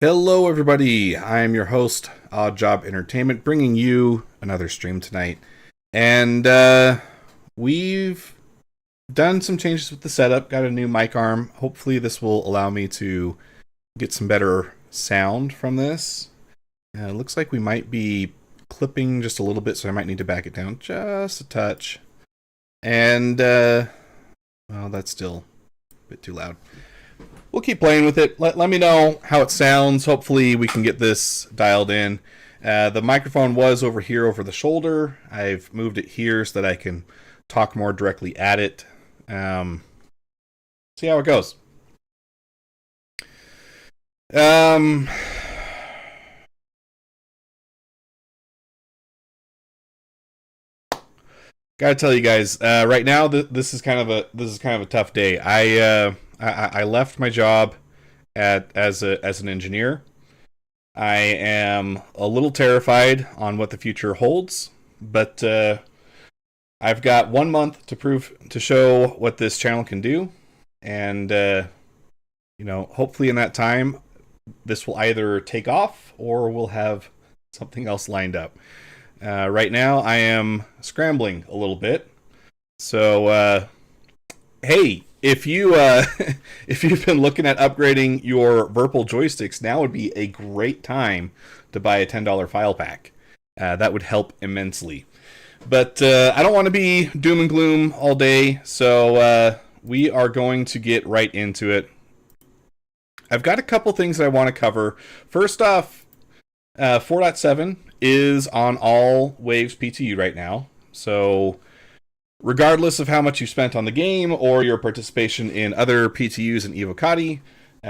Hello, everybody. I am your host, Odd Job Entertainment, bringing you another stream tonight. And we've done some changes with the setup, got a new mic arm. Hopefully, this will allow me to get some better sound from this. It looks like we might be clipping just a little bit, so I might need to back it down just a touch. And, well, that's still a bit too loud. We'll keep playing with it. Let me know how it sounds. Hopefully we can get this dialed in. The microphone was over here over the shoulder. I've moved it here so that I can talk more directly at it. See how it goes. Gotta tell you guys, right now this is kind of a tough day. I left my job as an engineer. I am a little terrified on what the future holds, but I've got 1 month to show what this channel can do, and hopefully in that time, this will either take off or we'll have something else lined up. Right now, I am scrambling a little bit, so hey. If you if you've been looking at upgrading your Virpil joysticks, now would be a great time to buy a $10 file pack. That would help immensely. But I don't want to be doom and gloom all day, so we are going to get right into it. I've got a couple things that I want to cover. First off, 4.7 is on all Waves PTU right now, so regardless of how much you spent on the game or your participation in other PTUs and Evocati,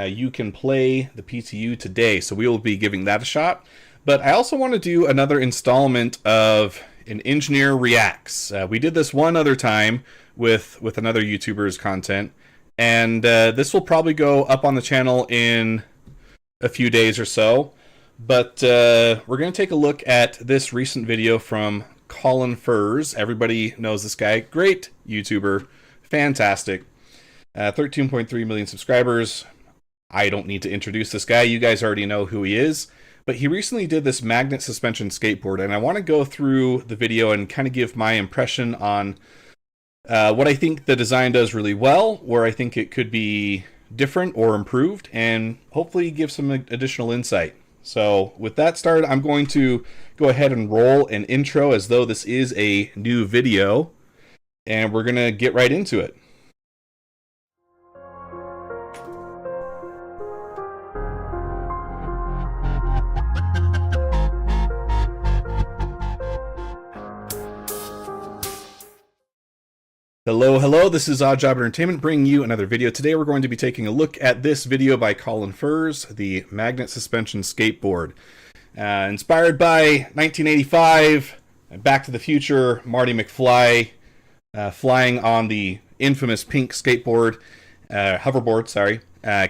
you can play the PTU today. So we will be giving that a shot. But I also want to do another installment of an Engineer Reacts. We did this one other time with another YouTuber's content. And this will probably go up on the channel in a few days or so. But we're going to take a look at this recent video from Colin Furs. Everybody knows this guy. Great YouTuber. Fantastic. 13.3 million subscribers. I don't need to introduce this guy. You guys already know who he is. But he recently did this magnet suspension skateboard, and I want to go through the video and kind of give my impression on what I think the design does really well, where I think it could be different or improved, and hopefully give some additional insight. So with that started, I'm going to go ahead and roll an intro as though this is a new video, and we're going to get right into it. Hello, this is Odd Job Entertainment bringing you another video. Today we're going to be taking a look at this video by Colin Furs, the magnet suspension skateboard. Inspired by 1985, Back to the Future, Marty McFly flying on the infamous pink hoverboard, sorry.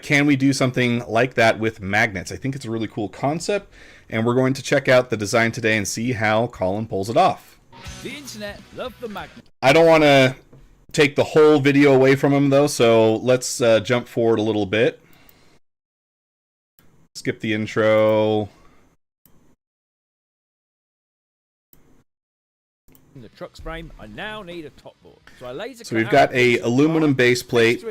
Can we do something like that with magnets? I think it's a really cool concept, and we're going to check out the design today and see how Colin pulls it off. The internet loved the magnet. I don't want to take the whole video away from him though, so let's jump forward a little bit. Skip the intro. In the truck's frame, I now need a top board. So we've got a aluminum base plate,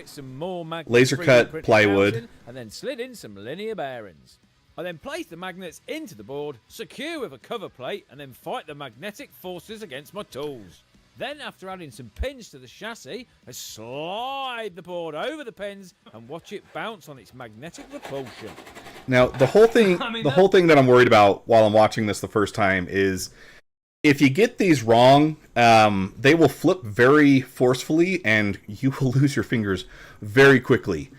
laser cut plywood, and then slid in some linear bearings. I then place the magnets into the board, secure with a cover plate, and then fight the magnetic forces against my tools. Then, after adding some pins to the chassis, I slide the board over the pins and watch it bounce on its magnetic repulsion. Now, the whole thing that I'm worried about while I'm watching this the first time is if you get these wrong, they will flip very forcefully and you will lose your fingers very quickly.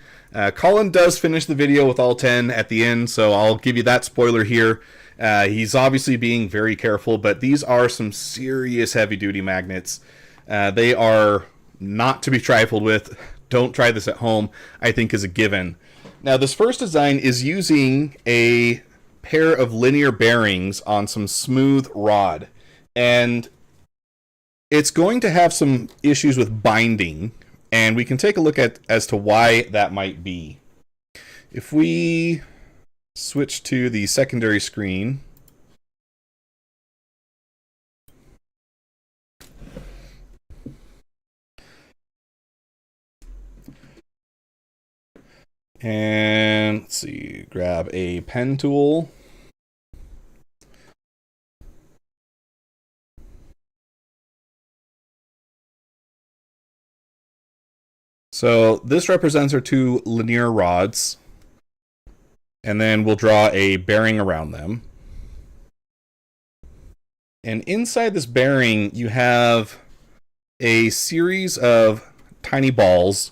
Colin does finish the video with all 10 at the end, so I'll give you that spoiler here. He's obviously being very careful, but these are some serious heavy-duty magnets. They are not to be trifled with. Don't try this at home, I think is a given. Now, this first design is using a pair of linear bearings on some smooth rod, and it's going to have some issues with binding, and we can take a look at as to why that might be. If we switch to the secondary screen. And let's see, grab a pen tool. So this represents our two linear rods. And then we'll draw a bearing around them. And inside this bearing, you have a series of tiny balls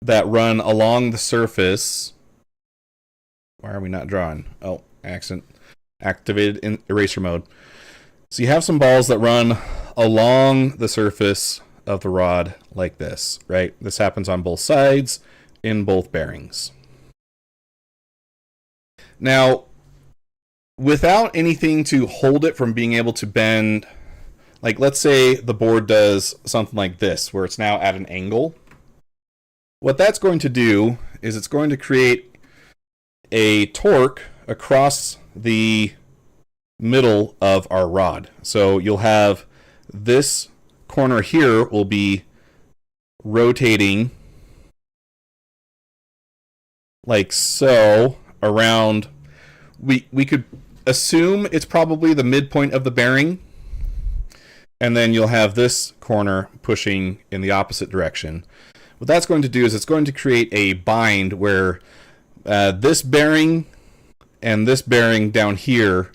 that run along the surface. Why are we not drawing? Oh, activated in eraser mode. So you have some balls that run along the surface of the rod like this, right? This happens on both sides in both bearings. Now, without anything to hold it from being able to bend, like let's say the board does something like this, where it's now at an angle. What that's going to do is it's going to create a torque across the middle of our rod. So you'll have this corner here will be rotating like so around. We could assume it's probably the midpoint of the bearing, and then you'll have this corner pushing in the opposite direction. What that's going to do is it's going to create a bind where this bearing and this bearing down here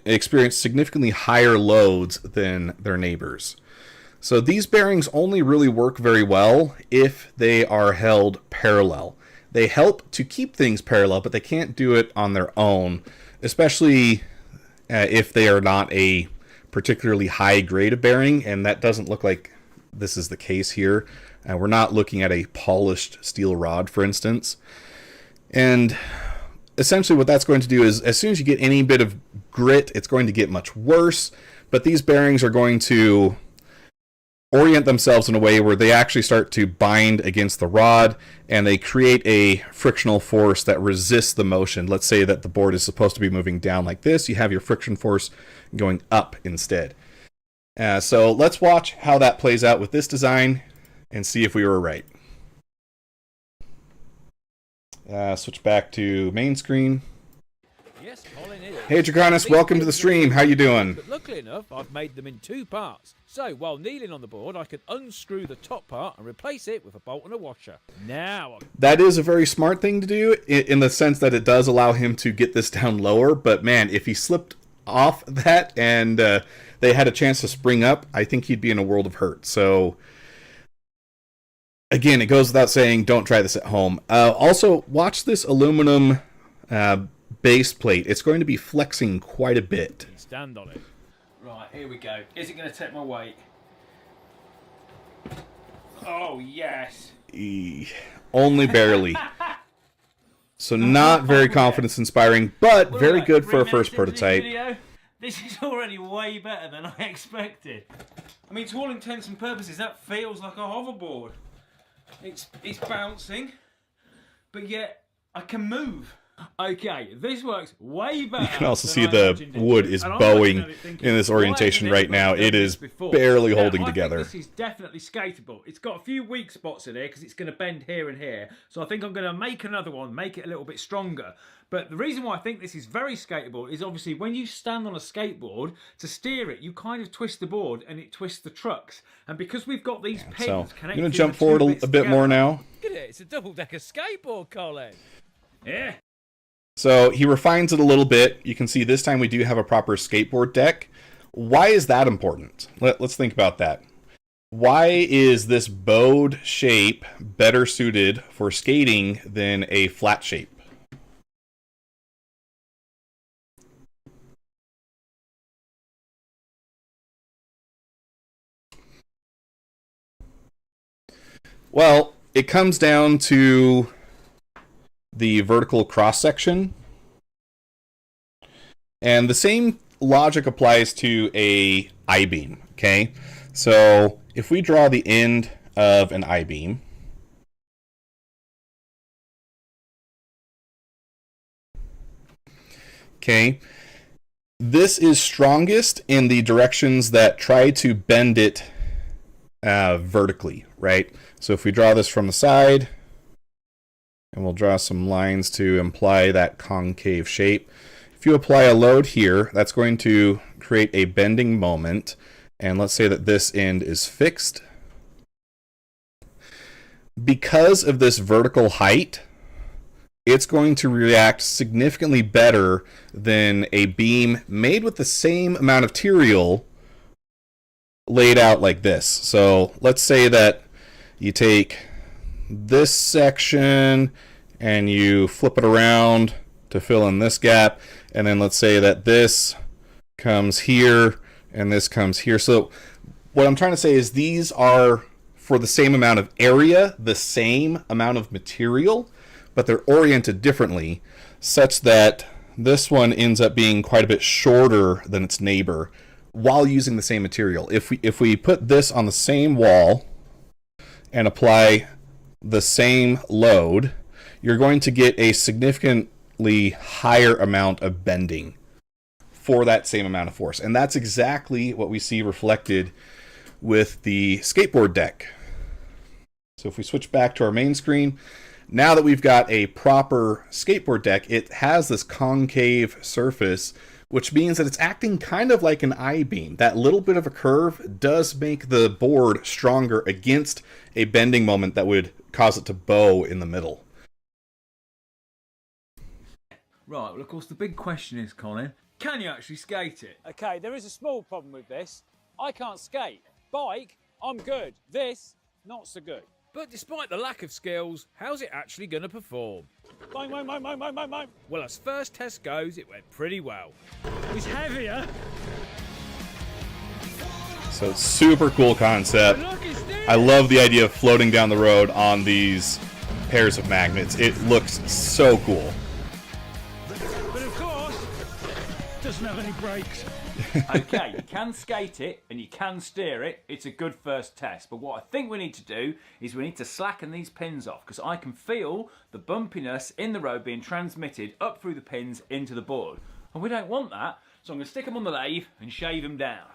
experience significantly higher loads than their neighbors. So these bearings only really work very well if they are held parallel. They help to keep things parallel, but they can't do it on their own, especially if they are not a particularly high grade of bearing, and that doesn't look like this is the case here. We're not looking at a polished steel rod, for instance. And essentially what that's going to do is as soon as you get any bit of grit, it's going to get much worse, but these bearings are going to orient themselves in a way where they actually start to bind against the rod, and they create a frictional force that resists the motion. Let's say that the board is supposed to be moving down like this. You have your friction force going up instead. So let's watch how that plays out with this design and see if we were right. Switch back to main screen. Yes, Colin, it is. Hey Draconis, welcome to the stream. How you doing? But luckily enough, I've made them in two parts. So while kneeling on the board, I can unscrew the top part and replace it with a bolt and a washer. Now, that is a very smart thing to do in the sense that it does allow him to get this down lower. But man, if he slipped off that and they had a chance to spring up, I think he'd be in a world of hurt. So again, it goes without saying, don't try this at home. Also, watch this aluminum base plate. It's going to be flexing quite a bit. Stand on it. Right, here we go. Is it going to take my weight? Oh, yes. Only barely. So not very confidence inspiring, but very good for a first prototype. This is already way better than I expected. I mean, to all intents and purposes, that feels like a hoverboard. It's bouncing, but yet I can move. Okay, this works way better. You can also see the wood is bowing in this orientation right now. It is barely holding together. This is definitely skatable. It's got a few weak spots in here because it's going to bend here and here. So I think I'm going to make another one, make it a little bit stronger. But the reason why I think this is very skatable is obviously when you stand on a skateboard, to steer it, you kind of twist the board and it twists the trucks. And because we've got these pins connected, I'm going to jump forward a bit more now. Look at it, it's a double-decker skateboard, Colin. Yeah. So he refines it a little bit. You can see this time we do have a proper skateboard deck. Why is that important? Let's think about that. Why is this bowed shape better suited for skating than a flat shape? Well, it comes down to the vertical cross section, and the same logic applies to a I-beam. Okay, so if we draw the end of an I-beam, Okay, this is strongest in the directions that try to bend it vertically, right? So if we draw this from the side, and we'll draw some lines to imply that concave shape. If you apply a load here, that's going to create a bending moment. And let's say that this end is fixed. Because of this vertical height, it's going to react significantly better than a beam made with the same amount of material laid out like this. So let's say that you take this section and you flip it around to fill in this gap, and then let's say that this comes here and this comes here. So what I'm trying to say is these are for the same amount of area, the same amount of material, but they're oriented differently, such that this one ends up being quite a bit shorter than its neighbor while using the same material. If we put this on the same wall and apply the same load, you're going to get a significantly higher amount of bending for that same amount of force. And that's exactly what we see reflected with the skateboard deck. So if we switch back to our main screen, now that we've got a proper skateboard deck, it has this concave surface, which means that it's acting kind of like an I-beam. That little bit of a curve does make the board stronger against a bending moment that would cause it to bow in the middle. Right, well, of course, the big question is, Colin, can you actually skate it? Okay, there is a small problem with this. I can't skate. Bike, I'm good. This, not so good. But despite the lack of skills, how's it actually going to perform? Bang, bang, bang, bang, bang, bang, bang. Well, as first test goes, it went pretty well. It's heavier. So it's super cool concept. I love the idea of floating down the road on these pairs of magnets. It looks so cool. But of course, it doesn't have any brakes. Okay, you can skate it and you can steer it. It's a good first test. But what I think we need to do is we need to slacken these pins off, because I can feel the bumpiness in the road being transmitted up through the pins into the board. And we don't want that, so I'm going to stick them on the lathe and shave them down.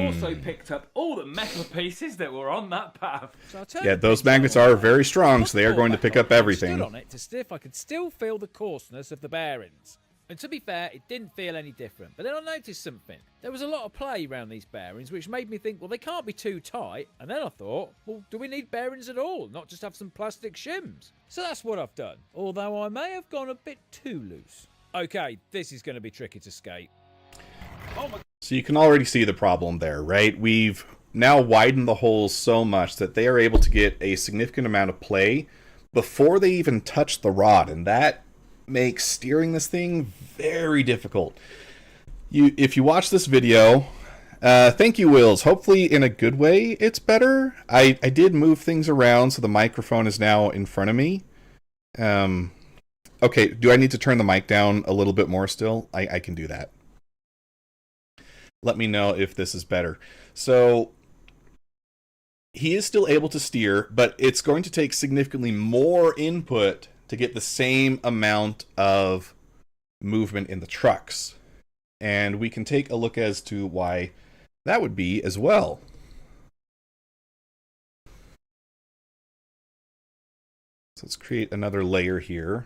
Also picked up all the metal pieces that were on that path. So Yeah, those magnets are very strong, so they are going to pick up everything. I stood on it to see if I could still feel the coarseness of the bearings. And to be fair, it didn't feel any different. But then I noticed something. There was a lot of play around these bearings, which made me think, well, they can't be too tight. And then I thought, well, do we need bearings at all? Not just have some plastic shims. So that's what I've done. Although I may have gone a bit too loose. Okay, this is going to be tricky to skate. Oh my... So you can already see the problem there, right? We've now widened the holes so much that they are able to get a significant amount of play before they even touch the rod. And that makes steering this thing very difficult. If you watch this video, thank you, Wills. Hopefully in a good way it's better. I did move things around so the microphone is now in front of me. Okay, do I need to turn the mic down a little bit more still? I can do that. Let me know if this is better. So he is still able to steer, but it's going to take significantly more input to get the same amount of movement in the trucks. And we can take a look as to why that would be as well. So let's create another layer here.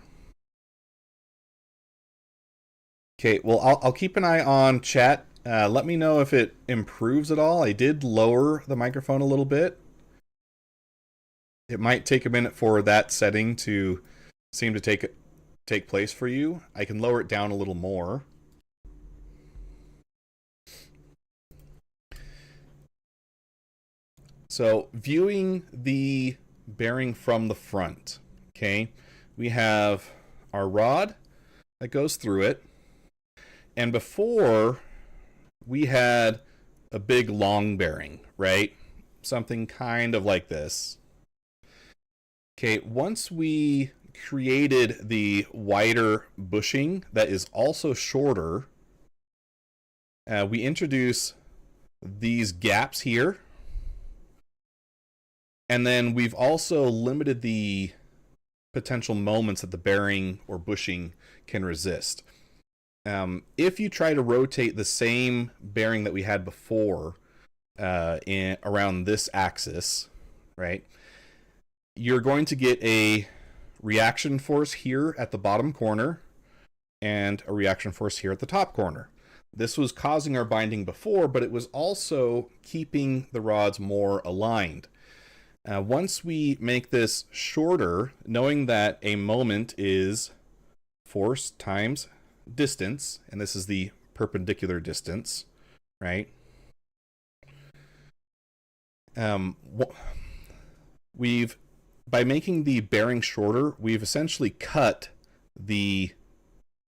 Okay, well, I'll keep an eye on chat. Let me know if it improves at all. I did lower the microphone a little bit. It might take a minute for that setting to seem to take place for you. I can lower it down a little more. So viewing the bearing from the front, okay, we have our rod that goes through it, and before we had a big long bearing, right? Something kind of like this. Okay, once we created the wider bushing that is also shorter, we introduce these gaps here. And then we've also limited the potential moments that the bearing or bushing can resist. If you try to rotate the same bearing that we had before in around this axis, right, you're going to get a reaction force here at the bottom corner and a reaction force here at the top corner. This was causing our binding before, but it was also keeping the rods more aligned. Once we make this shorter, knowing that a moment is force times distance, and this is the perpendicular distance, right? By making the bearing shorter, we've essentially cut the,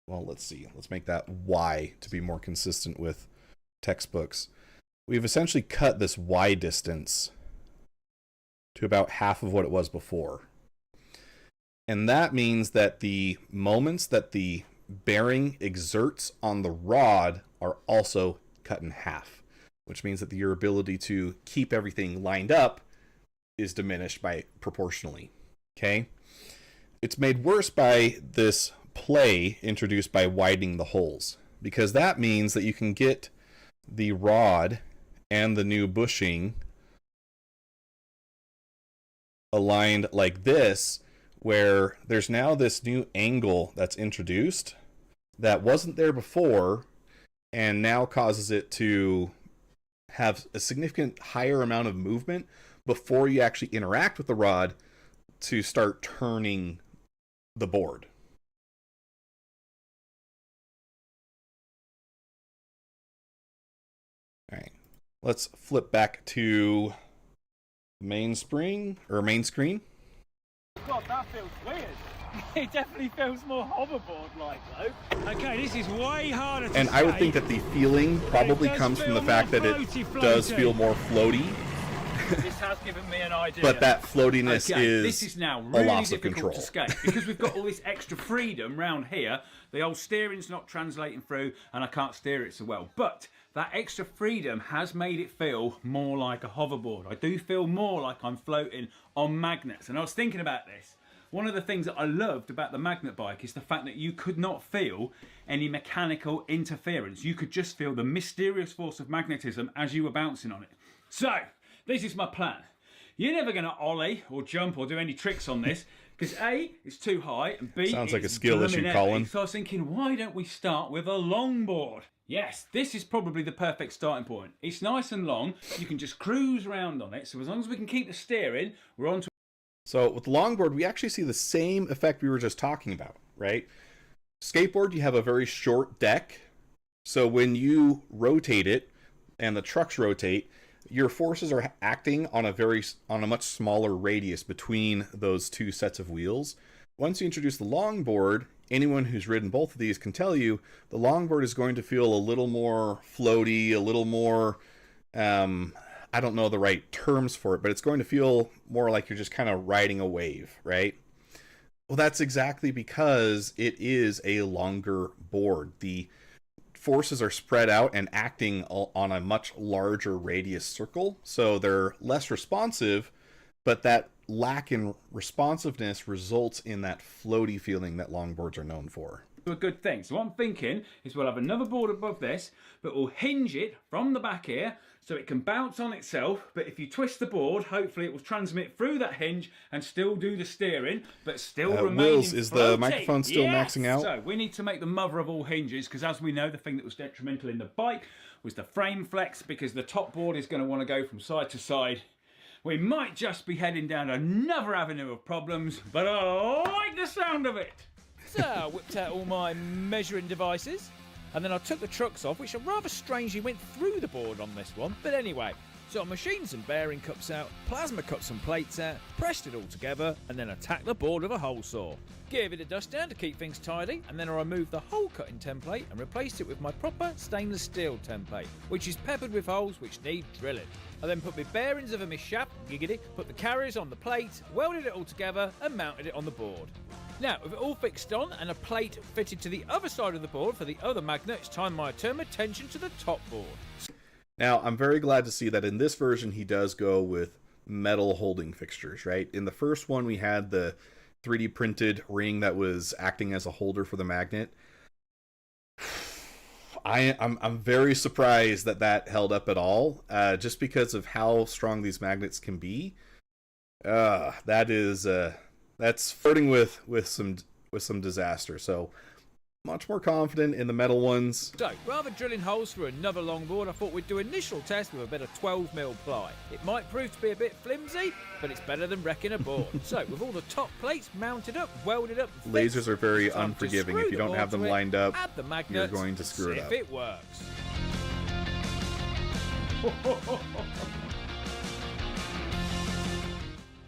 well, let's make that Y to be more consistent with textbooks. We've essentially cut this Y distance to about half of what it was before. And that means that the moments that the bearing exerts on the rod are also cut in half, which means that your ability to keep everything lined up is diminished by proportionally. Okay? It's made worse by this play introduced by widening the holes, because that means that you can get the rod and the new bushing aligned like this, where there's now this new angle that's introduced that wasn't there before, and now causes it to have a significant higher amount of movement before you actually interact with the rod to start turning the board. All right, let's flip back to main screen. God, that feels weird. It definitely feels more hoverboard-like, though. Okay, this is way harder to And I would think that the feeling probably comes from the fact that it does feel more floaty. This has given me an idea. But that floatiness is this is now a really loss of difficult control. to skate because we've got all this extra freedom round here. The old steering's not translating through, and I can't steer it so well. But that extra freedom has made it feel more like a hoverboard. I do feel more like I'm floating on magnets. And I was thinking about this. One of the things that I loved about the magnet bike is the fact that you could not feel any mechanical interference. You could just feel the mysterious force of magnetism as you were bouncing on it. So, this is my plan. You're never going to ollie or jump or do any tricks on this because A, it's too high, and B, sounds like a it's skill issue, blooming Colin. heavy. So I was thinking, why don't we start with a longboard? Yes, this is probably the perfect starting point. It's nice and long. You can just cruise around on it. So as long as we can keep the steering, we're on to... So with the longboard, we actually see the same effect we were just talking about, right? Skateboard, you have a very short deck. So when you rotate it and the trucks rotate, your forces are acting on a much smaller radius between those two sets of wheels. Once you introduce the longboard, anyone who's ridden both of these can tell you the longboard is going to feel a little more floaty, a little more, I don't know the right terms for it, but it's going to feel more like you're just kind of riding a wave, right? Well, that's exactly because it is a longer board. The forces are spread out and acting on a much larger radius circle, so they're less responsive, but that lack in responsiveness results in that floaty feeling that longboards are known for. A good thing. So what I'm thinking is we'll have another board above this, but we'll hinge it from the back here so it can bounce on itself, but if you twist the board, hopefully it will transmit through that hinge and still do the steering, but still remain Wills, is the floaty. microphone still maxing out? So we need to make the mother of all hinges, because as we know, the thing that was detrimental in the bike was the frame flex, because the top board is going to want to go from side to side. We might just be heading down another avenue of problems, but I like the sound of it. So I whipped out all my measuring devices, and then I took the trucks off, which rather strangely went through the board on this one. But anyway, so I machined some bearing cups out, plasma cut some plates out, pressed it all together, and then attacked the board with a hole saw. Gave it a dust down to keep things tidy, and then I removed the hole cutting template and replaced it with my proper stainless steel template, which is peppered with holes which need drilling. I then put my bearings over my shaft, giggity, put the carriers on the plate, welded it all together and mounted it on the board. Now, with it all fixed on and a plate fitted to the other side of the board for the other magnet, it's time I turn my attention to the top board. Now, I'm very glad to see that in this version he does go with metal holding fixtures, right? In the first one we had the 3D printed ring that was acting as a holder for the magnet. I'm very surprised that that held up at all, just because of how strong these magnets can be. That's flirting with some disaster. So much more confident in the metal ones. So, rather drilling holes through another longboard, I thought we'd do initial test with a bit of 12mm ply. It might prove to be a bit flimsy, but it's better than wrecking a board. So, with all the top plates mounted up, welded up, and fixed, Lasers are very it's time to unforgiving. screw If you the don't board have them to it, lined up, add the magnets, you're going to and screw it see up. if it works.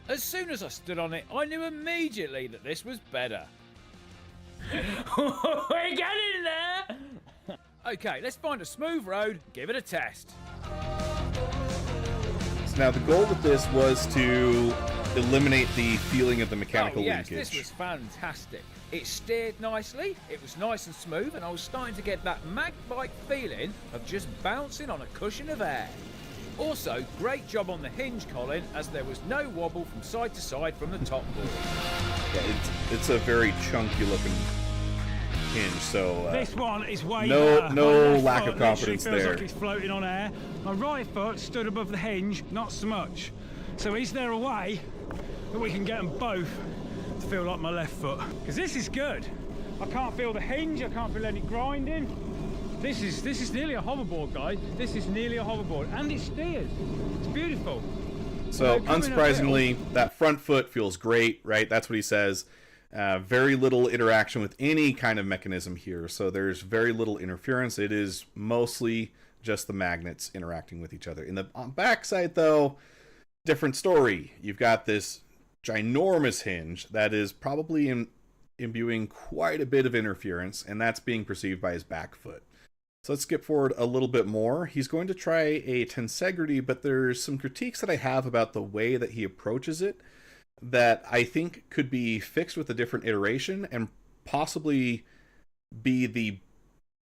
As soon as I stood on it, I knew immediately that this was better. We get in there! Okay, let's find a smooth road, give it a test. So now the goal with this was to eliminate the feeling of the mechanical yes, linkage. this was fantastic. It steered nicely, it was nice and smooth, and I was starting to get that mag-bike feeling of just bouncing on a cushion of air. Also, great job on the hinge, Colin, as there was no wobble from side to side from the top board. Yeah, it's a very chunky looking hinge, so This one is way no better. no My left lack foot of confidence literally feels there. like it's floating on air. My right foot stood above the hinge, not so much. So is there a way that we can get them both to feel like my left foot? Because this is good. I can't feel the hinge, I can't feel any grinding. This is nearly a hoverboard, guys. This is nearly a hoverboard, and it steers. It's beautiful. So coming unsurprisingly, that front foot feels great, right? That's what he says. Very little interaction with any kind of mechanism here, so there's very little interference. It is mostly just the magnets interacting with each other. In the backside, though, different story. You've got this ginormous hinge that is probably imbuing quite a bit of interference, and that's being perceived by his back foot. So let's skip forward a little bit more. He's going to try a tensegrity, but there's some critiques that I have about the way that he approaches it that I think could be fixed with a different iteration and possibly be the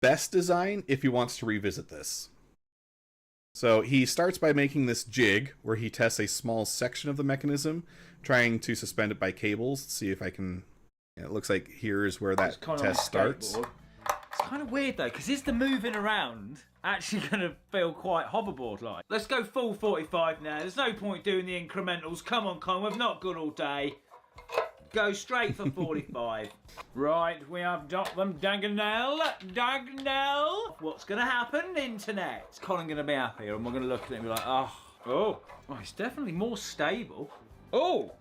best design if he wants to revisit this. So he starts by making this jig where he tests a small section of the mechanism, trying to suspend it by cables. Let's see if I can... It looks like here's where that test starts. It's kind of weird though, because is the moving around actually going to feel quite hoverboard-like? Let's go full 45 now. There's no point doing the incrementals. Come on, Con, we've not got all day. Go straight for 45. Right, we have got them. Dagonel. What's going to happen, internet? Is Colin going to be happy, or am I going to look at it and be like, oh, it's definitely more stable. Oh,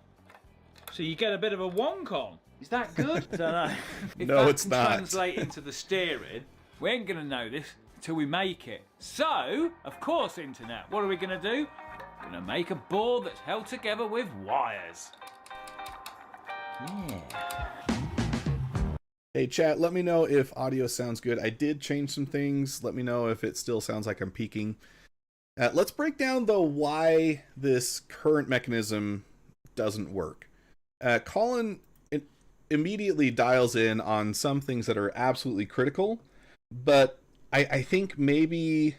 so you get a bit of a wonk on. Is that good? I don't know. If No, that it's can not. translate into the steering, we ain't going to know this until we make it. So, of course, internet, what are we going to do? We're going to make a board that's held together with wires. Yeah. Hey chat, let me know if audio sounds good. I did change some things. Let me know if it still sounds like I'm peaking. Let's break down though why this current mechanism doesn't work. Colin immediately dials in on some things that are absolutely critical, but I think maybe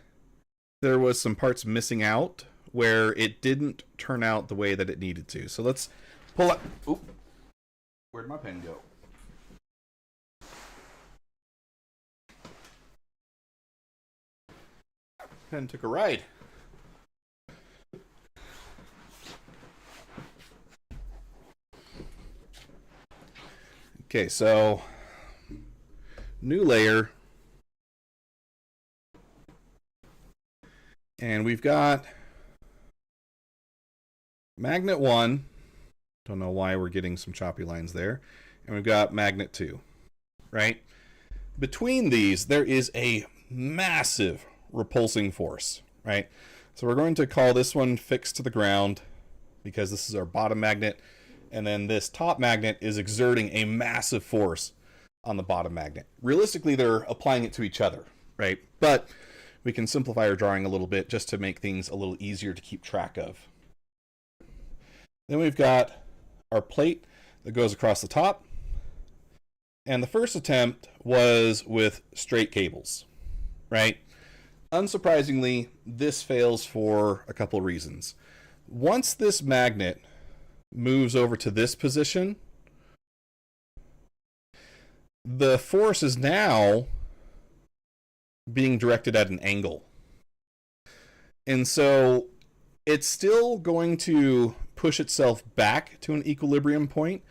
there was some parts missing out where it didn't turn out the way that it needed to. So let's pull up. Oop. Where'd my pen go? Pen took a ride. Okay, so new layer. And we've got magnet 1. Don't know why we're getting some choppy lines there. And we've got magnet 2, right? Between these, there is a massive repulsing force, right? So we're going to call this one fixed to the ground because this is our bottom magnet. And then this top magnet is exerting a massive force on the bottom magnet. Realistically, they're applying it to each other, right? But we can simplify our drawing a little bit just to make things a little easier to keep track of. Then we've got our plate that goes across the top. And the first attempt was with straight cables, right? Unsurprisingly, this fails for a couple reasons. Once this magnet moves over to this position, the force is now being directed at an angle. And so it's still going to push itself back to an equilibrium point,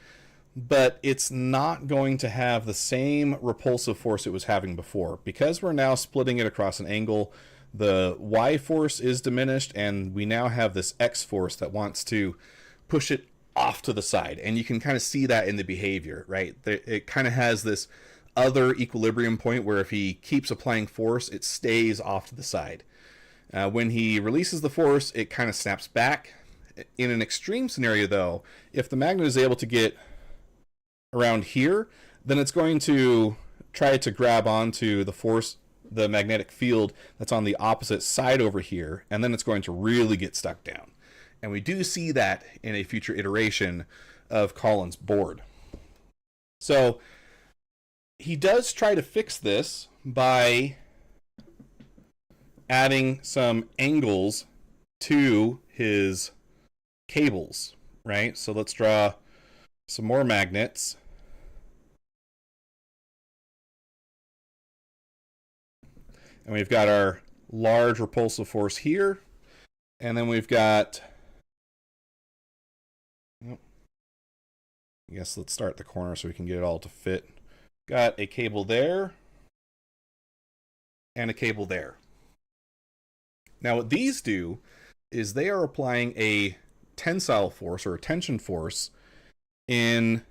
but it's not going to have the same repulsive force it was having before. Because we're now splitting it across an angle, the Y force is diminished, and we now have this X force that wants to push it off to the side. And you can kind of see that in the behavior, right? It kind of has this other equilibrium point where if he keeps applying force, it stays off to the side. When he releases the force, it kind of snaps back. In an extreme scenario, though, if the magnet is able to get around here, then it's going to try to grab onto the force, the magnetic field that's on the opposite side over here, and then it's going to really get stuck down. And we do see that in a future iteration of Colin's board. So he does try to fix this by adding some angles to his cables, right? So let's draw some more magnets. And we've got our large repulsive force here. And then we've got, I guess let's start at the corner so we can get it all to fit. Got a cable there and a cable there. Now what these do is they are applying a tensile force or a tension force in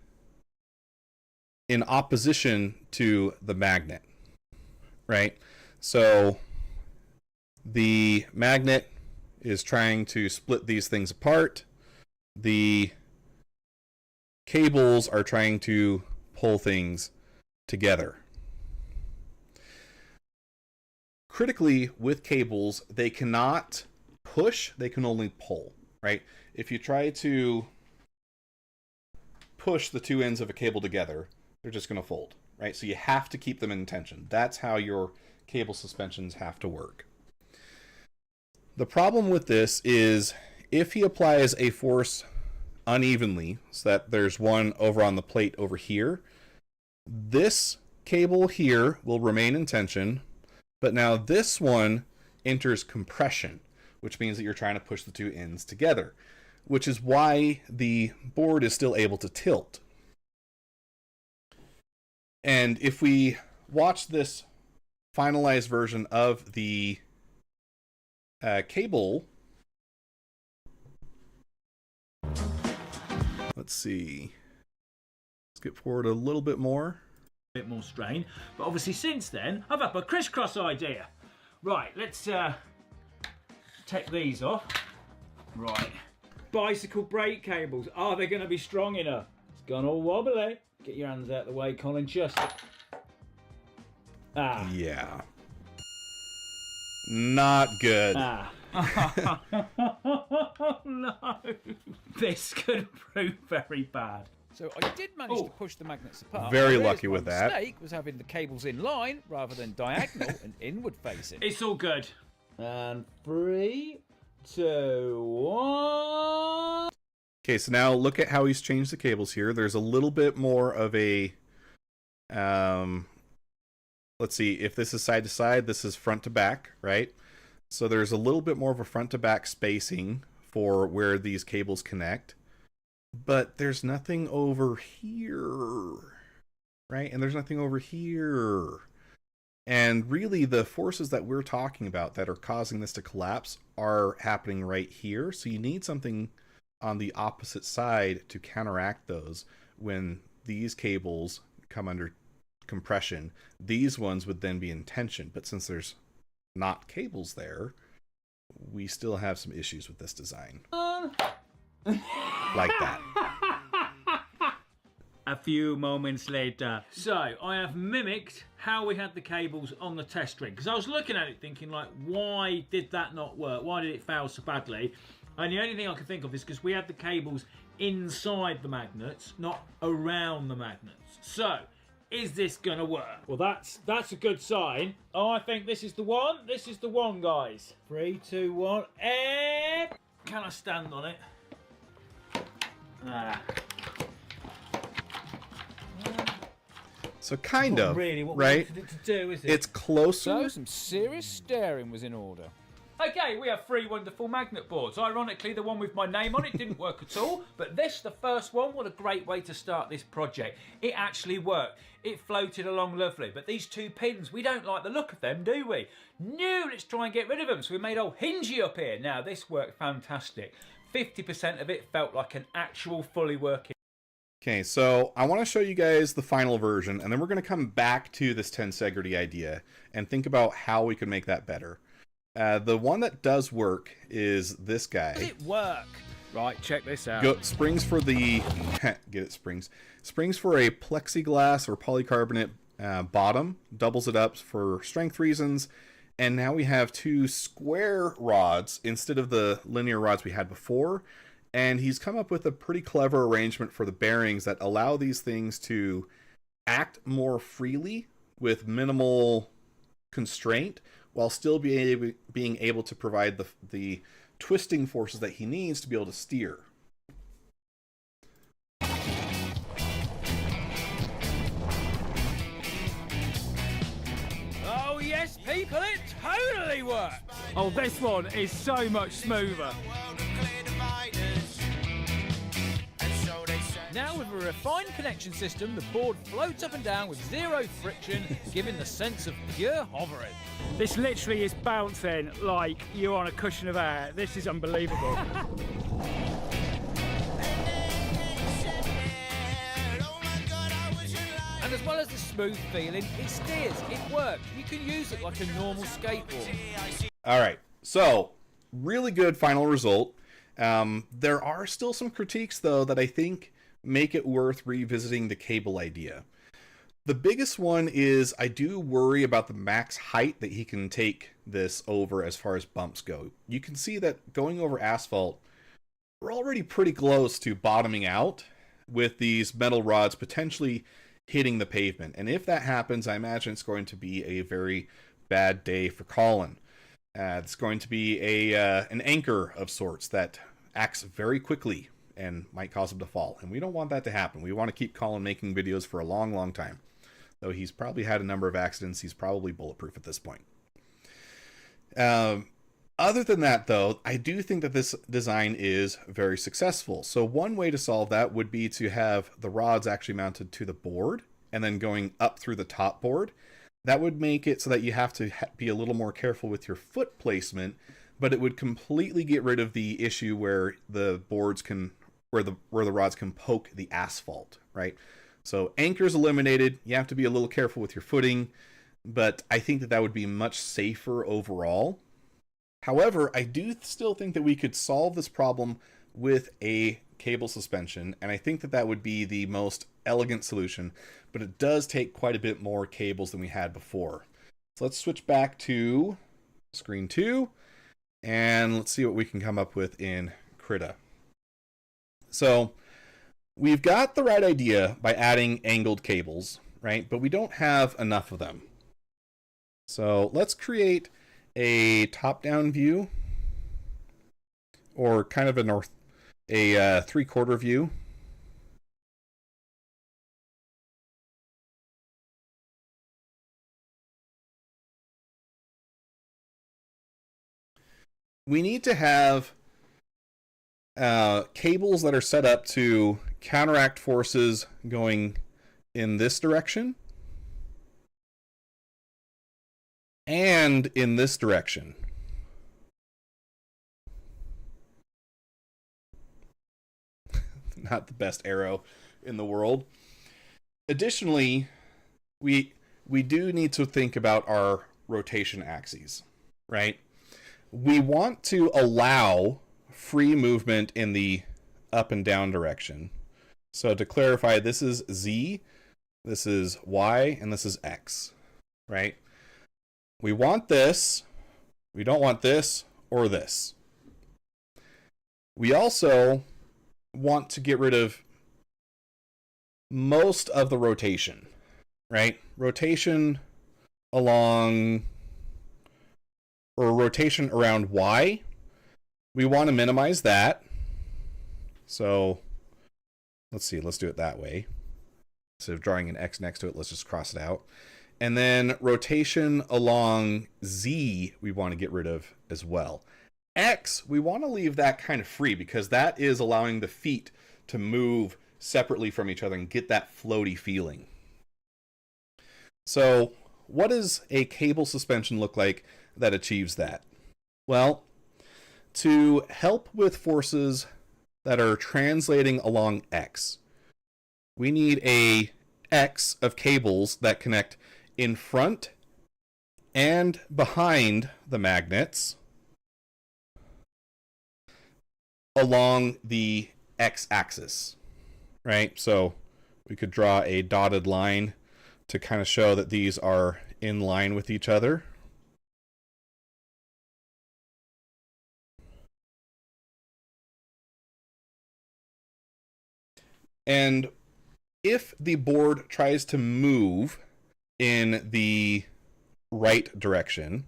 opposition to the magnet, right? So the magnet is trying to split these things apart. The cables are trying to pull things together. Critically, with cables, they cannot push, they can only pull, right? If you try to push the two ends of a cable together, they're just going to fold, right? So you have to keep them in tension. That's how your cable suspensions have to work. The problem with this is if he applies a force unevenly, so that there's one over on the plate over here, this cable here will remain in tension, but now this one enters compression, which means that you're trying to push the two ends together, which is why the board is still able to tilt. And if we watch this finalized version of the cable, let's see, skip forward a little bit more. Bit more strain, but obviously since then I've had a crisscross idea. Right, let's take these off. Right, bicycle brake cables, are they going to be strong enough? It's gone all wobbly. Get your hands out of the way, Colin. Just yeah, not good. No, this could prove very bad. So I did manage to push the magnets apart. Very lucky with that. The mistake was having the cables in line rather than diagonal and inward facing. It's all good. And 3, 2, 1. Okay, so now look at how he's changed the cables here. There's a little bit more of a, let's see, if this is side to side, this is front to back, right? So there's a little bit more of a front to back spacing for where these cables connect. But there's nothing over here, right? And there's nothing over here. And really, the forces that we're talking about that are causing this to collapse are happening right here. So you need something on the opposite side to counteract those. When these cables come under compression, these ones would then be in tension. But since there's not cables there, we still have some issues with this design. Like that. A few moments later. So, I have mimicked how we had the cables on the test rig. Because I was looking at it thinking, like, why did that not work? Why did it fail so badly? And the only thing I could think of is because we had the cables inside the magnets, not around the magnets. So, is this going to work? Well, that's a good sign. Oh, I think this is the one. This is the one, guys. 3, 2, 1, and... Can I stand on it? So kind Not of, really what we right? wanted it to do, is it? It's closer. So some serious staring was in order. Okay, we have 3 wonderful magnet boards. Ironically, the one with my name on it didn't work at all, but this, the first one, what a great way to start this project. It actually worked. It floated along lovely, but these 2 pins, we don't like the look of them, do we? No, let's try and get rid of them. So we made old Hingy up here. Now, this worked fantastic. 50% of it felt like an actual fully working. Okay, so I want to show you guys the final version, and then we're going to come back to this tensegrity idea and think about how we can make that better. The one that does work is this guy. Did it work? Right, check this out. Springs for the get it springs for a plexiglass or polycarbonate bottom, doubles it up for strength reasons, and now we have 2 square rods instead of the linear rods we had before. And he's come up with a pretty clever arrangement for the bearings that allow these things to act more freely with minimal constraint, while still being able to provide the twisting forces that he needs to be able to steer. Oh yes, people, it totally worked. Oh, this one is so much smoother. Now with a refined connection system, the board floats up and down with 0 friction, giving the sense of pure hovering. This literally is bouncing like you're on a cushion of air. This is unbelievable. And as well as the smooth feeling, it steers, it works. You can use it like a normal skateboard. All right, so really good final result. There are still some critiques, though, that I think make it worth revisiting the cable idea. The biggest one is I do worry about the max height that he can take this over as far as bumps go. You can see that going over asphalt, we're already pretty close to bottoming out with these metal rods potentially hitting the pavement. And if that happens, I imagine it's going to be a very bad day for Colin. It's going to be an anchor of sorts that acts very quickly and might cause him to fall. And we don't want that to happen. We want to keep Colin making videos for a long, long time. Though he's probably had a number of accidents, he's probably bulletproof at this point. Other than that, though, I do think that this design is very successful. So one way to solve that would be to have the rods actually mounted to the board and then going up through the top board. That would make it so that you have to be a little more careful with your foot placement, but it would completely get rid of the issue where the boards can, where the rods can poke the asphalt, right? So anchors eliminated. You have to be a little careful with your footing, but I think that that would be much safer overall. However, I do still think that we could solve this problem with a cable suspension, and I think that that would be the most elegant solution, but it does take quite a bit more cables than we had before. So let's switch back to screen 2, and let's see what we can come up with in Krita. So we've got the right idea by adding angled cables, right? But we don't have enough of them. So let's create a top-down view, or kind of a three-quarter view. We need to have cables that are set up to counteract forces going in this direction and in this direction. Not the best arrow in the world. Additionally, we do need to think about our rotation axes, right? We want to allow free movement in the up and down direction. So to clarify, this is Z, this is Y, and this is X, right? We want this, we don't want this or this. We also want to get rid of most of the rotation, right? Rotation along, or rotation around Y. We want to minimize that. So let's see, let's do it that way. instead of drawing an X next to it, let's just cross it out. And then rotation along Z, we want to get rid of as well. X, we want to leave that kind of free because that is allowing the feet to move separately from each other and get that floaty feeling. So what does a cable suspension look like that achieves that? Well, to help with forces that are translating along X, we need a X of cables that connect in front and behind the magnets along the X-axis, right? So we could draw a dotted line to kind of show that these are in line with each other. And if the board tries to move in the right direction,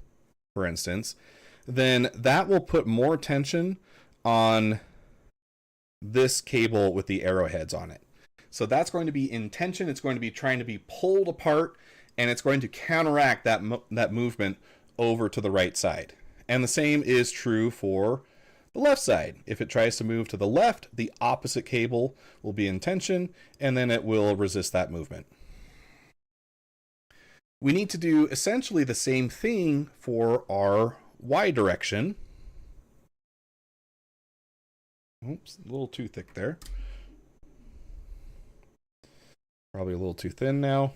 for instance, then that will put more tension on this cable with the arrowheads on it. So that's going to be in tension. It's going to be trying to be pulled apart, and it's going to counteract that movement over to the right side. And the same is true for the left side. If it tries to move to the left, the opposite cable will be in tension, and then it will resist that movement. We need to do essentially the same thing for our Y direction. Oops, a little too thick there. Probably a little too thin now.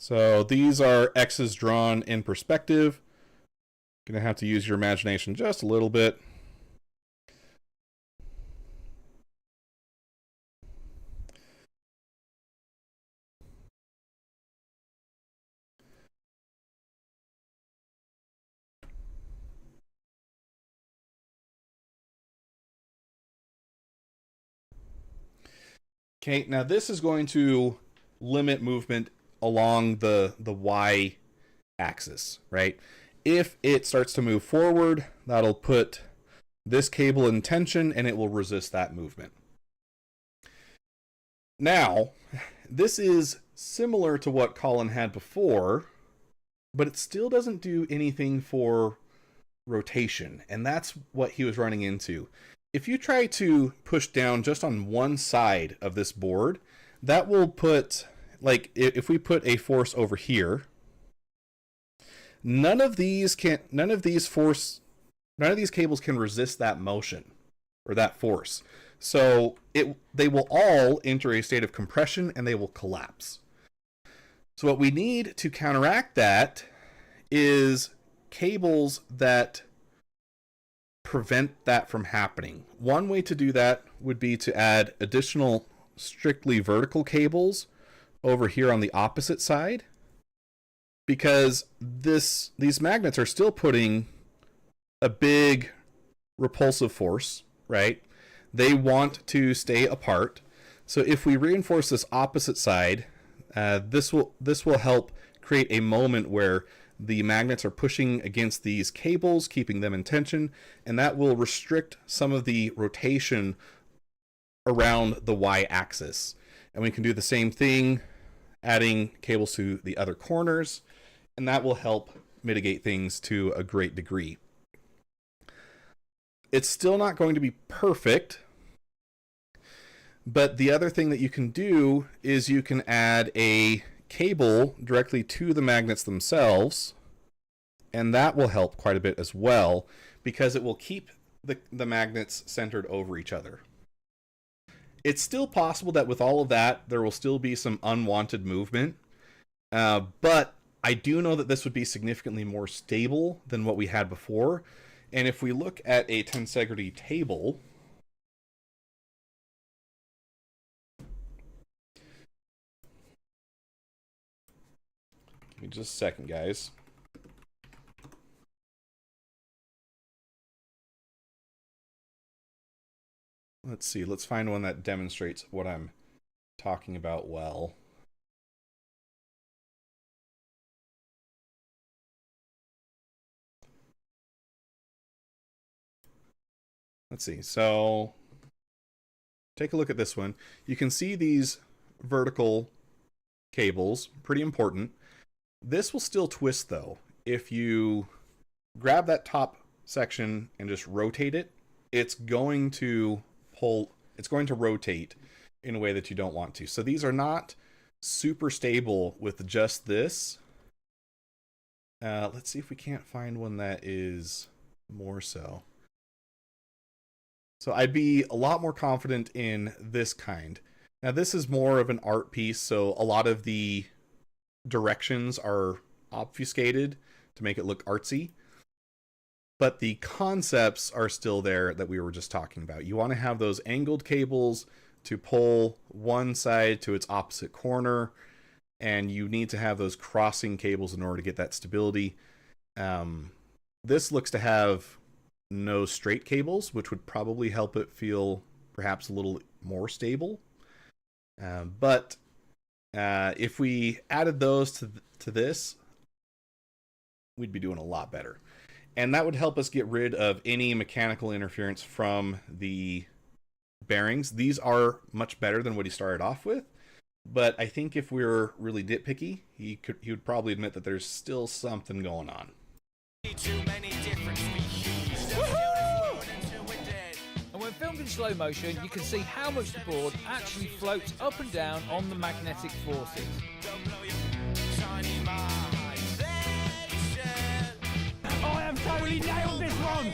So these are X's drawn in perspective. Gonna have to use your imagination just a little bit. Okay, now this is going to limit movement along the Y axis, right? If it starts to move forward, that'll put this cable in tension and it will resist that movement. Now, this is similar to what Colin had before, but it still doesn't do anything for rotation, and that's what he was running into. If you try to push down just on one side of this board, that will put, like, if we put a force over here, none of these cables can resist that motion or that force. So they will all enter a state of compression and they will collapse. So what we need to counteract that is cables that prevent that from happening. One way to do that would be to add additional strictly vertical cables over here on the opposite side, because these magnets are still putting a big repulsive force, right? They want to stay apart. So if we reinforce this opposite side, this will help create a moment where the magnets are pushing against these cables, keeping them in tension, and that will restrict some of the rotation around the Y-axis. And we can do the same thing, adding cables to the other corners, and that will help mitigate things to a great degree. It's still not going to be perfect, but the other thing that you can do is you can add a cable directly to the magnets themselves, and that will help quite a bit as well, because it will keep the magnets centered over each other. It's still possible that with all of that, there will still be some unwanted movement, but I do know that this would be significantly more stable than what we had before. And if we look at a tensegrity table, give me just a second, guys. Let's see, let's find one that demonstrates what I'm talking about well. Let's see, so take a look at this one. You can see these vertical cables, pretty important. This will still twist though. If you grab that top section and just rotate it, it's going to rotate in a way that you don't want to. So these are not super stable with just this. Let's see if we can't find one that is more so. So I'd be a lot more confident in this kind. Now this is more of an art piece, so a lot of the directions are obfuscated to make it look artsy. But the concepts are still there that we were just talking about. You want to have those angled cables to pull one side to its opposite corner, and you need to have those crossing cables in order to get that stability. This looks to have no straight cables, which would probably help it feel perhaps a little more stable. But if we added those to this, we'd be doing a lot better. And that would help us get rid of any mechanical interference from the bearings. These are much better than what he started off with. But I think if we were really nitpicky, he would probably admit that there's still something going on. And when filmed in slow motion, you can see how much the board actually floats up and down on the magnetic forces. I have totally nailed this one!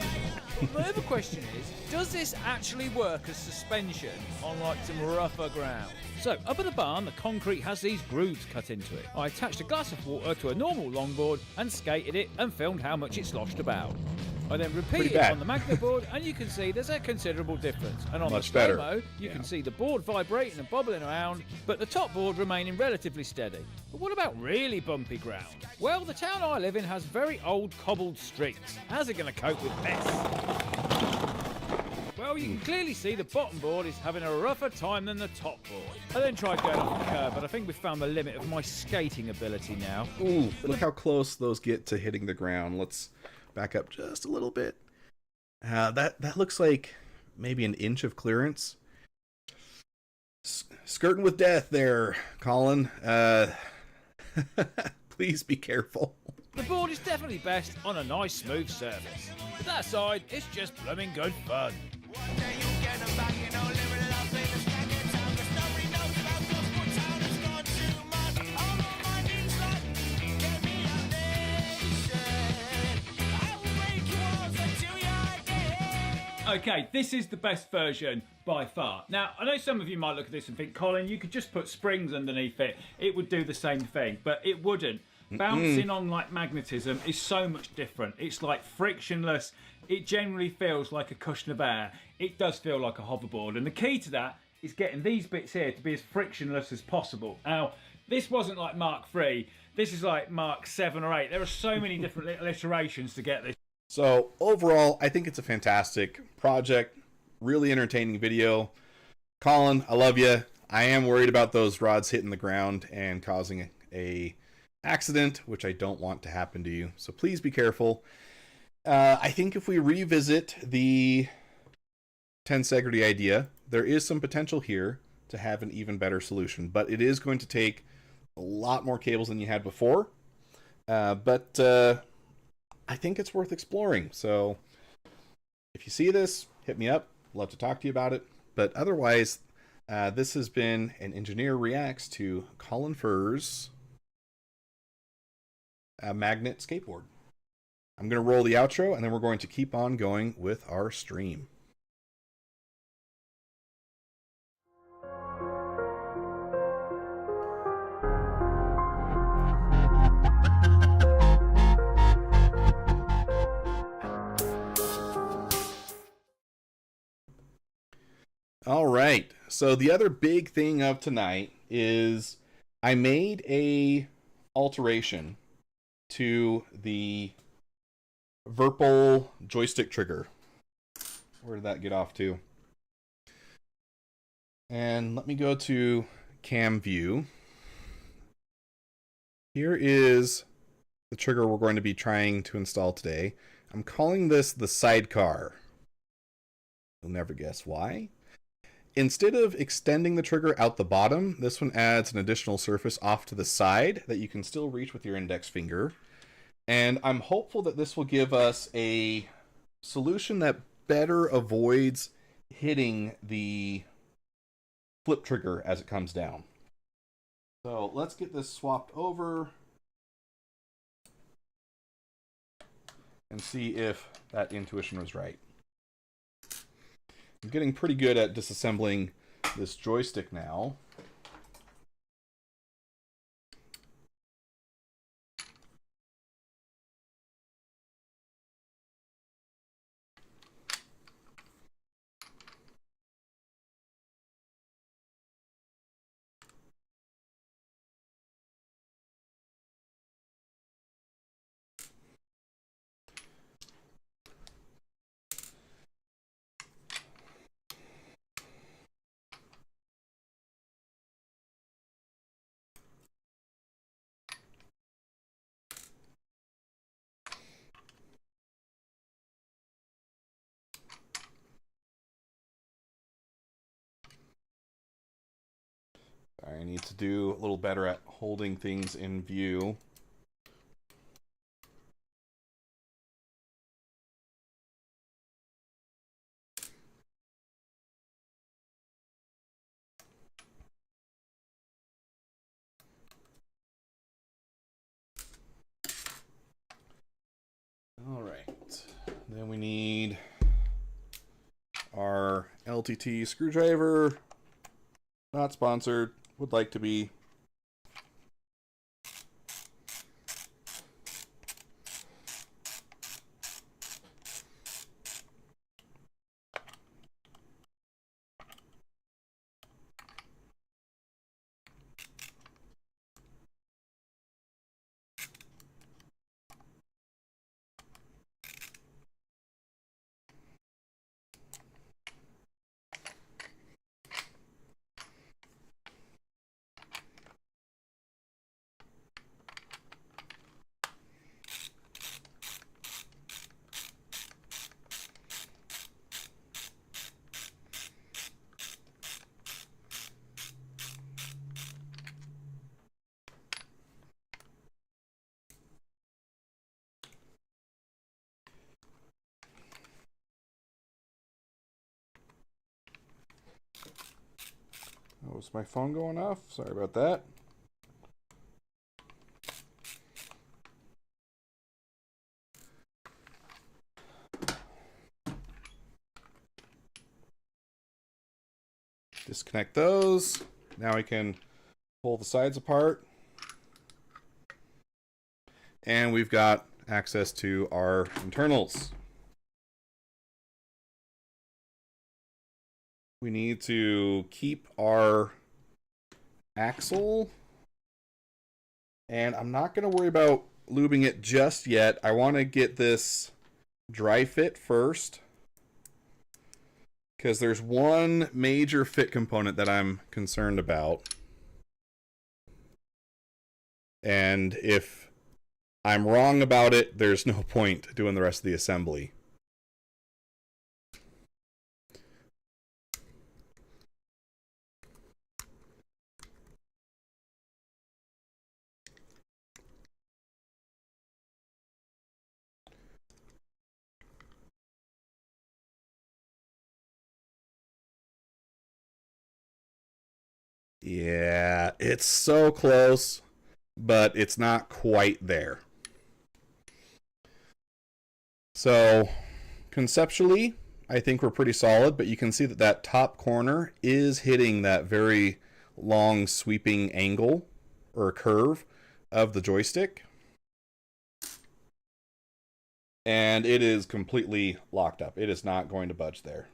My other question is, does this actually work as suspension on like some rougher ground? So, up at the barn, the concrete has these grooves cut into it. I attached a glass of water to a normal longboard and skated it and filmed how much it sloshed about. I then repeated it on the magnet board, and you can see there's a considerable difference. And on Much the better. slow-mo, you can see the board vibrating and bobbling around, but the top board remaining relatively steady. But what about really bumpy ground? Well, the town I live in has very old cobbled streets. How's it going to cope with this? Well, you can clearly see the bottom board is having a rougher time than the top board. I then tried going off the curb, but I think we've found the limit of my skating ability now. Ooh, look how close those get to hitting the ground. Let's back up just a little bit. That looks like maybe an inch of clearance. Skirting with death there, Colin. Please be careful. The board is definitely best on a nice smooth surface. But that aside, it's just blooming good fun. Okay, this is the best version by far. Now, I know some of you might look at this and think, Colin, you could just put springs underneath it. It would do the same thing, but it wouldn't. Bouncing on like magnetism is so much different. It's like frictionless. It generally feels like a cushion of air. It does feel like a hoverboard. And the key to that is getting these bits here to be as frictionless as possible. Now, this wasn't like Mark III. This is like Mark 7 or 8. There are so many different little iterations to get this. So overall, I think it's a fantastic project. Really entertaining video. Colin, I love you. I am worried about those rods hitting the ground and causing a accident, which I don't want to happen to you. So please be careful. I think if we revisit the tensegrity idea, there is some potential here to have an even better solution, but it is going to take a lot more cables than you had before. But I think it's worth exploring. So if you see this, hit me up. Love to talk to you about it. But otherwise, this has been an Engineer Reacts to Colin Furr's magnet skateboard. I'm going to roll the outro, and then we're going to keep on going with our stream. All right, so the other big thing of tonight is I made a alteration to the Virpil joystick trigger. Where did that get off to? And let me go to cam view. Here is the trigger we're going to be trying to install today. I'm calling this the sidecar. You'll never guess why. instead of extending the trigger out the bottom, this one adds an additional surface off to the side that you can still reach with your index finger. And I'm hopeful that this will give us a solution that better avoids hitting the flip trigger as it comes down. So let's get this swapped over and see if that intuition was right. I'm getting pretty good at disassembling this joystick now. I need to do a little better at holding things in view. All right, then we need our LTT screwdriver. Not sponsored, would like to be. Oh, is my phone going off? Sorry about that. Disconnect those. Now we can pull the sides apart. And we've got access to our internals. We need to keep our axle. And I'm not going to worry about lubing it just yet. I want to get this dry fit first, because there's one major fit component that I'm concerned about. And if I'm wrong about it, there's no point doing the rest of the assembly. Yeah, it's so close, but it's not quite there. So, conceptually, I think we're pretty solid, but you can see that that top corner is hitting that very long sweeping angle or curve of the joystick. And it is completely locked up. It is not going to budge there.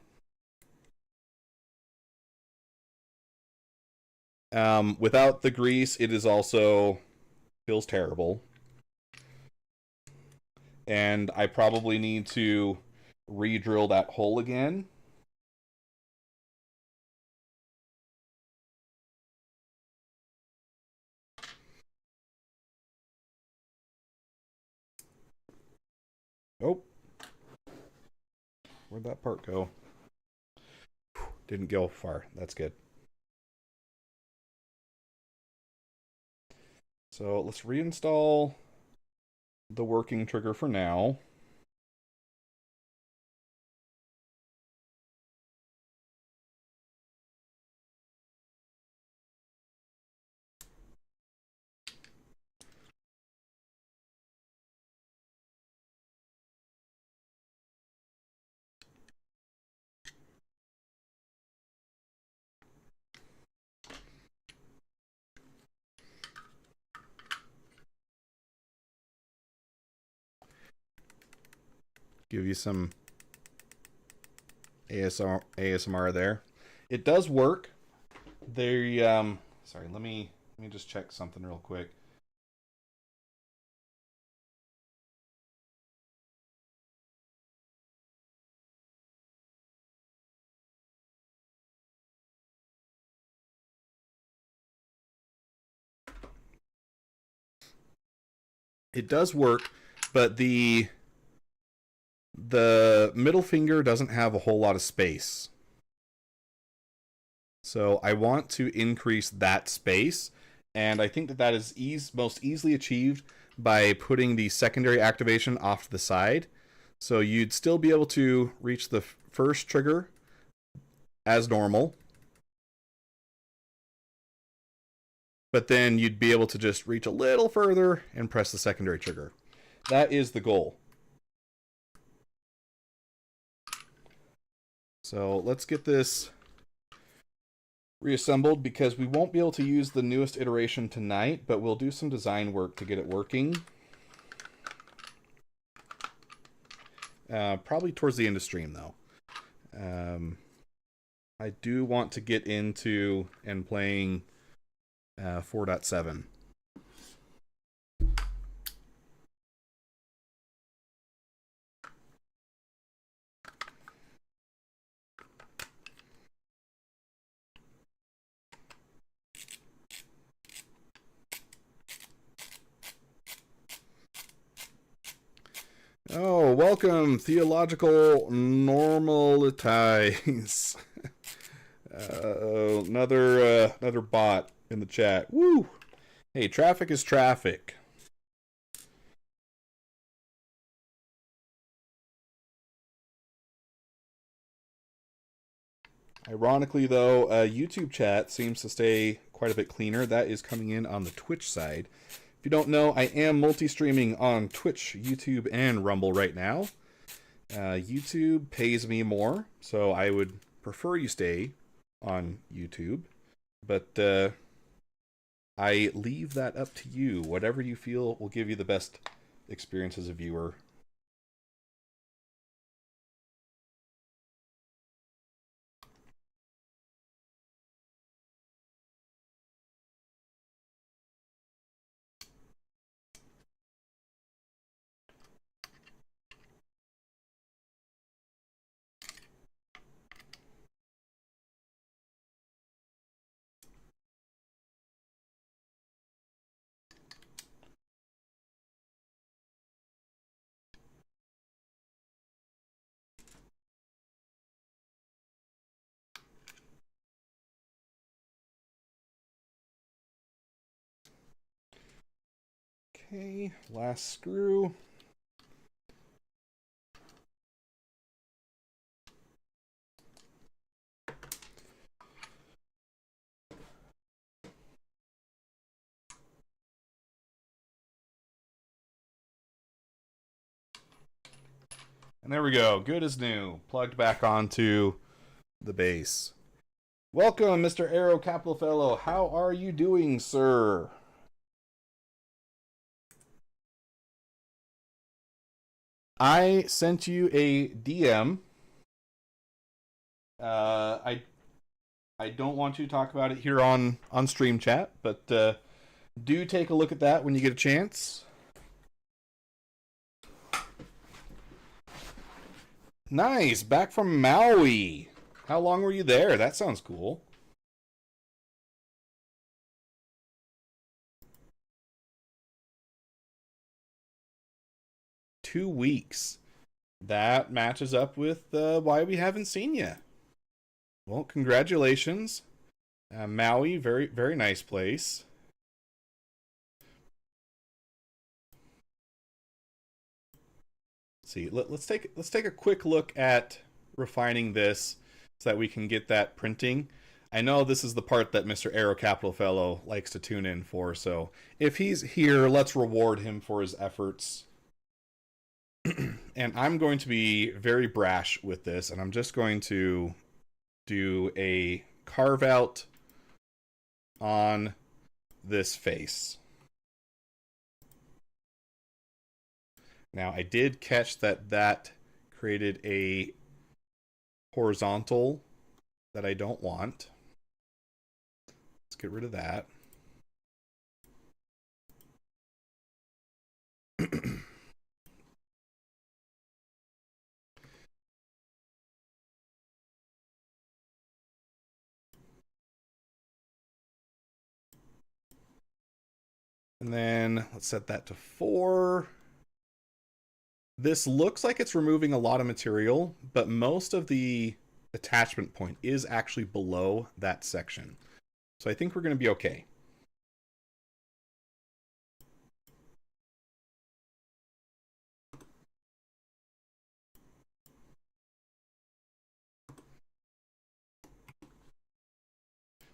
Without the grease, it is also feels terrible. And I probably need to re-drill that hole again. Oh. Where'd that part go? Didn't go far. That's good. So let's reinstall the working trigger for now. Give you some ASMR there. It does work. Sorry, let me just check something real quick. It does work, but the middle finger doesn't have a whole lot of space. So I want to increase that space, and I think that that is most easily achieved by putting the secondary activation off to the side. So you'd still be able to reach the first trigger as normal, but then you'd be able to just reach a little further and press the secondary trigger. That is the goal. So let's get this reassembled, because we won't be able to use the newest iteration tonight, but we'll do some design work to get it working. Probably towards the end of stream, though. I do want to get into and playing 4.7. Oh, welcome, Theological Normalitize. Another bot in the chat. Woo! Hey, traffic is traffic. Ironically, though, YouTube chat seems to stay quite a bit cleaner. That is coming in on the Twitch side. If you don't know, I am multi-streaming on Twitch, YouTube, and Rumble right now. YouTube pays me more, so I would prefer you stay on YouTube. But I leave that up to you. Whatever you feel will give you the best experience as a viewer. Okay, last screw. And there we go. Good as new. Plugged back onto the base. Welcome, Mr. Arrow Capital Fellow. How are you doing, sir? I sent you a DM. I don't want you to talk about it here on stream chat, but do take a look at that when you get a chance. Nice, back from Maui. How long were you there? That sounds cool. $2 weeks. That matches up with why we haven't seen you. Well, congratulations. Maui, very, very nice place. Let's see, let's take a quick look at refining this so that we can get that printing. I know this is the part that Mr. Aero Capital Fellow likes to tune in for, so if he's here, let's reward him for his efforts. And I'm going to be very brash with this, and I'm just going to do a carve out on this face. Now, I did catch that created a horizontal that I don't want. Let's get rid of that. And then let's set that to 4. This looks like it's removing a lot of material, but most of the attachment point is actually below that section. So I think we're going to be okay.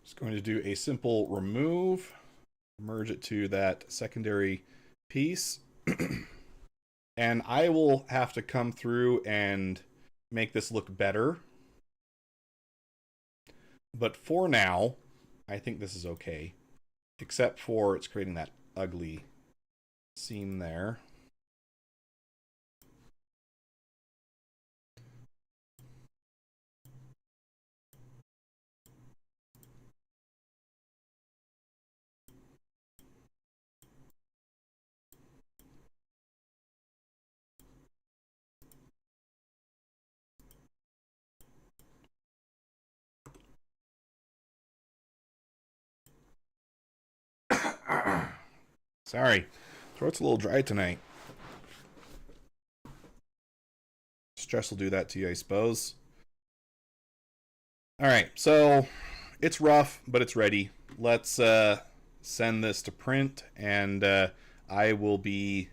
Just going to do a simple remove, merge it to that secondary piece. And I will have to come through and make this look better. But for now, I think this is okay. Except for it's creating that ugly seam there. Sorry, throat's a little dry tonight. Stress will do that to you, I suppose. All right, so it's rough, but it's ready. Let's send this to print, and I will be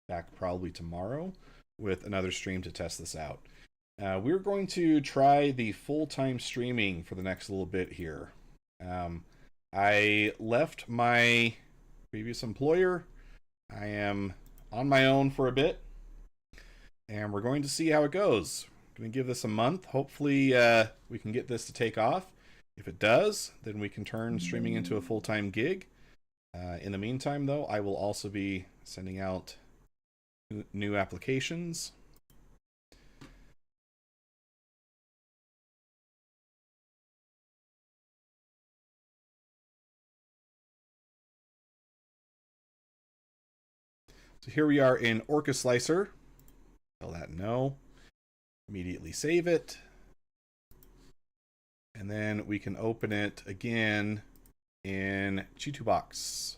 back probably tomorrow with another stream to test this out. We're going to try the full-time streaming for the next little bit here. I left my previous employer. I am on my own for a bit, and we're going to see how it goes. I'm going to give this a month. Hopefully we can get this to take off. If it does, then we can turn streaming into a full-time gig. In the meantime, though, I will also be sending out new applications. So here we are in Orca Slicer. Tell that no. Immediately save it. And then we can open it again in G2Box.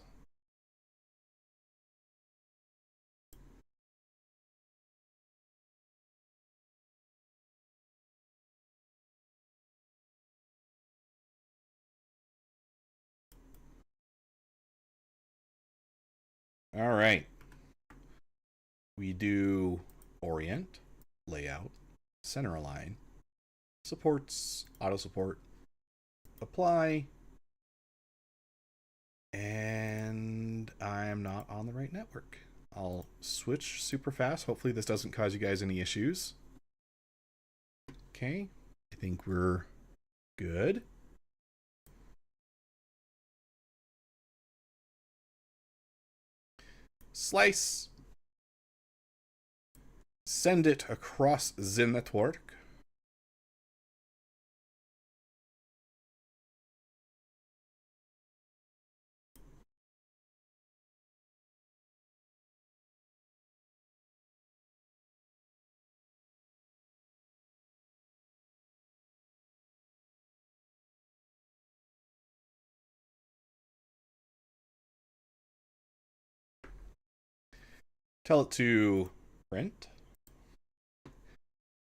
All right. We do orient, layout, center align, supports, auto support, apply, and I'm not on the right network. I'll switch super fast. Hopefully this doesn't cause you guys any issues. Okay, I think we're good. Slice. Send it across the network. Tell it to print.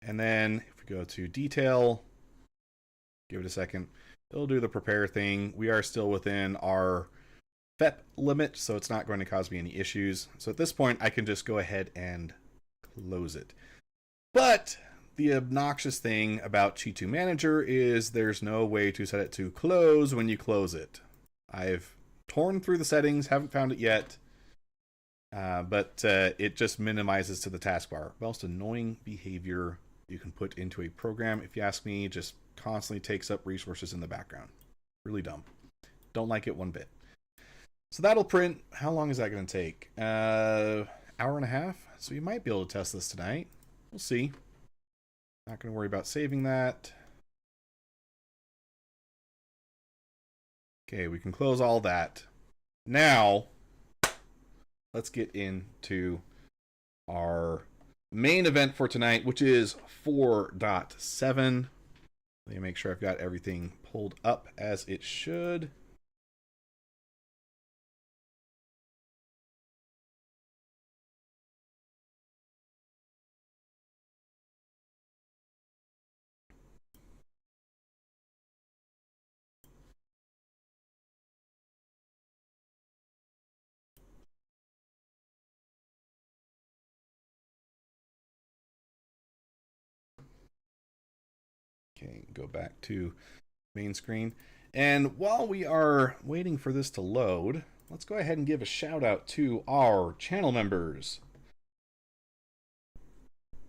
And then if we go to detail, Give it a second. It'll do the prepare thing. We are still within our FEP limit, so it's not going to cause me any issues. So at this point, I can just go ahead and close it. But the obnoxious thing about Cheat2 Manager is there's no way to set it to close when you close it. I've torn through the settings, haven't found it yet, but it just minimizes to the taskbar. Most annoying behavior you can put into a program, if you ask me, just constantly takes up resources in the background. Really dumb. Don't like it one bit. So that'll print. How long is that going to take? Hour and a half? So you might be able to test this tonight. We'll see. Not going to worry about saving that. Okay, we can close all that. Now, let's get into our main event for tonight, which is 4.7. Let me make sure I've got everything pulled up as it should. Okay, go back to main screen. And while we are waiting for this to load, let's go ahead and give a shout out to our channel members.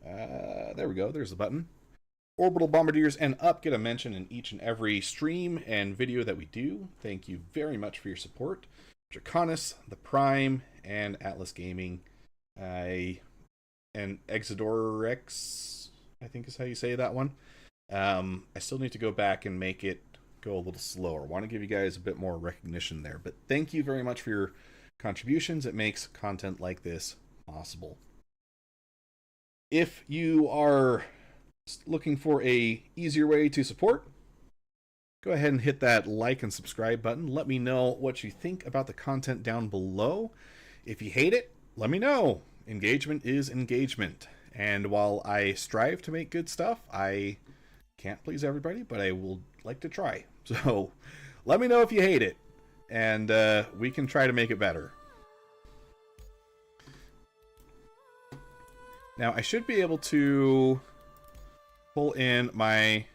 There we go. There's the button. Orbital Bombardiers and Up get a mention in each and every stream and video that we do. Thank you very much for your support. Draconis, The Prime, and Atlas Gaming. And Exodorex, I think is how you say that one. I still need to go back and make it go a little slower. I want to give you guys a bit more recognition there. But thank you very much for your contributions. It makes content like this possible. If you are looking for a easier way to support, go ahead and hit that like and subscribe button. Let me know what you think about the content down below. If you hate it, let me know. Engagement is engagement. And while I strive to make good stuff, I can't please everybody, but I will like to try. So let me know if you hate it, and we can try to make it better. Now, I should be able to pull in my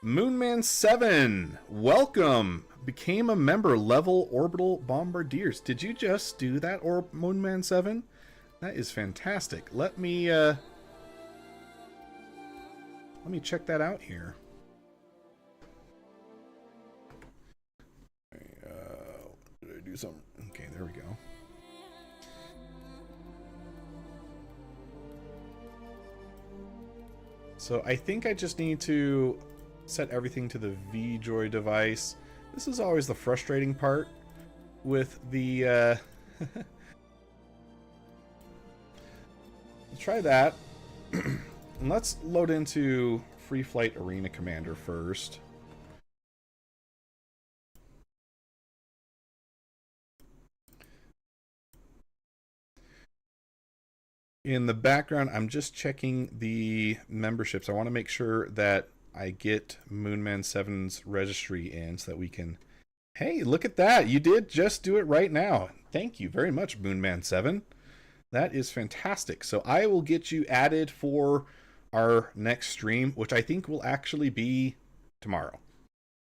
Moonman 7. Welcome! Became a member, level Orbital Bombardiers. Did you just do that, or Moonman 7? That is fantastic. Let me check that out here. Did I do something? Okay, there we go. So I think I just need to set everything to the VJoy device. This is always the frustrating part with the... Let's try that. And let's load into Free Flight Arena Commander first. In the background, I'm just checking the memberships. I want to make sure that I get Moonman 7's registry in so that we can... Hey, look at that! You did just do it right now. Thank you very much, Moonman 7. That is fantastic. So I will get you added for our next stream, which I think will actually be tomorrow.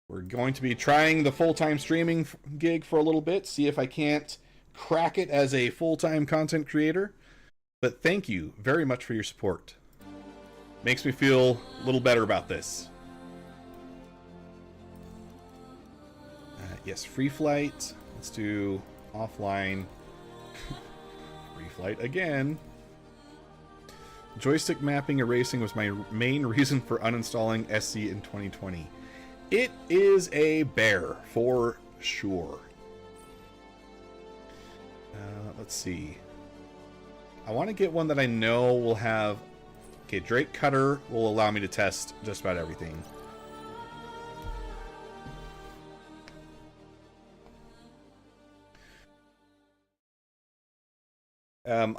We're going to be trying the full-time streaming gig for a little bit, see if I can't crack it as a full-time content creator. But thank you very much for your support. Makes me feel a little better about this. Yes, free flight. Let's do offline. Free flight again. Joystick mapping erasing was my main reason for uninstalling SC in 2020. It is a bear, for sure. Let's see. I want to get one that I know will have... Okay, Drake Cutter will allow me to test just about everything.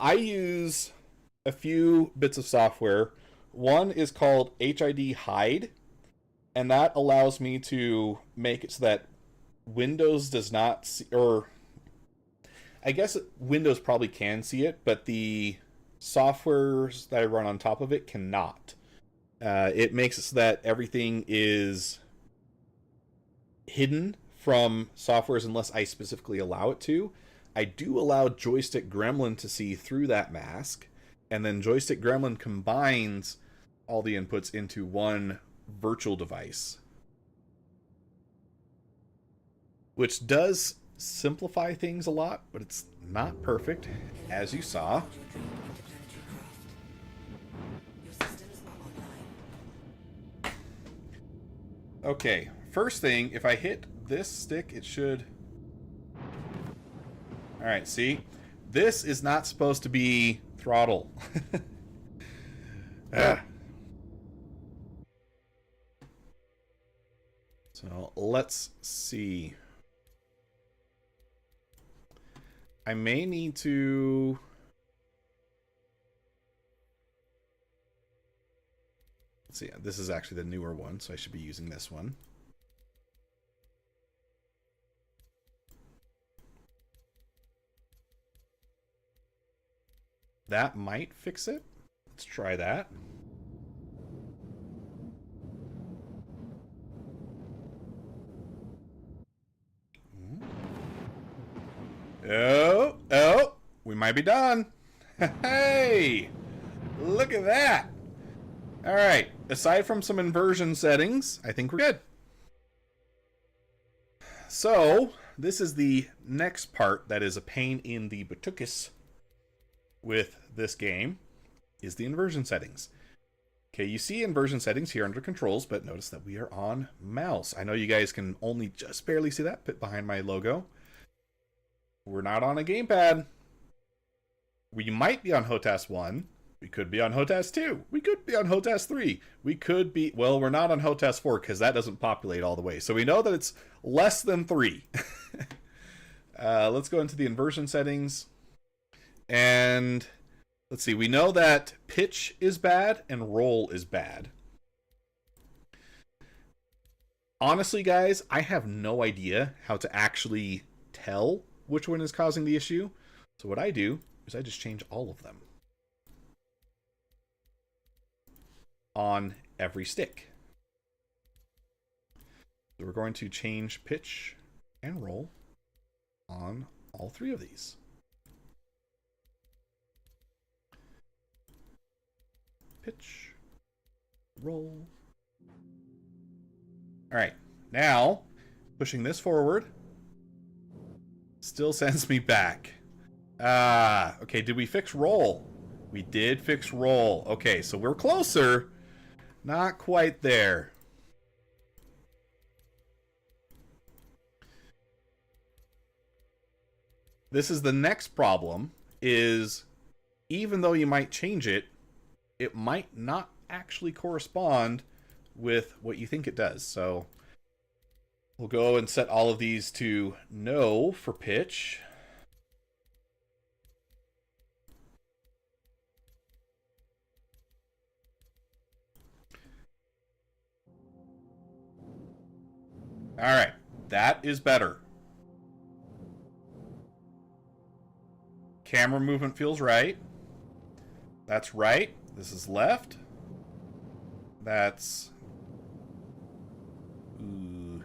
I use a few bits of software. One is called HID Hide, And that allows me to make it so that Windows does not see, or I guess Windows probably can see it, but the softwares that I run on top of it cannot. It makes it so that everything is hidden from softwares unless I specifically allow it to. I do allow Joystick Gremlin to see through that mask, and then Joystick Gremlin combines all the inputs into one virtual device, which does simplify things a lot, but it's not perfect, as you saw. Okay, first thing, if I hit this stick, it should... Alright, see? This is not supposed to be throttle. Ah. So, let's see. I may need to... Let's see, this is actually the newer one, so I should be using this one. That might fix it. Let's try that. Oh, we might be done. Hey, look at that. All right, aside from some inversion settings, I think we're good. So, this is the next part that is a pain in the buttuckus with this game, is the inversion settings. Okay, you see inversion settings here under controls, but notice that we are on mouse. I know you guys can only just barely see that bit behind my logo. We're not on a gamepad. We might be on HOTAS 1. We could be on HOTAS 2. We could be on HOTAS 3. We could be... Well, we're not on HOTAS 4 because that doesn't populate all the way. So we know that it's less than 3. Let's go into the inversion settings. And let's see. We know that pitch is bad and roll is bad. Honestly, guys, I have no idea how to actually tell which one is causing the issue. So what I do is I just change all of them on every stick. So we're going to change pitch and roll on all 3 of these. Pitch, roll. All right, now pushing this forward still sends me back. Okay, did we fix roll? We did fix roll. Okay, so we're closer. Not quite there. This is the next problem, is even though you might change it, it might not actually correspond with what you think it does. So we'll go and set all of these to no for pitch. All right, that is better. Camera movement feels right. That's right. This is left. That's... Ooh.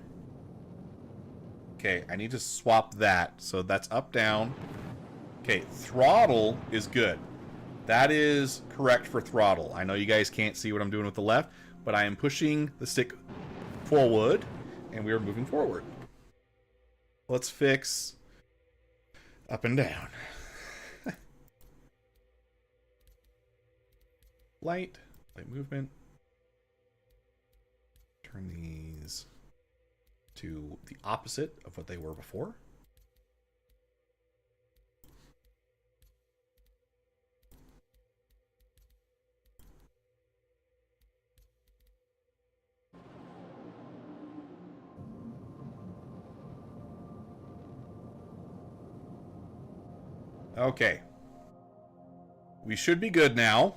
Okay, I need to swap that. So that's up, down. Okay, throttle is good. That is correct for throttle. I know you guys can't see what I'm doing with the left, but I am pushing the stick forward, and we are moving forward. Let's fix up and down. Light movement. Turn these to the opposite of what they were before. Okay. We should be good now.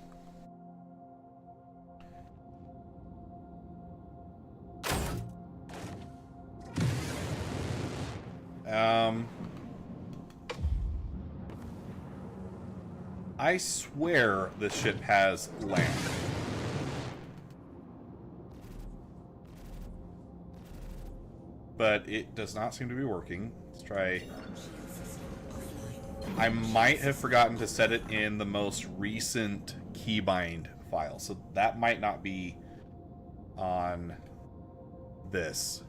I swear this ship has land. But it does not seem to be working. Let's try. I might have forgotten to set it in the most recent keybind file, so that might not be on this.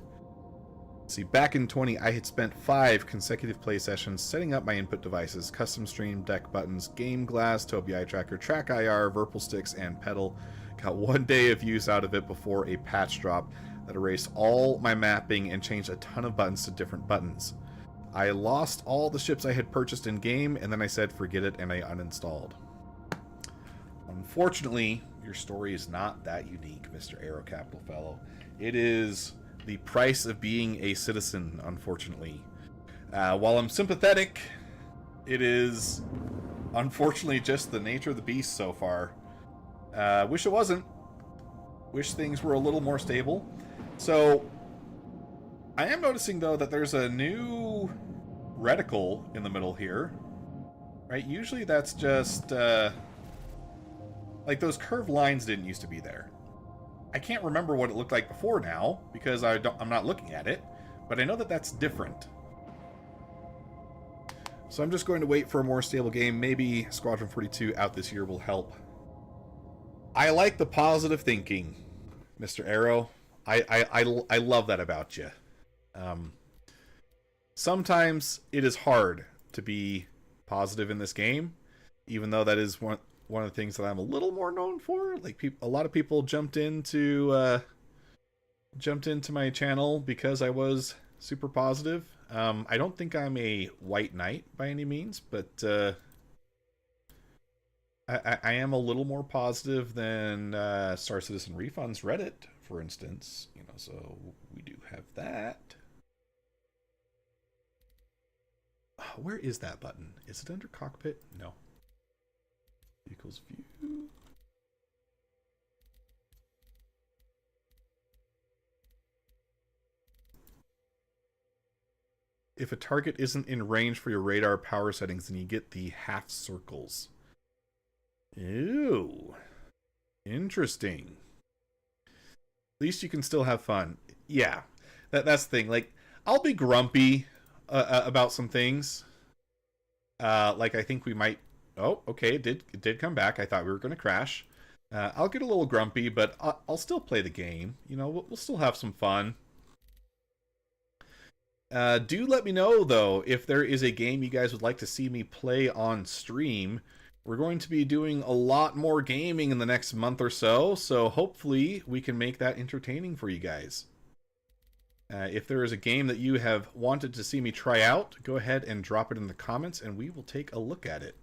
See, back in 20, I had spent 5 consecutive play sessions setting up my input devices, custom stream deck buttons, game glass, Tobii Eye Tracker, Track IR, Virpil sticks, and pedal. Got 1 day of use out of it before a patch drop that erased all my mapping and changed a ton of buttons to different buttons. I lost all the ships I had purchased in game, and then I said forget it, and I uninstalled. Unfortunately, your story is not that unique, Mr. Aero Capital Fellow. It is the price of being a citizen, unfortunately. While I'm sympathetic, it is unfortunately just the nature of the beast so far. Wish it wasn't. Wish things were a little more stable. So, I am noticing, though, that there's a new reticle in the middle here. Right? Usually that's just, like, those curved lines didn't used to be there. I can't remember what it looked like before now, because I'm not looking at it, but I know that that's different. So I'm just going to wait for a more stable game. Maybe Squadron 42 out this year will help. I like the positive thinking, Mr. Arrow. I love that about you. Sometimes it is hard to be positive in this game, even though that is one of the things that I'm a little more known for. Like, a lot of people jumped into my channel because I was super positive. I don't think I'm a white knight by any means, but I am a little more positive than Star Citizen Refunds Reddit, for instance. You know, so we do have that. Where is that button? Is it under cockpit? No. Vehicles view. If a target isn't in range for your radar power settings, then you get the half circles. Ew. Interesting. At least you can still have fun. Yeah. That's the thing. Like, I'll be grumpy about some things. Like, I think we might... Oh, okay, it did come back. I thought we were going to crash. I'll get a little grumpy, but I'll still play the game. You know, we'll still have some fun. Do let me know, though, if there is a game you guys would like to see me play on stream. We're going to be doing a lot more gaming in the next month or so, so hopefully we can make that entertaining for you guys. If there is a game that you have wanted to see me try out, go ahead and drop it in the comments, and we will take a look at it.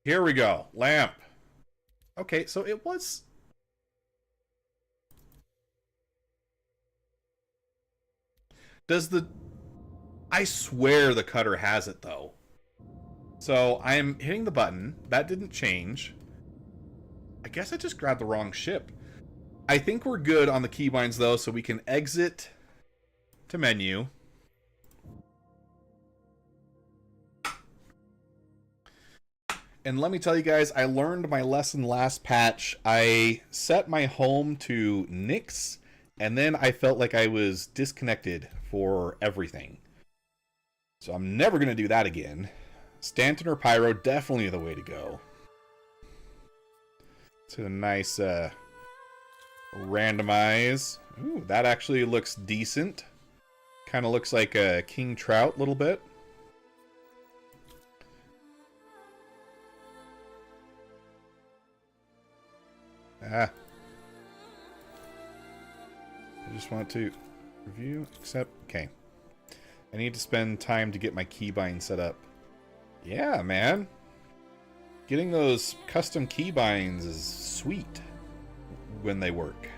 Here we go. Lamp. Okay, so it was... Does the... I swear the cutter has it, though. So I'm hitting the button. That didn't change. I guess I just grabbed the wrong ship. I think we're good on the keybinds, though, so we can exit to menu. And let me tell you guys, I learned my lesson last patch. I set my home to Nix, and then I felt like I was disconnected for everything. So I'm never going to do that again. Stanton or Pyro, definitely the way to go. It's a nice randomize. Ooh, that actually looks decent. Kind of looks like a King Trout a little bit. I just want to review, accept, okay. I need to spend time to get my keybind set up. Yeah, man. Getting those custom keybinds is sweet when they work.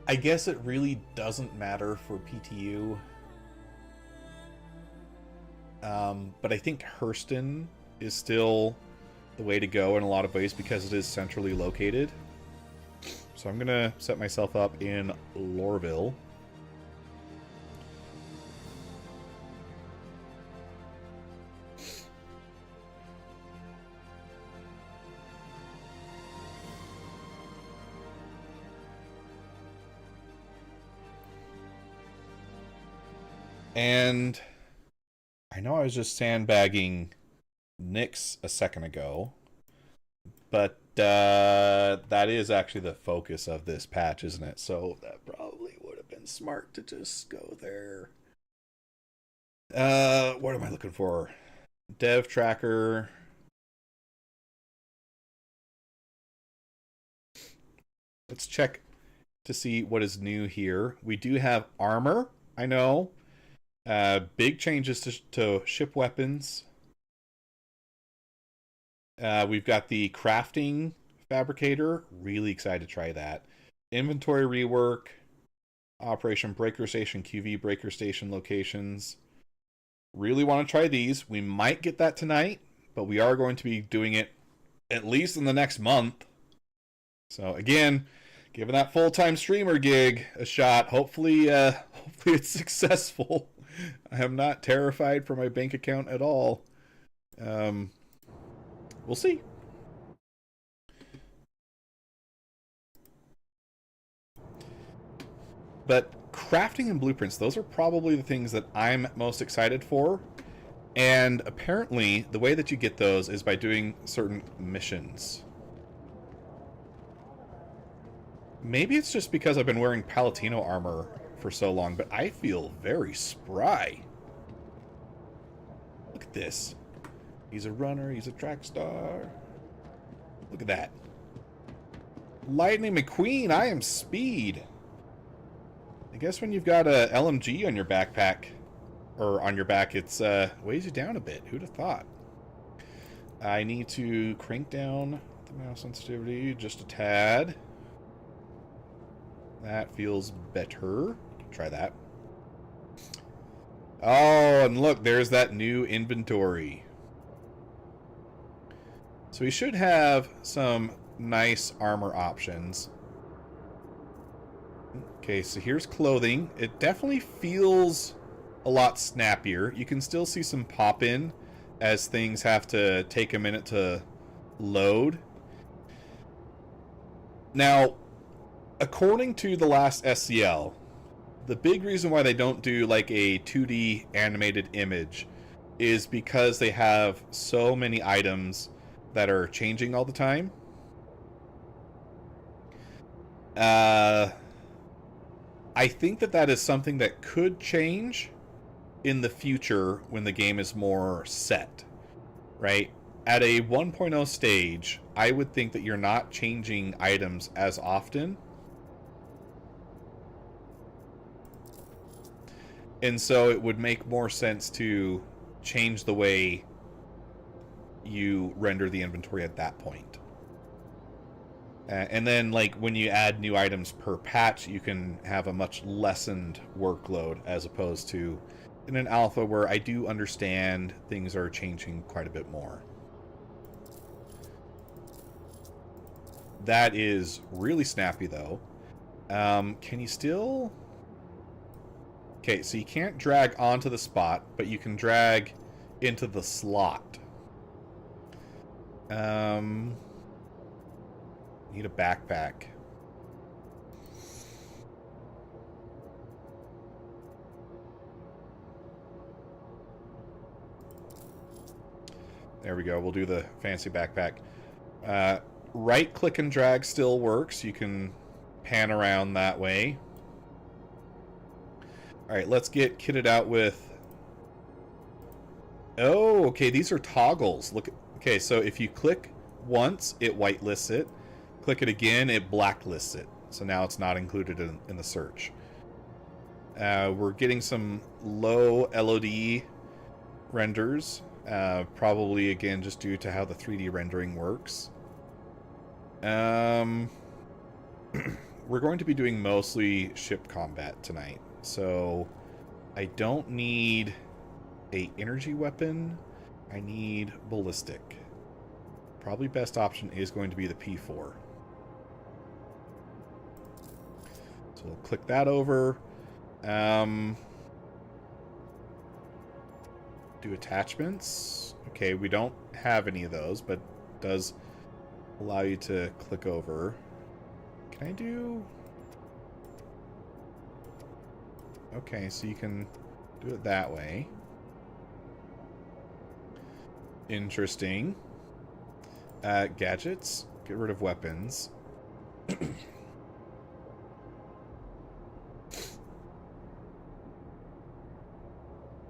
I guess it really doesn't matter for PTU. But I think Hurston is still the way to go in a lot of ways because it is centrally located. So I'm going to set myself up in Lorville. And I know I was just sandbagging Nyx a second ago, but that is actually the focus of this patch, isn't it? So that probably would have been smart to just go there. What am I looking for? Dev tracker. Let's check to see what is new here. We do have armor, I know. Big changes to ship weapons. We've got the crafting fabricator. Really excited to try that. Inventory rework. Operation Breaker Station, QV Breaker Station locations. Really want to try these. We might get that tonight, but we are going to be doing it at least in the next month. So again, giving that full-time streamer gig a shot. Hopefully it's successful. I am not terrified for my bank account at all. We'll see. But crafting and blueprints, those are probably the things that I'm most excited for. And apparently, the way that you get those is by doing certain missions. Maybe it's just because I've been wearing Palatino armor for so long, but I feel very spry. Look at this. He's a runner, he's a track star. Look at that. Lightning McQueen, I am speed. I guess when you've got a LMG on your backpack, or on your back, it's weighs you down a bit. Who'd have thought? I need to crank down the mouse sensitivity just a tad. That feels better. Try that. Oh, and look, there's that new inventory. So we should have some nice armor options. Okay, so here's clothing. It definitely feels a lot snappier. You can still see some pop in as things have to take a minute to load. Now, according to the last SCL, the big reason why they don't do like a 2D animated image is because they have so many items that are changing all the time. I think that is something that could change in the future when the game is more set, right? At a 1.0 stage, I would think that you're not changing items as often. And so it would make more sense to change the way you render the inventory at that point. And then, like, when you add new items per patch, you can have a much lessened workload as opposed to in an alpha where I do understand things are changing quite a bit more. That is really snappy, though. Can you still... Okay, so you can't drag onto the spot, but you can drag into the slot. Need a backpack. There we go. We'll do the fancy backpack. Right click and drag still works. You can pan around that way. Alright, let's get kitted out with... Oh, okay, these are toggles. Look, okay, so if you click once, it whitelists it. Click it again, it blacklists it. So now it's not included in the search. We're getting some low LOD renders. Probably, again, just due to how the 3D rendering works. We're going to be doing mostly ship combat tonight. So I don't need a energy weapon. I need ballistic. probably best option is going to be the P4. So we'll click that over. Do attachments. Okay, we don't have any of those, but it does allow you to click over. Can I do... Okay, so you can do it that way. Interesting. Gadgets. Get rid of weapons.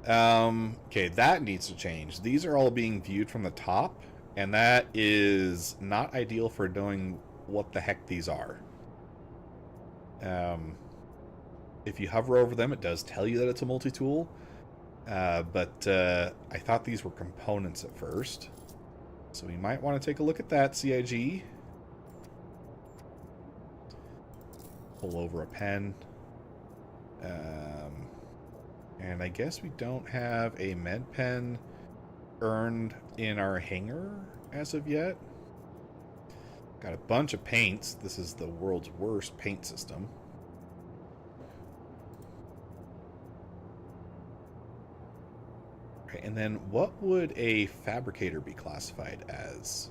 Okay, that needs to change. These are all being viewed from the top, and that is not ideal for knowing what the heck these are. If you hover over them, it does tell you that it's a multi-tool, but I thought these were components at first. So we might want to take a look at that, CIG. Pull over a pen. And I guess we don't have a med pen earned in our hangar as of yet. Got a bunch of paints. This is the world's worst paint system. Okay, and then what would a fabricator be classified as?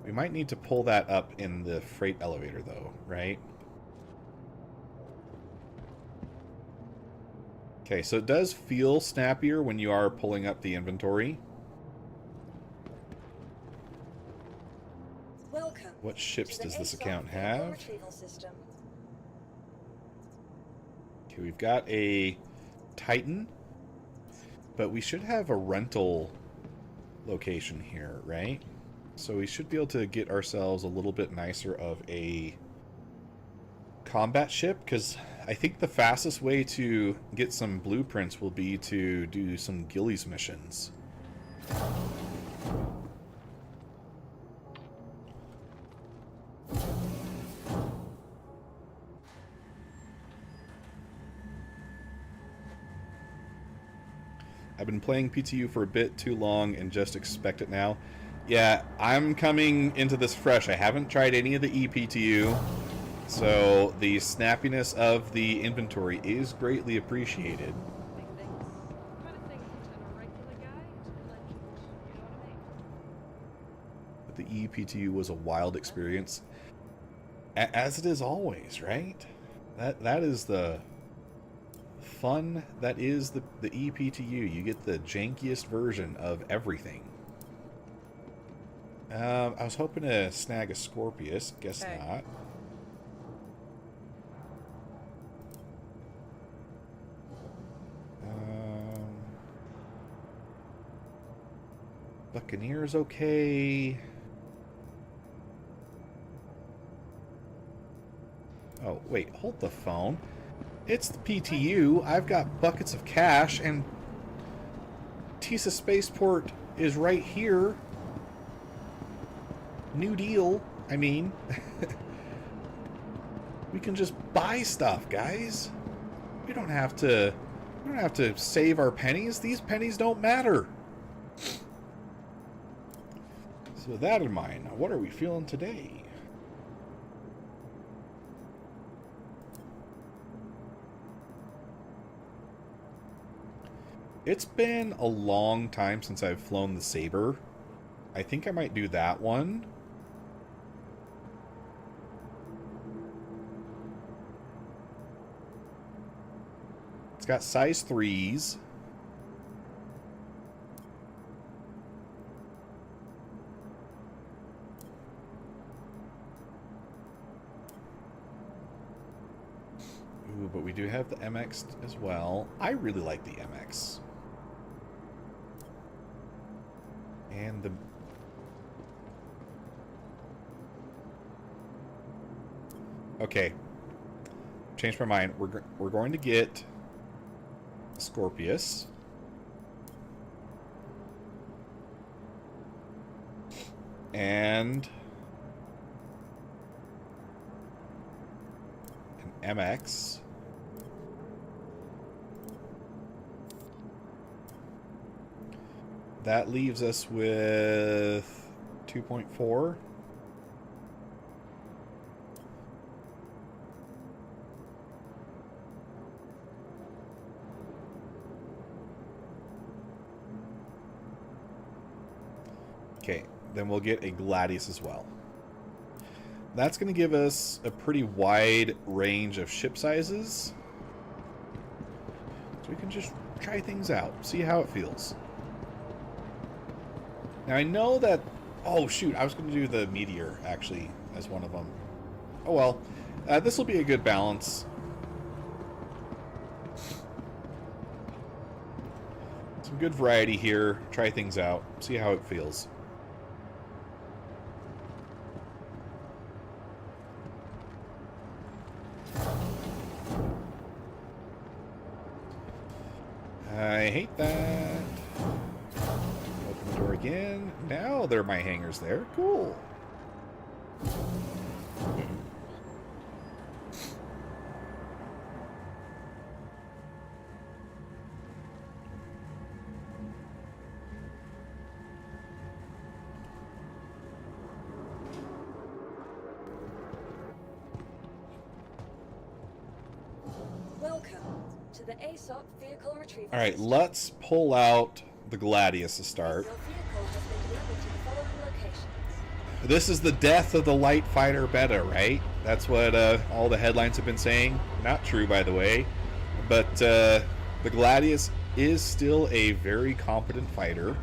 We might need to pull that up in the freight elevator though, right? Okay, so it does feel snappier when you are pulling up the inventory. Welcome. What ships does this account have? Okay, we've got a Titan, but we should have a rental location here, right? So we should be able to get ourselves a little bit nicer of a combat ship, because I think the fastest way to get some blueprints will be to do some Gillies missions. I've been playing PTU for a bit too long and just expect it now. Yeah, I'm coming into this fresh. I haven't tried any of the ePTU. So the snappiness of the inventory is greatly appreciated. But the ePTU was a wild experience, as it is always, right? That is the fun. That is the ePTU. You get the jankiest version of everything. I was hoping to snag a Scorpius. Guess not. Buccaneer's okay. Oh, wait, hold the phone. It's the PTU. I've got buckets of cash, and Tisa Spaceport is right here. New deal, I mean. We can just buy stuff, guys. We don't have to save our pennies. These pennies don't matter. So with that in mind, what are we feeling today? It's been a long time since I've flown the Sabre. I think I might do that one. It's got size 3s. Ooh, but we do have the MX as well. I really like the MX. And the... Okay. Changed my mind. We're going to get Scorpius. And an MX. that leaves us with 2.4. Okay, then we'll get a Gladius as well. That's going to give us a pretty wide range of ship sizes. So we can just try things out, see how it feels. Now I know that... Oh shoot, I was going to do the Meteor, actually, as one of them. Oh well, this will be a good balance. Some good variety here, try things out, see how it feels. I hate that. Open the door again. Now there are my hangers there. Cool. Welcome to the ASOP vehicle retrieval. All right, let's pull out the Gladius to start. Your vehicle has been delivered to the following locations. This is the death of the light fighter beta, right? That's what all the headlines have been saying. Not true, by the way. But the Gladius is still a very competent fighter.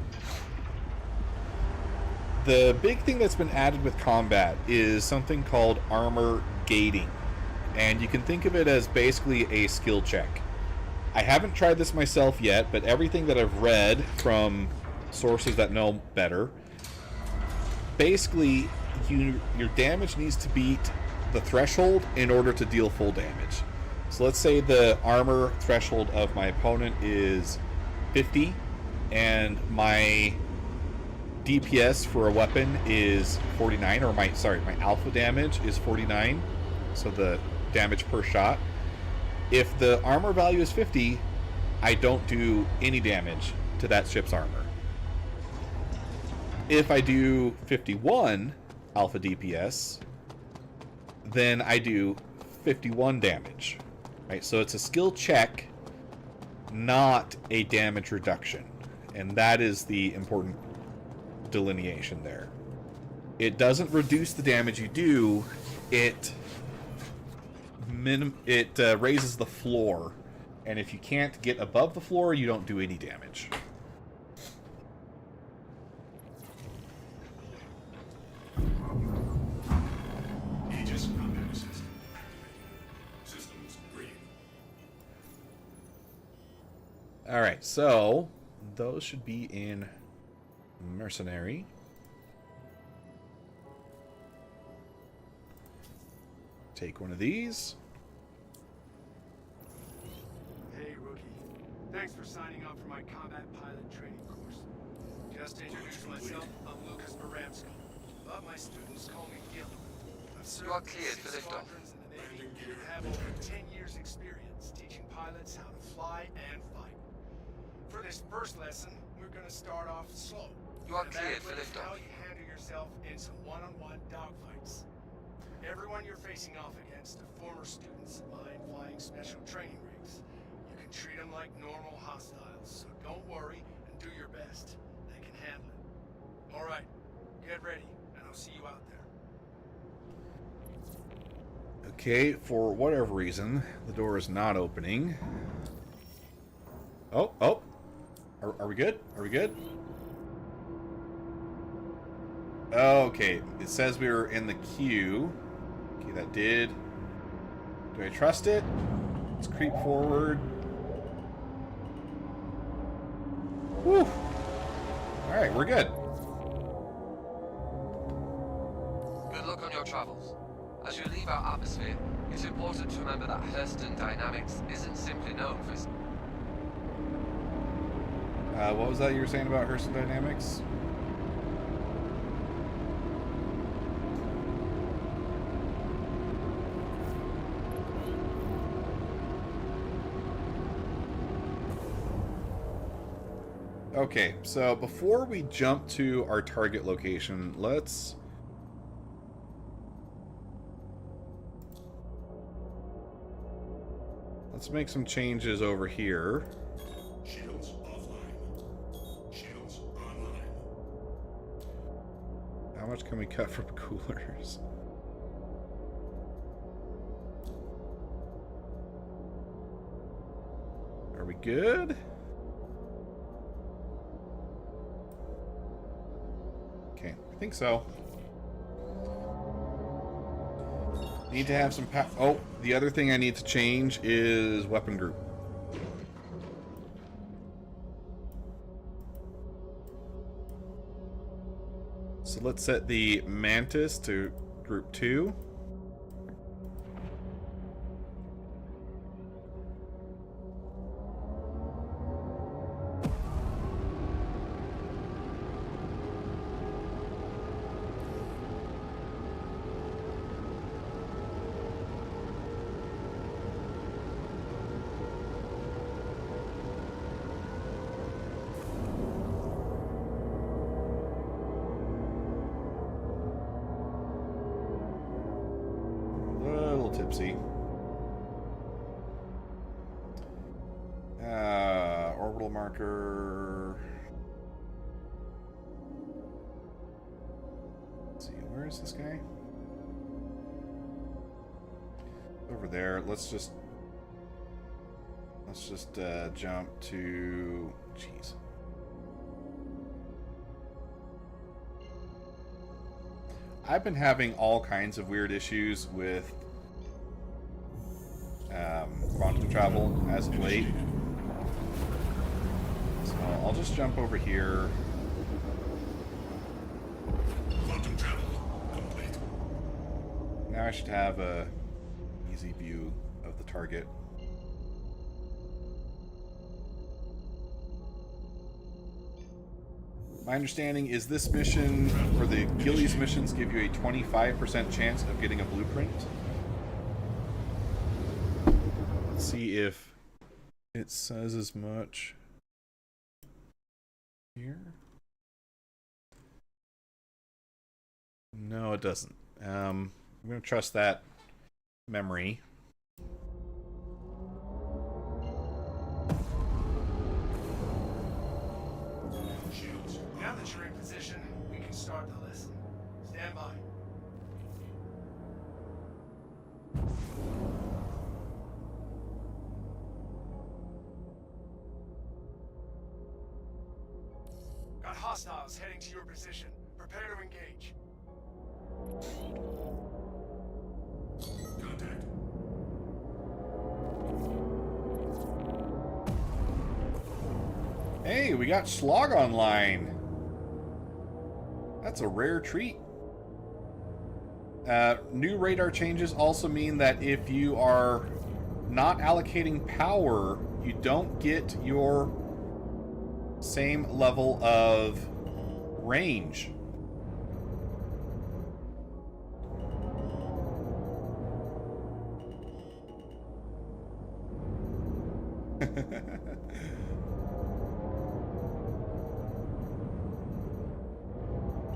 The big thing that's been added with combat is something called armor gating. And you can think of it as basically a skill check. I haven't tried this myself yet, but everything that I've read from sources that know better, basically your damage needs to beat the threshold in order to deal full damage. So let's say the armor threshold of my opponent is 50 and my DPS for a weapon is 49, or my alpha damage is 49, so the damage per shot. If the armor value is 50, I don't do any damage to that ship's armor. If I do 51 alpha DPS, then I do 51 damage. Right? So it's a skill check, not a damage reduction. And that is the important delineation there. It doesn't reduce the damage you do, it raises the floor, and if you can't get above the floor, you don't do any damage. Aegis combat system. Systems green. Alright, so those should be in Mercenary. Take one of these. Hey, rookie. Thanks for signing up for my combat pilot training course. Just to introduce myself, I'm Lucas Baramsko, but my students call me Gil. I've served You are cleared for six liftoff. squadrons in the Navy and have over 10 years experience teaching pilots how to fly and fight. For this first lesson, we're going to start off slow. You are And cleared that for includes liftoff. how you handle yourself in some one-on-one dogfights. Everyone you're facing off against are former students of mine flying special training rigs. You can treat them like normal hostiles, so don't worry and do your best. They can handle it. All right, get ready, and I'll see you out there. Okay, for whatever reason, the door is not opening. Oh. Are we good? Are we good? Okay, it says we were in the queue. Okay, that did. Do I trust it? Let's creep forward. Whew. Alright, we're good. Good luck on your travels. As you leave our atmosphere, it's important to remember that Hurston dynamics isn't simply known for its... What was that you were saying about Hurston Dynamics? Okay, so before we jump to our target location, let's make some changes over here. Shields offline. Shields online. How much can we cut from coolers? Are we good? Okay, I think so. Need to have some oh, the other thing I need to change is weapon group. So let's set the Mantis to group 2. Tipsy. Orbital marker. Let's see, where is this guy? Over there. Let's just jump to. Jeez. I've been having all kinds of weird issues with quantum travel as of late. So I'll just jump over here. Quantum travel complete. Now I should have a easy view of the target. My understanding is this mission, or the Gillies missions, give you a 25% chance of getting a blueprint. Let's see if it says as much here. No, it doesn't. I'm going to trust that memory. Now that you're in position, we can start the lesson. Stand by. Got hostiles heading to your position. Prepare to engage. Contact. Hey, we got Slog online. That's a rare treat. New radar changes also mean that if you are not allocating power, you don't get your same level of range.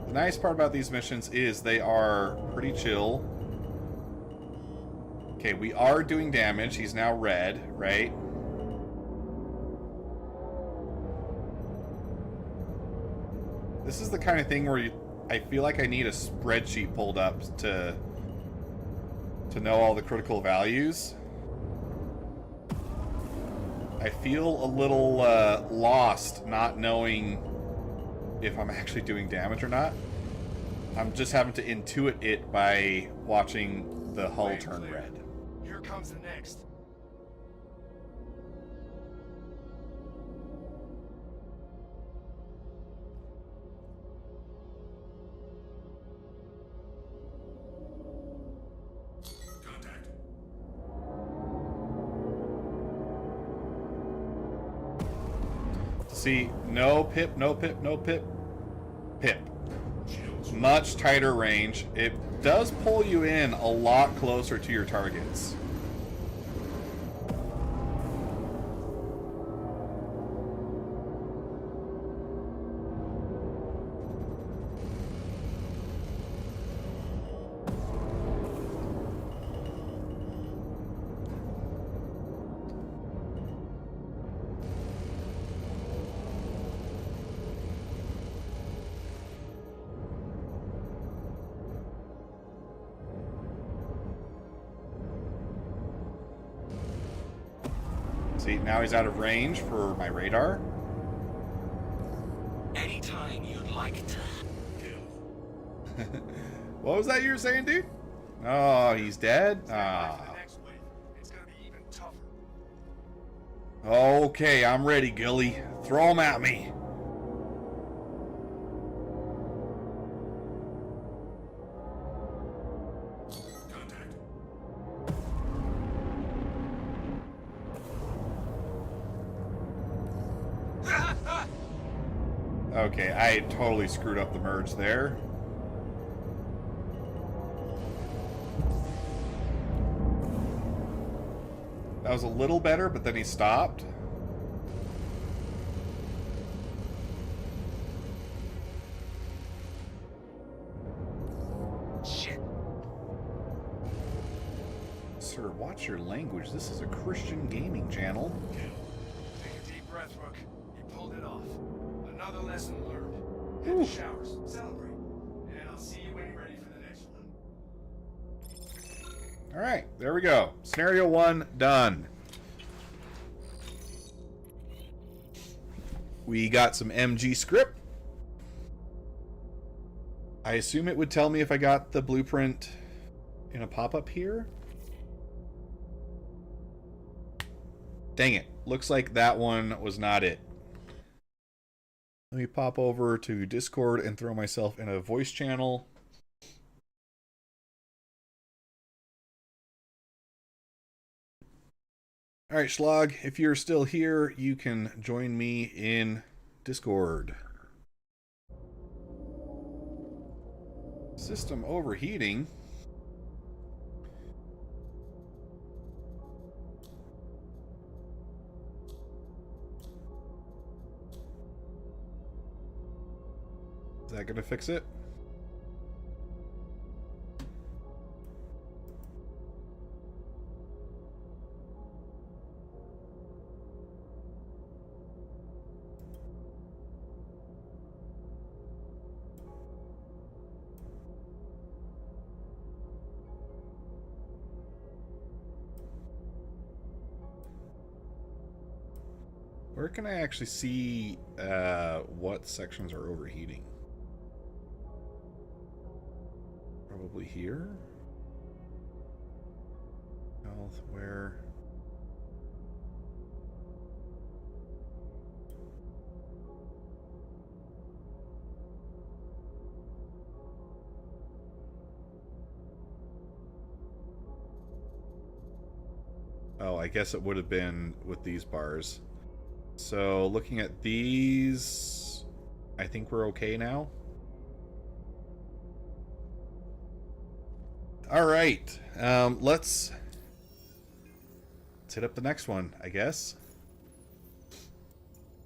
The nice part about these missions is they are pretty chill. Okay, we are doing damage. He's now red, right? This is the kind of thing where I feel like I need a spreadsheet pulled up to know all the critical values. I feel a little lost not knowing if I'm actually doing damage or not. I'm just having to intuit it by watching the hull turn red. Here comes the next. Contact. See, no pip, no pip, no pip. Pip. Much tighter range. It does pull you in a lot closer to your targets. See, now he's out of range for my radar. Anytime you'd like to. What was that you were saying, dude? Oh, he's dead? Ah. It's gonna be even tougher. Okay, I'm ready, Gilly. Throw him at me. Okay, I totally screwed up the merge there. That was a little better, but then he stopped. Shit. Sir, watch your language. This is a Christian gaming channel. Take a deep breath, Rook. You pulled it off. Another lesson learned. Hit the showers. Celebrate. And I'll see you when you're ready for the next one. Alright, there we go. Scenario 1 done. We got some MG script. I assume it would tell me if I got the blueprint in a pop-up here. Dang it. Looks like that one was not it. Let me pop over to Discord and throw myself in a voice channel. Alright, Schlag, if you're still here, you can join me in Discord. System overheating. Is that gonna fix it? Where can I actually see what sections are overheating? Probably here? Health, where? Oh, I guess it would have been with these bars. So, looking at these, I think we're okay now. Alright, let's hit up the next one, I guess.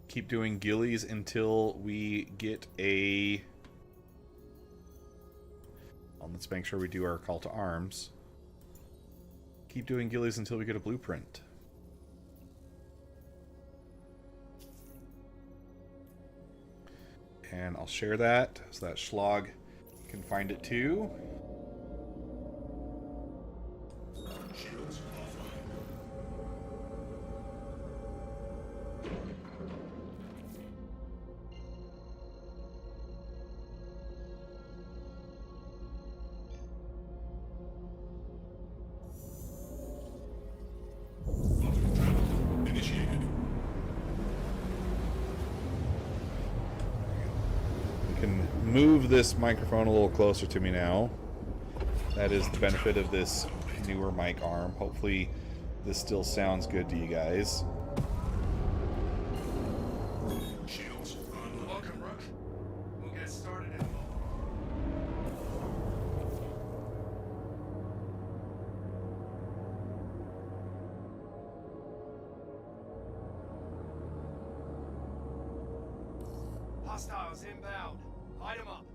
Keep doing gillies until we get a... Well, let's make sure we do our call to arms. Keep doing gillies until we get a blueprint. And I'll share that so that Schlag can find it too. Move this microphone a little closer to me now. That is the benefit of this newer mic arm. Hopefully this still sounds good to you guys. Welcome, Rook. We'll get started in a moment. Hostiles inbound. Light them up.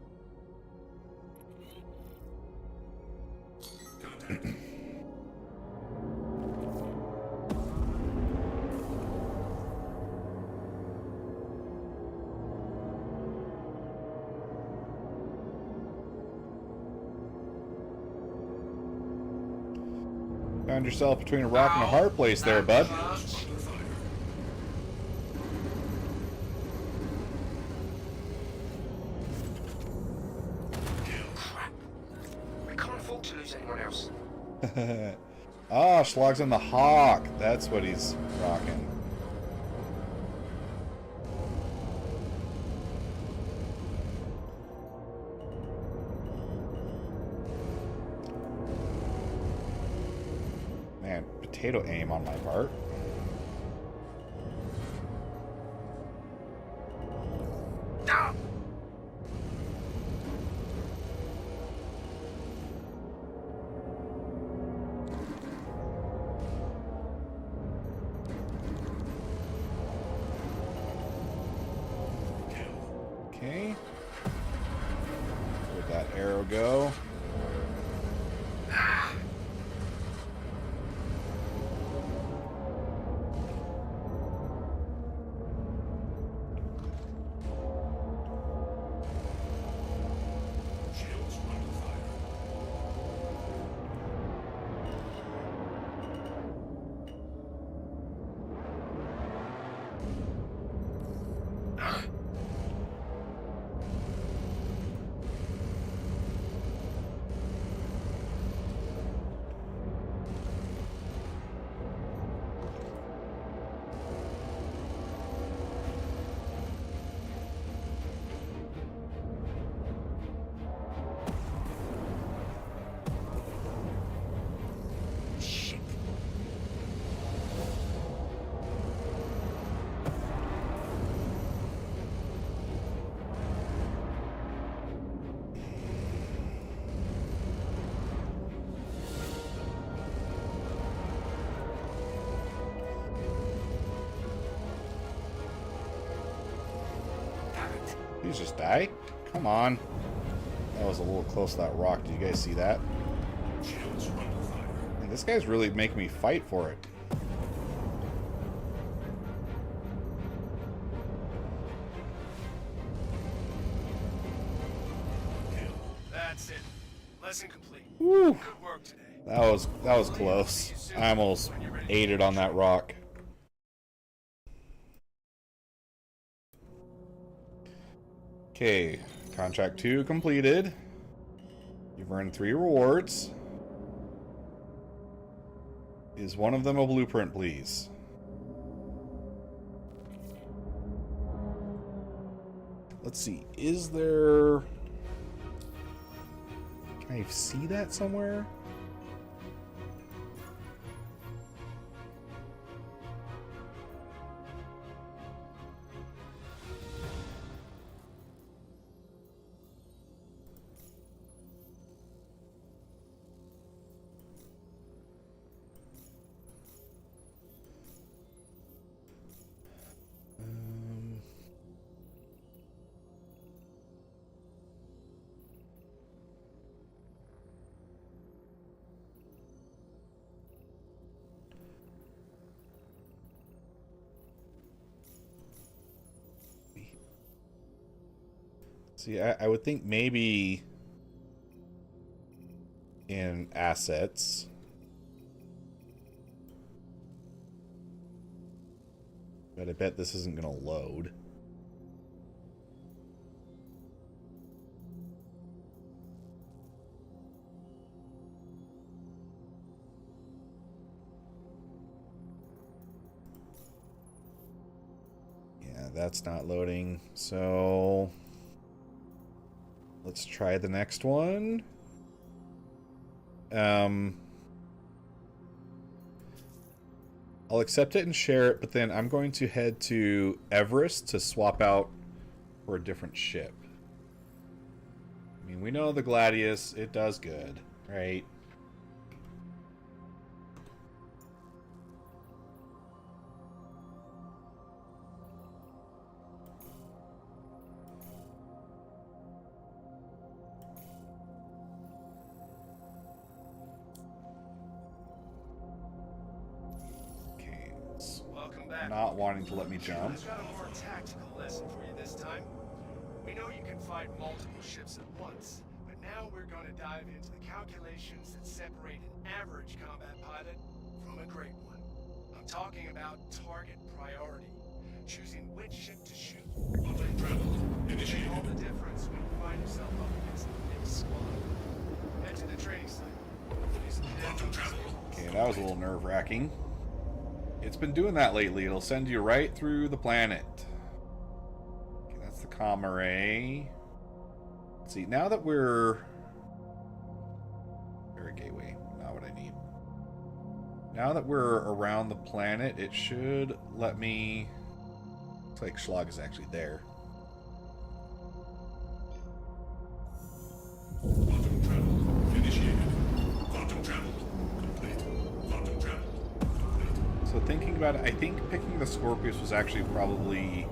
Found yourself between a rock and a hard place there, bud. Ah, Schlog's on the Hawk. That's what he's rocking. Man, potato aim on my part. Okay. Where'd that arrow go? Did he just die? Come on. That was a little close to that rock. Did you guys see that? Man, this guy's really making me fight for it. That's it. Lesson complete. Woo. Good work today. That was close. I almost ate it on that rock. Okay, contract 2 completed. You've earned 3 rewards. Is one of them a blueprint, please? Let's see. Is there... Can I see that somewhere? See, I would think maybe in assets. But I bet this isn't going to load. Yeah, that's not loading. So let's try the next one. I'll accept it and share it, but then I'm going to head to Everest to swap out for a different ship. I mean, we know the Gladius, it does good, right? Not wanting to let me jump. I've got a more tactical lesson for you this time. We know you can fight multiple ships at once, but now we're going to dive into the calculations that separate an average combat pilot from a great one. I'm talking about target priority, choosing which ship to shoot. Initiate all the difference when you find yourself up against a big squad. Head to the training site. Do some was a little nerve-wracking. It's been doing that lately. It'll send you right through the planet. Okay, that's the comm array. Let's see, now that we're... Air gateway, not what I need. Now that we're around the planet, it should let me... Looks like Schlag is actually there. Quantum travel initiated. Quantum travel complete. Quantum travel complete. So thinking about it, I think picking the Scorpius was actually probably...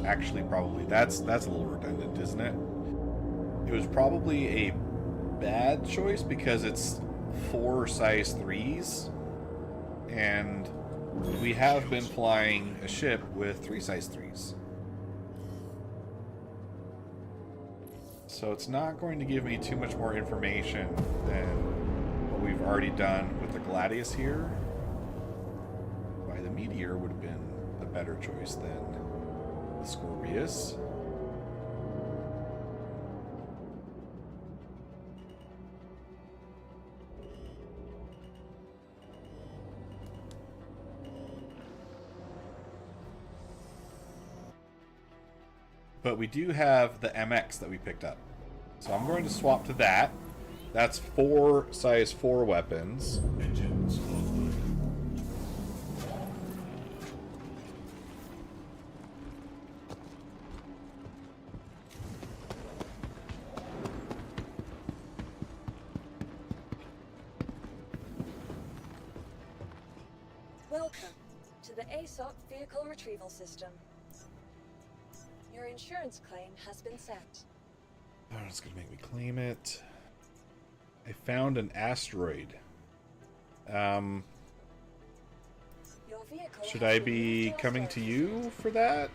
That's a little redundant, isn't it? It was probably a bad choice because it's 4 size 3s. And we have been flying a ship with 3 size 3s. So it's not going to give me too much more information than what we've already done with the Gladius here. Why the Meteor would have been a better choice than the Scorpius. But we do have the MX that we picked up. So I'm going to swap to that. That's 4 size 4 weapons. Engines offline. Welcome to the ASOC Vehicle Retrieval System. Your insurance claim has been sent. Oh, it's going to make me claim it. I found an asteroid. Your vehicle Should has I been be moved to coming our to storage you for that?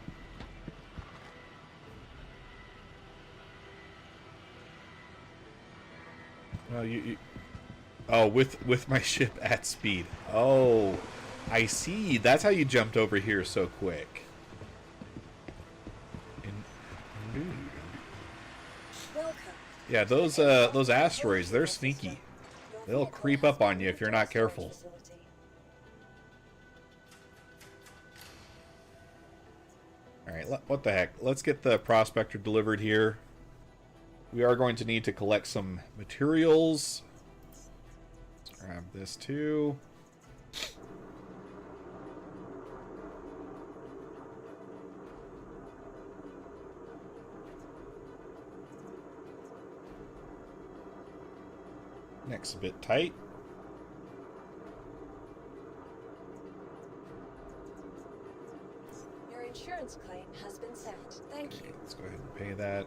No, you Oh, with my ship at speed. Oh, I see. That's how you jumped over here so quick. Welcome. Yeah, those asteroids, they're sneaky. They'll creep up on you if you're not careful. Alright, what the heck. Let's get the prospector delivered here. We are going to need to collect some materials. Let's grab this too. Neck's a bit tight. Your insurance claim has been sent. Thank you. Let's go ahead and pay that.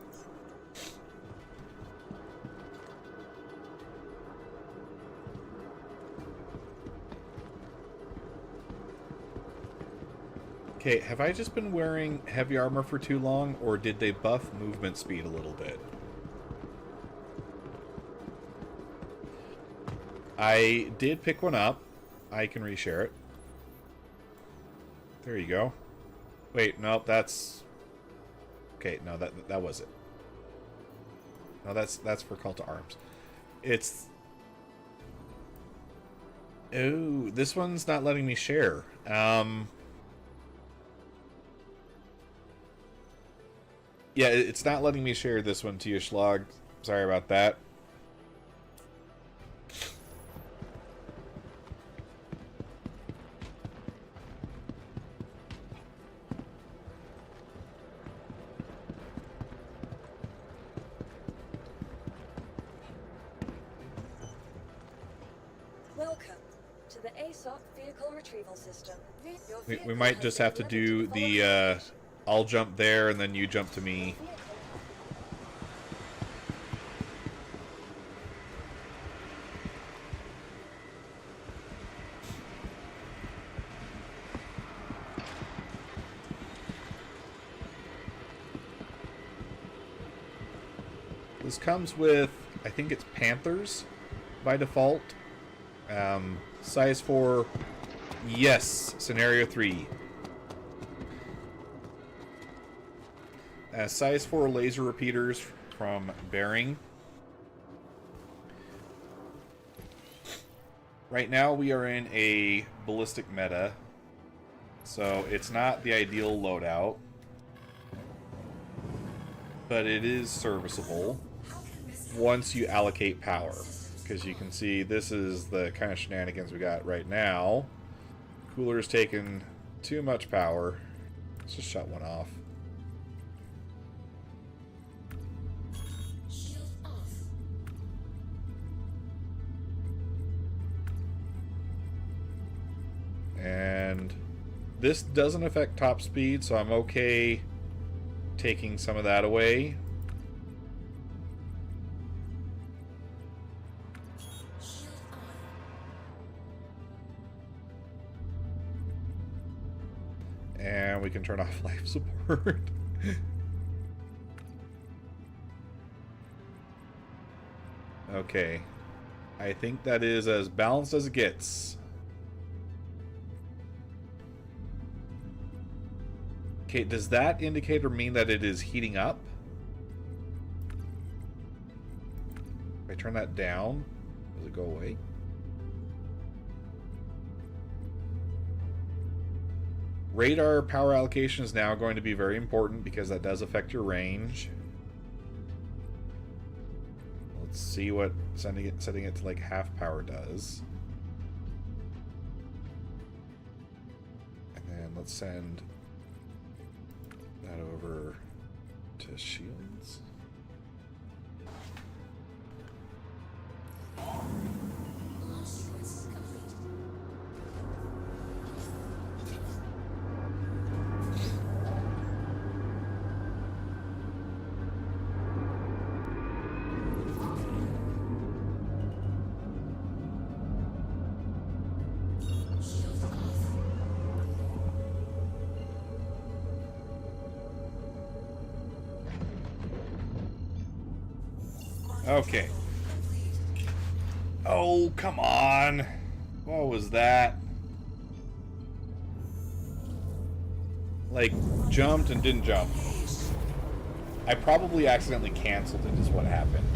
Okay, have I just been wearing heavy armor for too long, or did they buff movement speed a little bit? I did pick one up. I can reshare it. There you go. Wait, no, that's... Okay, no, that was it. No, that's for Call to Arms. It's... Oh, this one's not letting me share. Yeah, it's not letting me share this one to you, Schlag. Sorry about that. Welcome to the ASOC Vehicle Retrieval System. Your We vehicle might has just been have to delivered do the the, following location. I'll jump there and then you jump to me. This comes with, I think it's Panthers by default. Size 4, yes, Scenario 3. Size 4 laser repeaters from Bearing. Right now we are in a ballistic meta, so it's not the ideal loadout, but it is serviceable once you allocate power. Because you can see this is the kind of shenanigans we got right now. Cooler's taking too much power. Let's just shut one off. And this doesn't affect top speed, so I'm okay taking some of that away. And we can turn off life support. Okay. I think that is as balanced as it gets. Okay, does that indicator mean that it is heating up? If I turn that down, does it go away? Radar power allocation is now going to be very important because that does affect your range. Let's see what setting it to like half power does. And then let's send that over to shields. Okay. Oh, come on. What was that? Like, jumped and didn't jump. I probably accidentally canceled it, is what happened.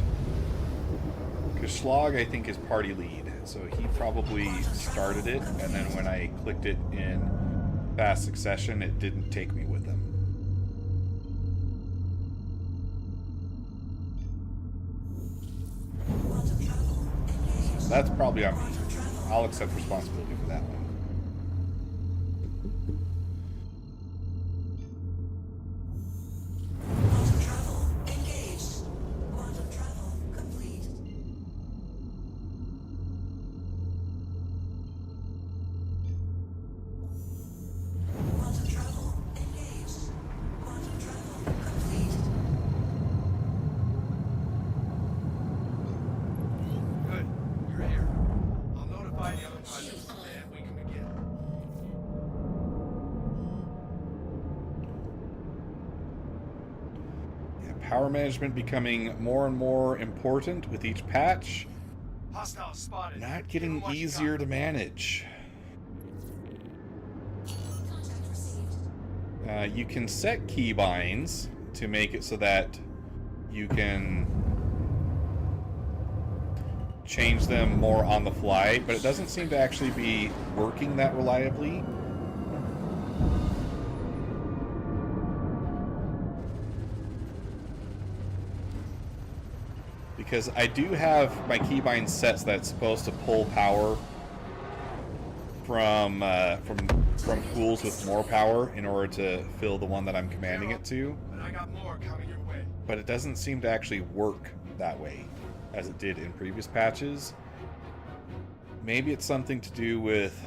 Because Schlog, I think, is party lead. So he probably started it, and then when I clicked it in fast succession, it didn't take me with him. That's probably on me. I'll accept responsibility for that one. Quantum travel engaged. Quantum travel complete. Quantum travel engaged. Quantum travel complete. Good. You're here. I'll notify the other pilots and we can begin. Yeah, power management becoming more and more important with each patch. Hostile spotted. Not Give 'em getting what you easier got. to manage. You can set keybinds to make it so that you can change them more on the fly, but it doesn't seem to actually be working that reliably. Because I do have my keybind sets that's supposed to pull power from pools with more power in order to fill the one that I'm commanding it to, And I got more coming your way. but it doesn't seem to actually work that way as it did in previous patches. Maybe it's something to do with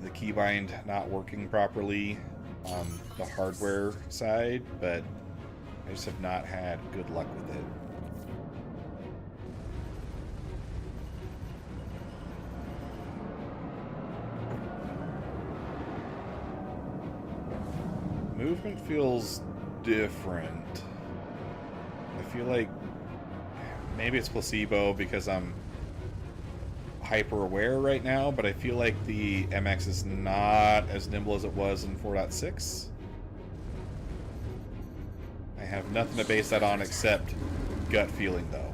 the keybind not working properly on the hardware side, but I just have not had good luck with it. Movement feels different. I feel like maybe it's placebo because I'm hyper aware right now, but I feel like the MX is not as nimble as it was in 4.6. I have nothing to base that on except gut feeling, though.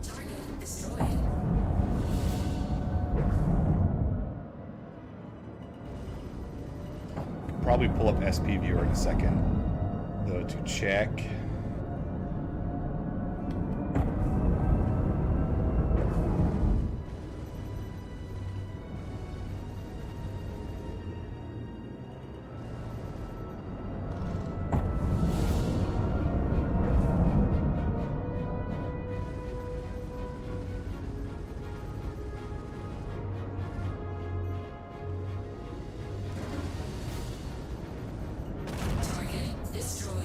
probably pull up SP Viewer in a second, though, to check. Target destroyed.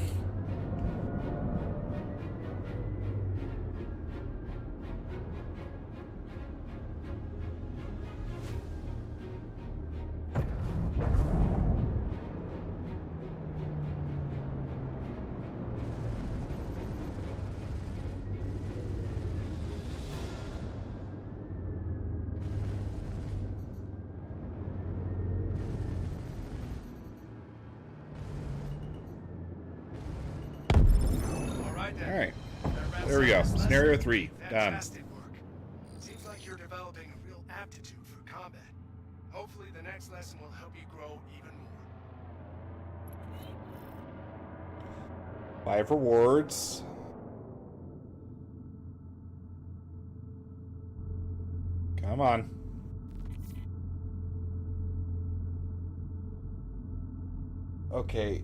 Alright then. Alright. That wraps There we up go. this lesson. Scenario 3. Done. Fantastic work. Seems like you're developing a real aptitude for combat. Hopefully the next lesson will help you grow even more. 5 rewards. Come on. Okay.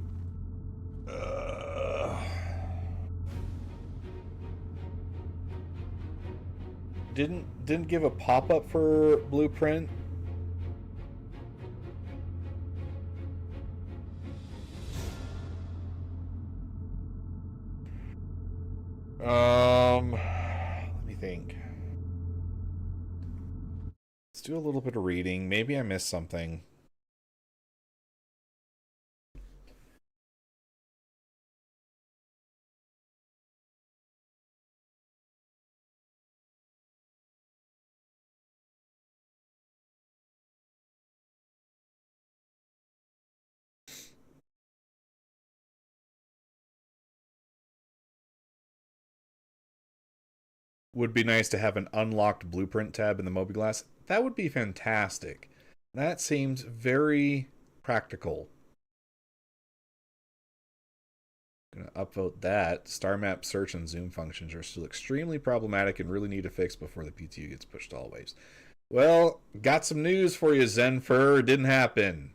Didn't give a pop-up for Blueprint. Let me think. Let's do a little bit of reading. Maybe I missed something. Would be nice to have an unlocked blueprint tab in the Mobi-Glass. That would be fantastic. That seems very practical. Gonna upvote that. Star map search and zoom functions are still extremely problematic and really need a fix before the PTU gets pushed to all waves. Well, got some news for you, Zenfur. It didn't happen.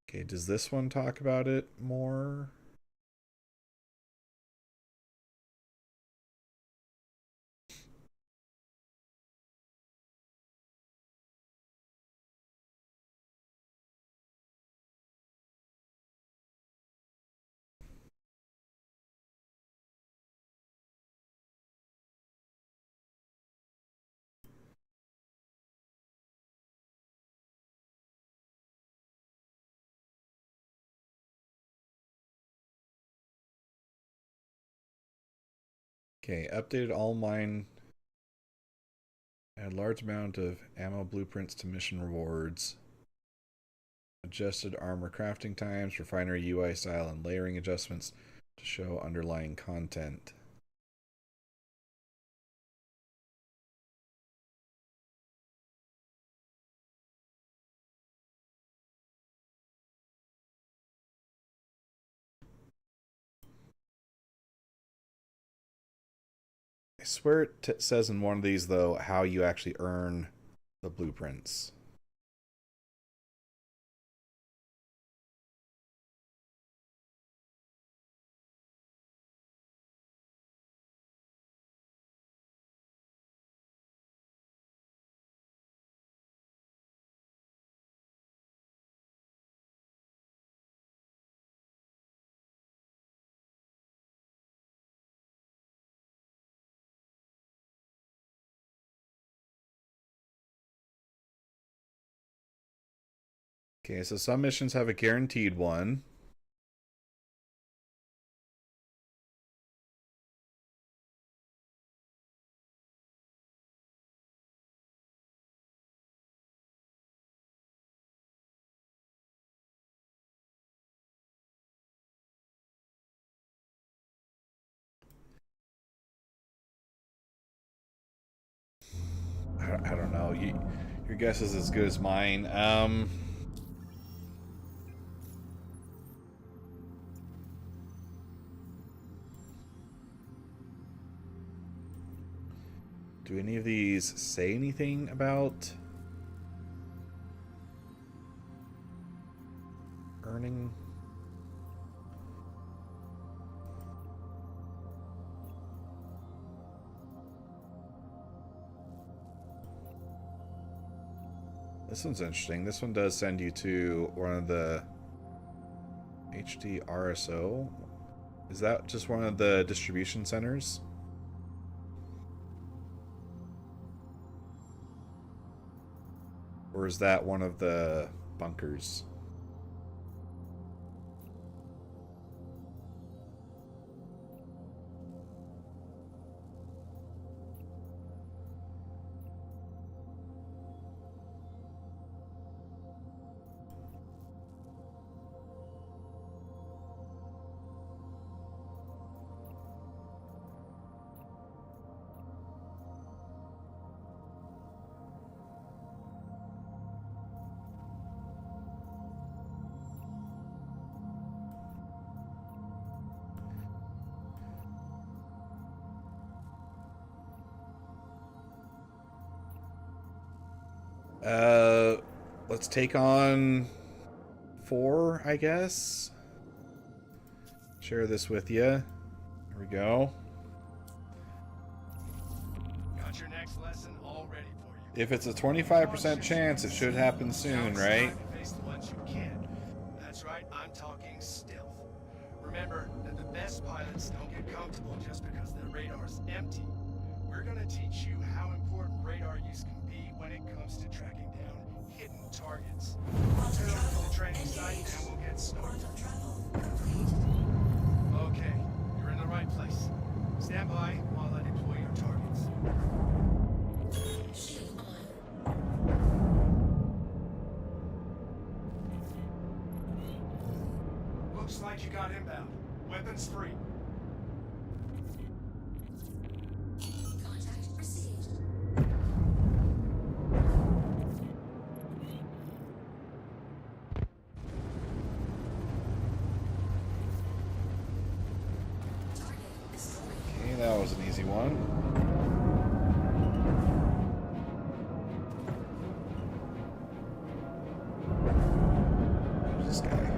Okay, does this one talk about it more? Okay, updated all mine. Add large amount of ammo blueprints to mission rewards. Adjusted armor crafting times, refinery UI style, and layering adjustments to show underlying content. I swear it says in one of these, though, how you actually earn the blueprints. Okay, so some missions have a guaranteed one. I don't know. Your guess is as good as mine. Do any of these say anything about earning? This one's interesting. This one does send you to one of the HDRSO. Is that just one of the distribution centers? Or is that one of the bunkers? Let's take on 4, I guess. Share this with you. There we go. Got your next lesson all ready for you. If it's a 25% chance, it should happen soon, Now it's right? time to face the ones you can. That's right, I'm talking stealth. Remember that the best pilots don't get comfortable just because their radar's empty. We're gonna teach you how important radar use can be when it comes to tracking down hidden targets. Head over to the training site and we'll get started. Quantum travel complete. Okay, you're in the right place. Stand by while I deploy your targets. Shield on. Looks like you got inbound. Weapons free. Contact received. Target destroyed. Okay, that was an easy one. Where's this guy?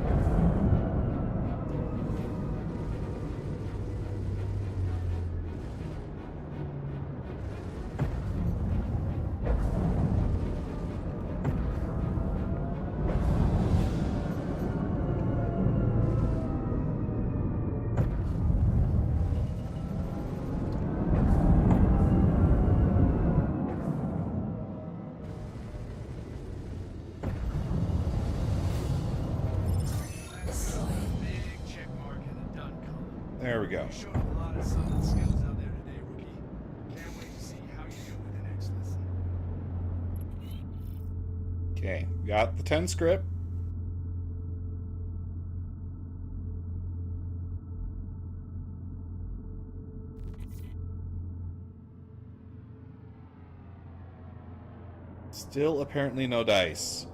Big check mark in the done column. There we go. You showed a lot of solid skills out there today, rookie. Can't wait to see how you do with the next lesson. Okay, got the 10 script. Still apparently no dice.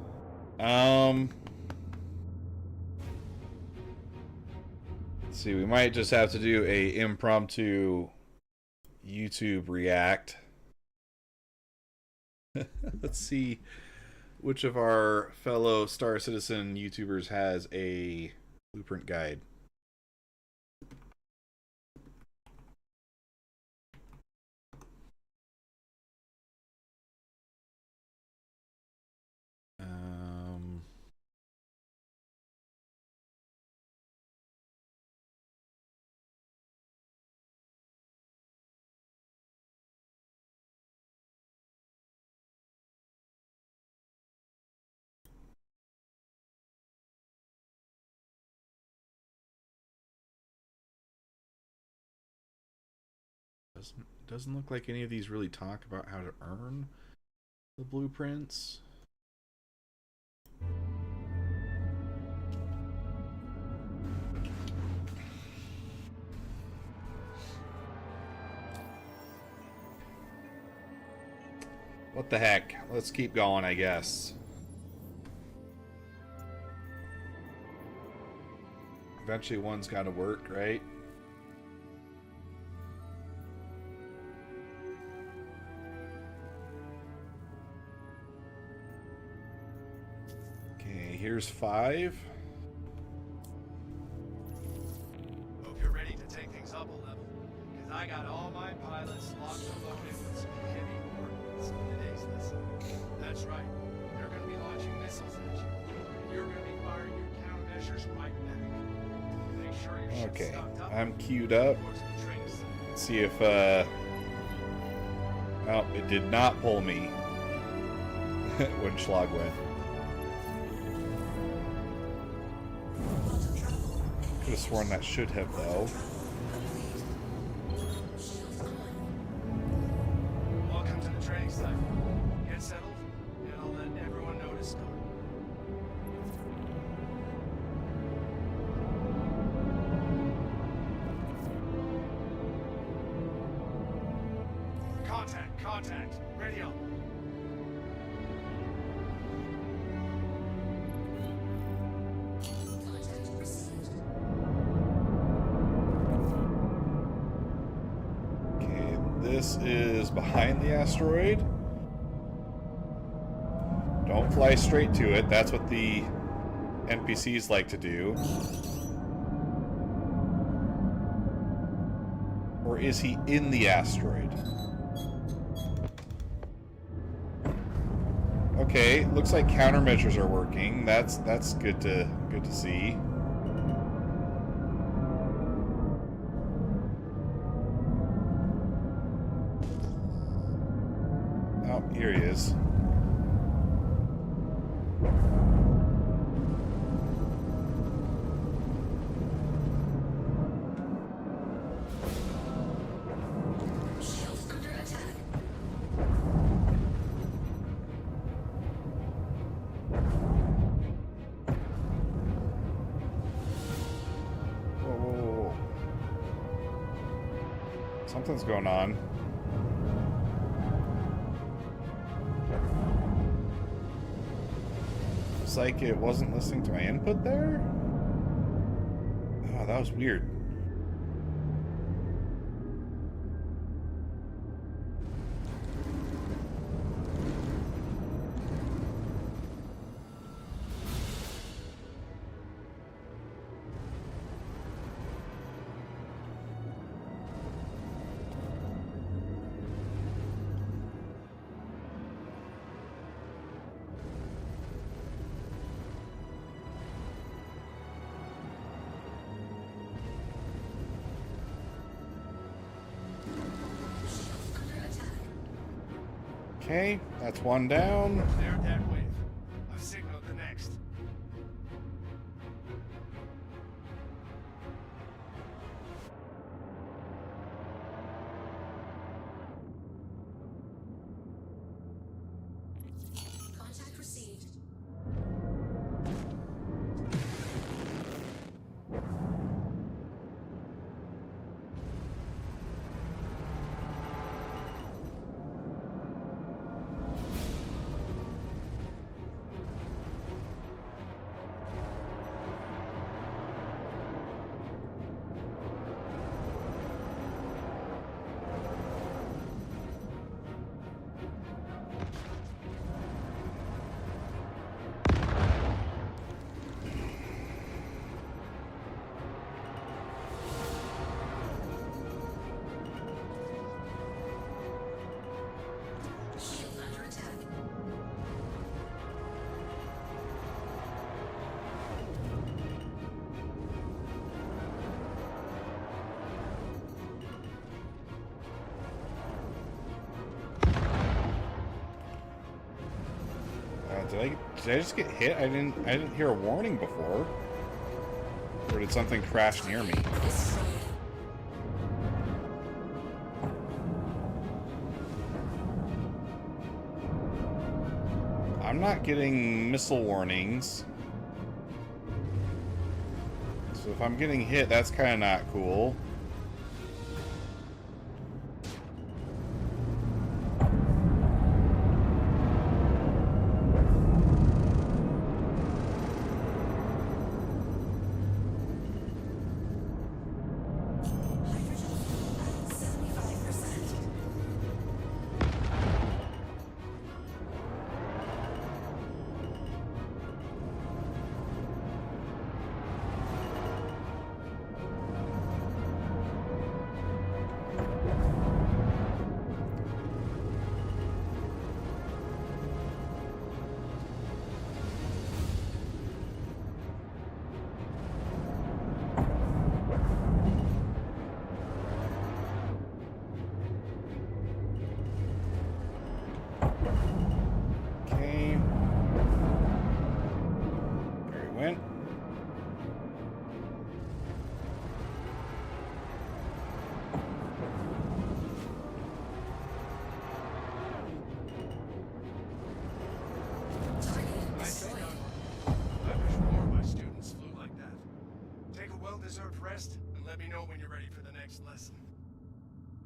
Let's see, we might just have to do a impromptu YouTube react. Let's see which of our fellow Star Citizen YouTubers has a blueprint guide. Doesn't look like any of these really talk about how to earn the blueprints. What the heck? Let's keep going, I guess. Eventually one's got to work, right? Okay, here's 5. Hope you're ready to take things up a level, because I got all my pilots locked and loaded with some heavy ordnance in today's lesson. That's right, they're going to be launching missiles at you, and you're going to be firing your countermeasures right back. Make sure your ship's Okay, stocked up. I'm queued up. Report to the training center. Let's see if, oh, it did not pull me when Schlag went. Quantum travel. Could have sworn that should have, though. Shields on. Welcome to the training site. Get settled, and I'll let everyone know to start. Contact. Ready up. Contact received. Okay, this is behind the asteroid. Don't fly straight to it. That's what the NPCs like to do. Or is he in the asteroid? Okay, looks like countermeasures are working. That's good to see. Oh, here he is. Shields under attack. Whoa. Something's going on. It's like it wasn't listening to my input there? Oh, that was weird. Shields under attack. Okay, that's one down. Cleared that wave. I've signaled the next. Contact received. Shield under attack. Did I just get hit? I didn't hear a warning before. Or did something crash near me? Destroyed. I'm not getting missile warnings. So if I'm getting hit, that's kind of not cool.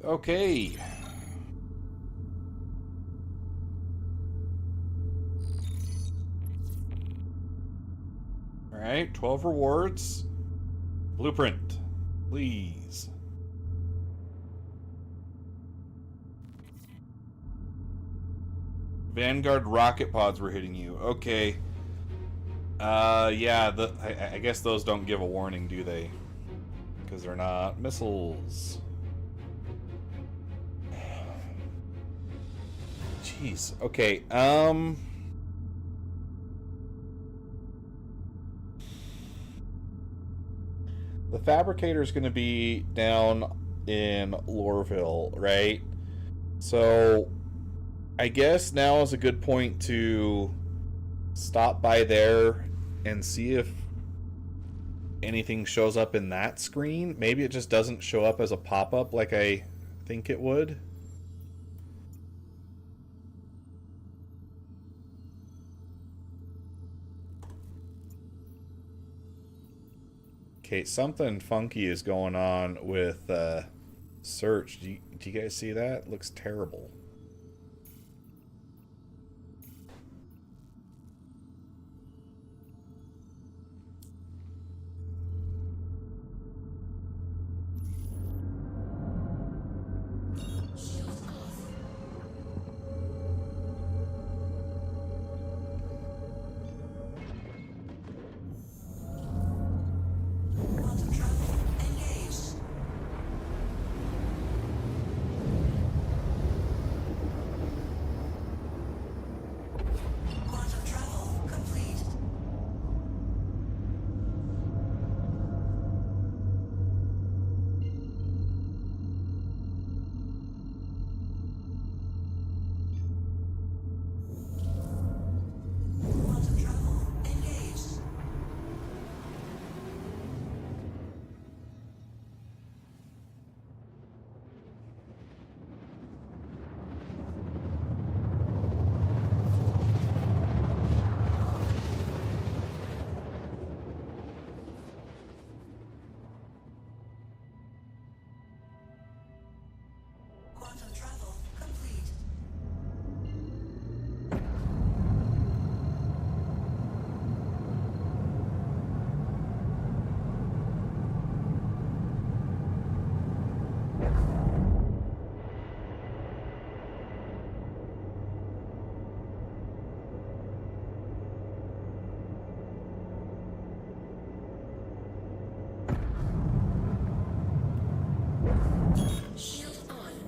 Okay. Alright, 12 rewards. Blueprint, please. Vanguard rocket pods were hitting you. Okay. Yeah, I guess those don't give a warning, do they? Because they're not missiles. Jeez. Okay, the fabricator's gonna be down in Lorville, right? So I guess now is a good point to stop by there and see if anything shows up in that screen. Maybe it just doesn't show up as a pop-up like I think it would. Okay, something funky is going on with search. Do you guys see that? It looks terrible.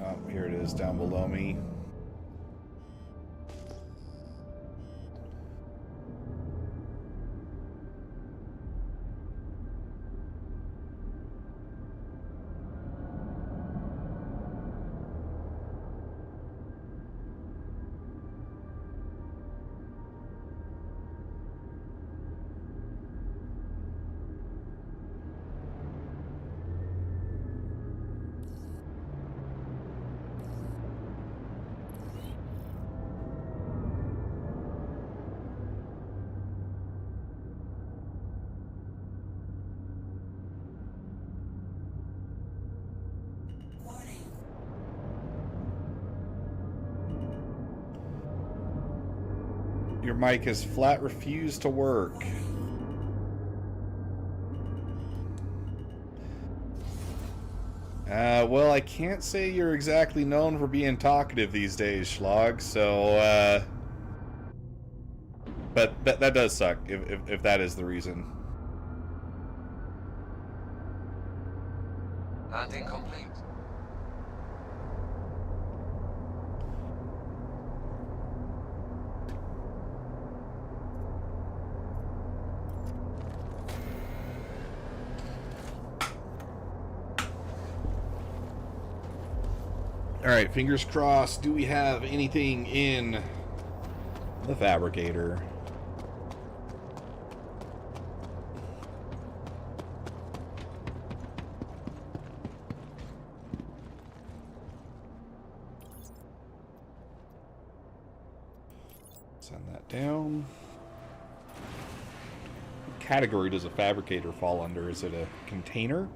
Oh, here it is down below me. Your mic has flat refused to work. Well, I can't say you're exactly known for being talkative these days, Schlag, so, but that does suck, if that is the reason. Landing complete. Alright, fingers crossed. Do we have anything in the fabricator? Send that down. What category does a fabricator fall under? Is it a container?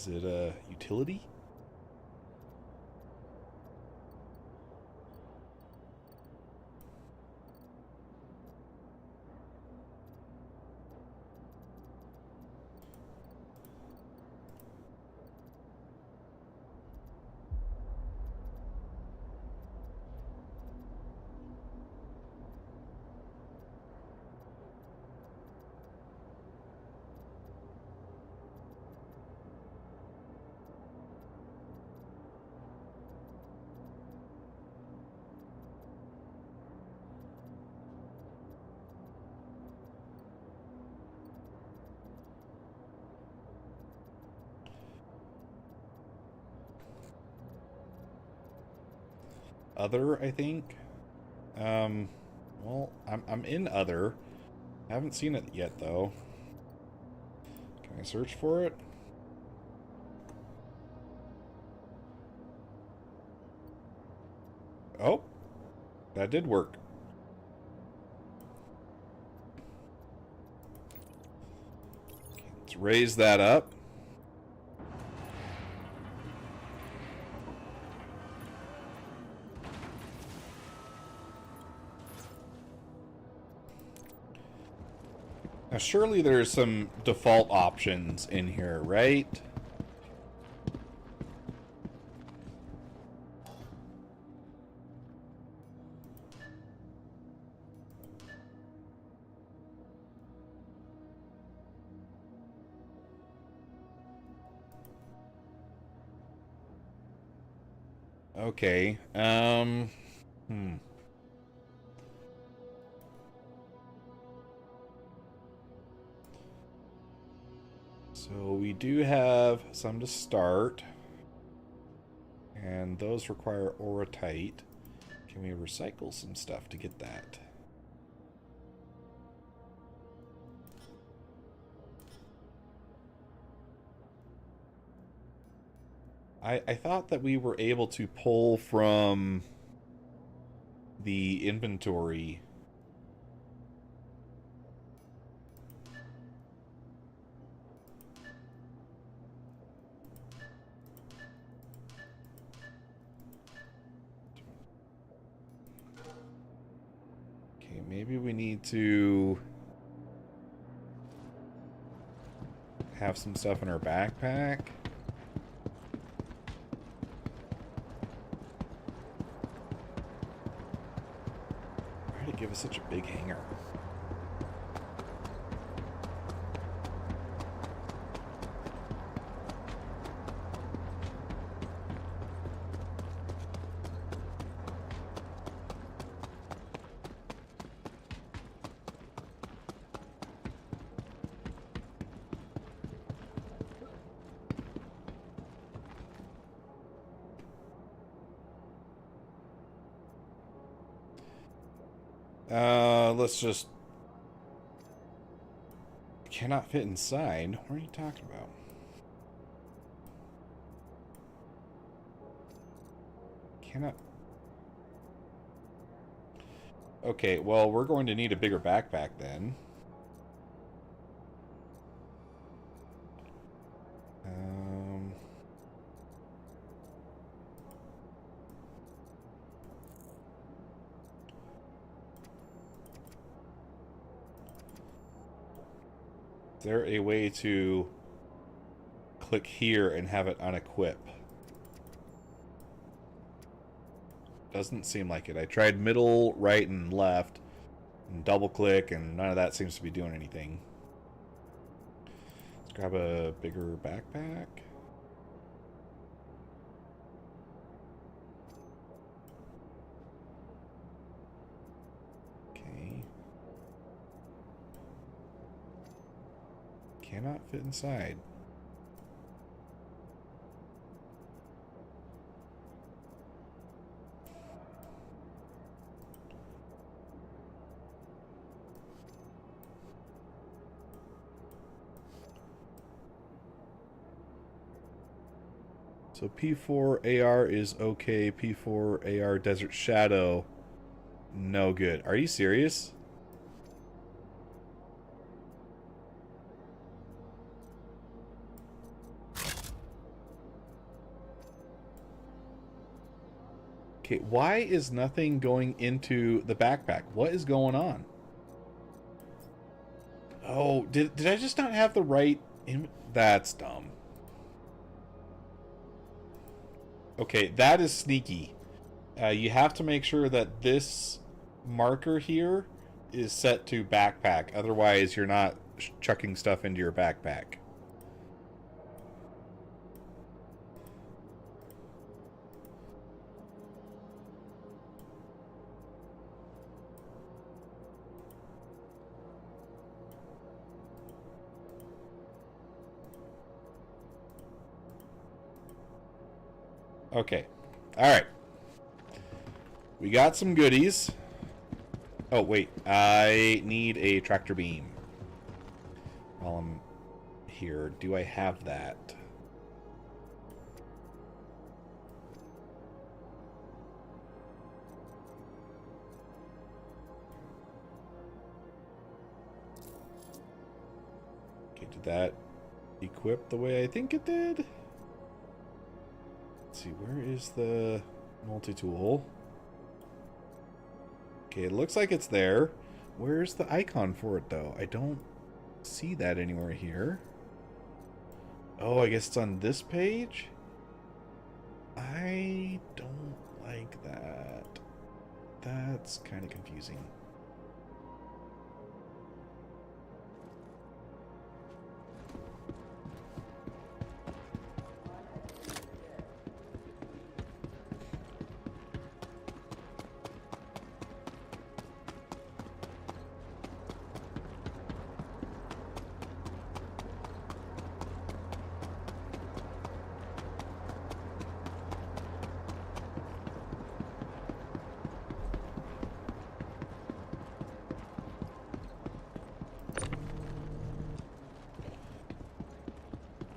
Is it a utility? Other, I think. Well, I'm in other. I haven't seen it yet though. Can I search for it? Oh, that did work. Okay, let's raise that up. Now, surely there's some default options in here, right? Okay, So we do have some to start. And those require Aurotite. Can we recycle some stuff to get that? I thought that we were able to pull from the inventory. Okay, maybe we need to have some stuff in our backpack. Why did it give us such a big hanger? Let's just... Cannot fit inside? What are you talking about? Cannot... Okay, well, we're going to need a bigger backpack then. Is there a way to click here and have it unequip? Doesn't seem like it. I tried middle, right, and left, and double click, and none of that seems to be doing anything. Let's grab a bigger backpack. Okay. Cannot fit inside. So P4 AR is okay. P4 AR Desert Shadow, no good. Are you serious? Okay, why is nothing going into the backpack? What is going on? Oh, did I just not have the right... That's dumb. Okay, that is sneaky. You have to make sure that this marker here is set to backpack. Otherwise, you're not chucking stuff into your backpack. Okay. Alright. We got some goodies. Oh, wait. I need a tractor beam. While I'm here, do I have that? Okay, did that equip the way I think it did? Let's see, where is the multi-tool? Okay, it looks like it's there. Where's the icon for it, though? I don't see that anywhere here. Oh, I guess it's on this page? I don't like that. That's kind of confusing.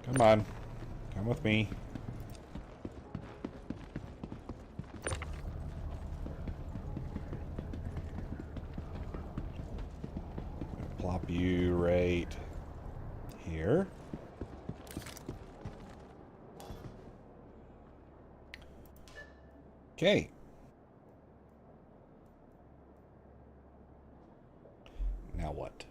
Come on. Come with me. Plop you right here. Okay. Now what?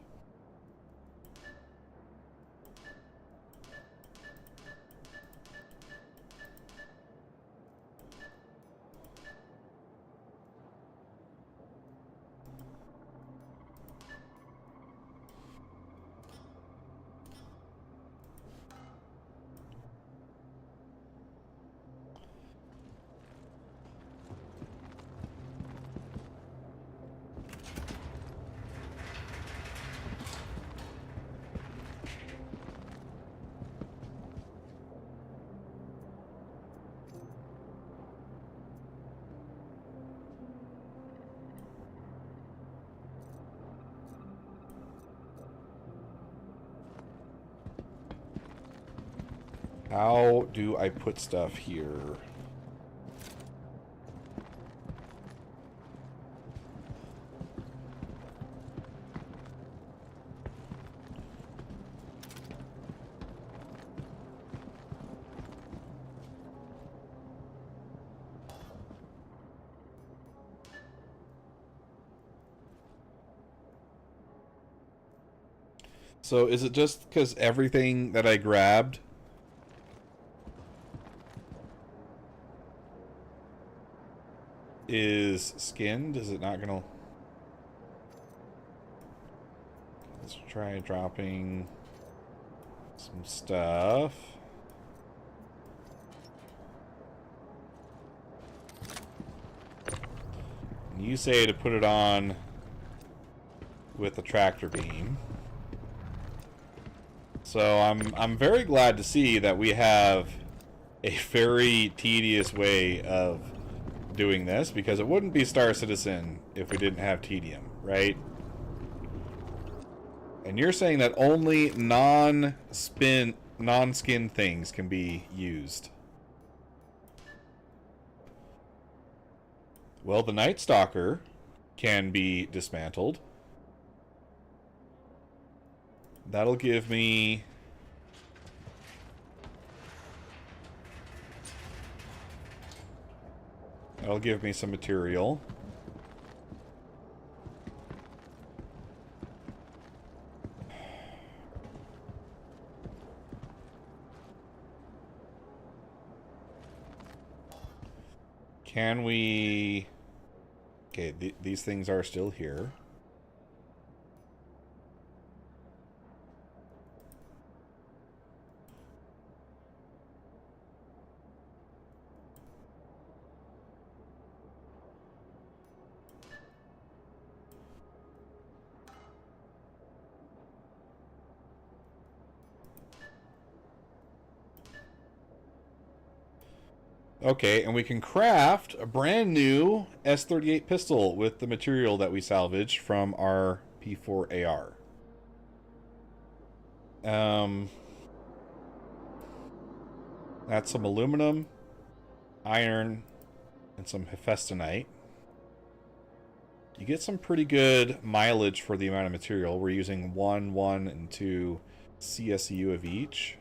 How do I put stuff here? So is it just because everything that I grabbed is skinned? Is it not gonna... Let's try dropping some stuff. You say to put it on with the tractor beam. So I'm very glad to see that we have a very tedious way of doing this, because it wouldn't be Star Citizen if we didn't have tedium, right? And you're saying that only non-skin things can be used. Well, the Night Stalker can be dismantled. That'll give me... That'll give me some material. Can we... Okay, these things are still here. Okay, and we can craft a brand new S38 pistol with the material that we salvaged from our P4 AR. That's some aluminum, iron, and some hephaestonite. You get some pretty good mileage for the amount of material. We're using 1, 1, and 2 CSU of each.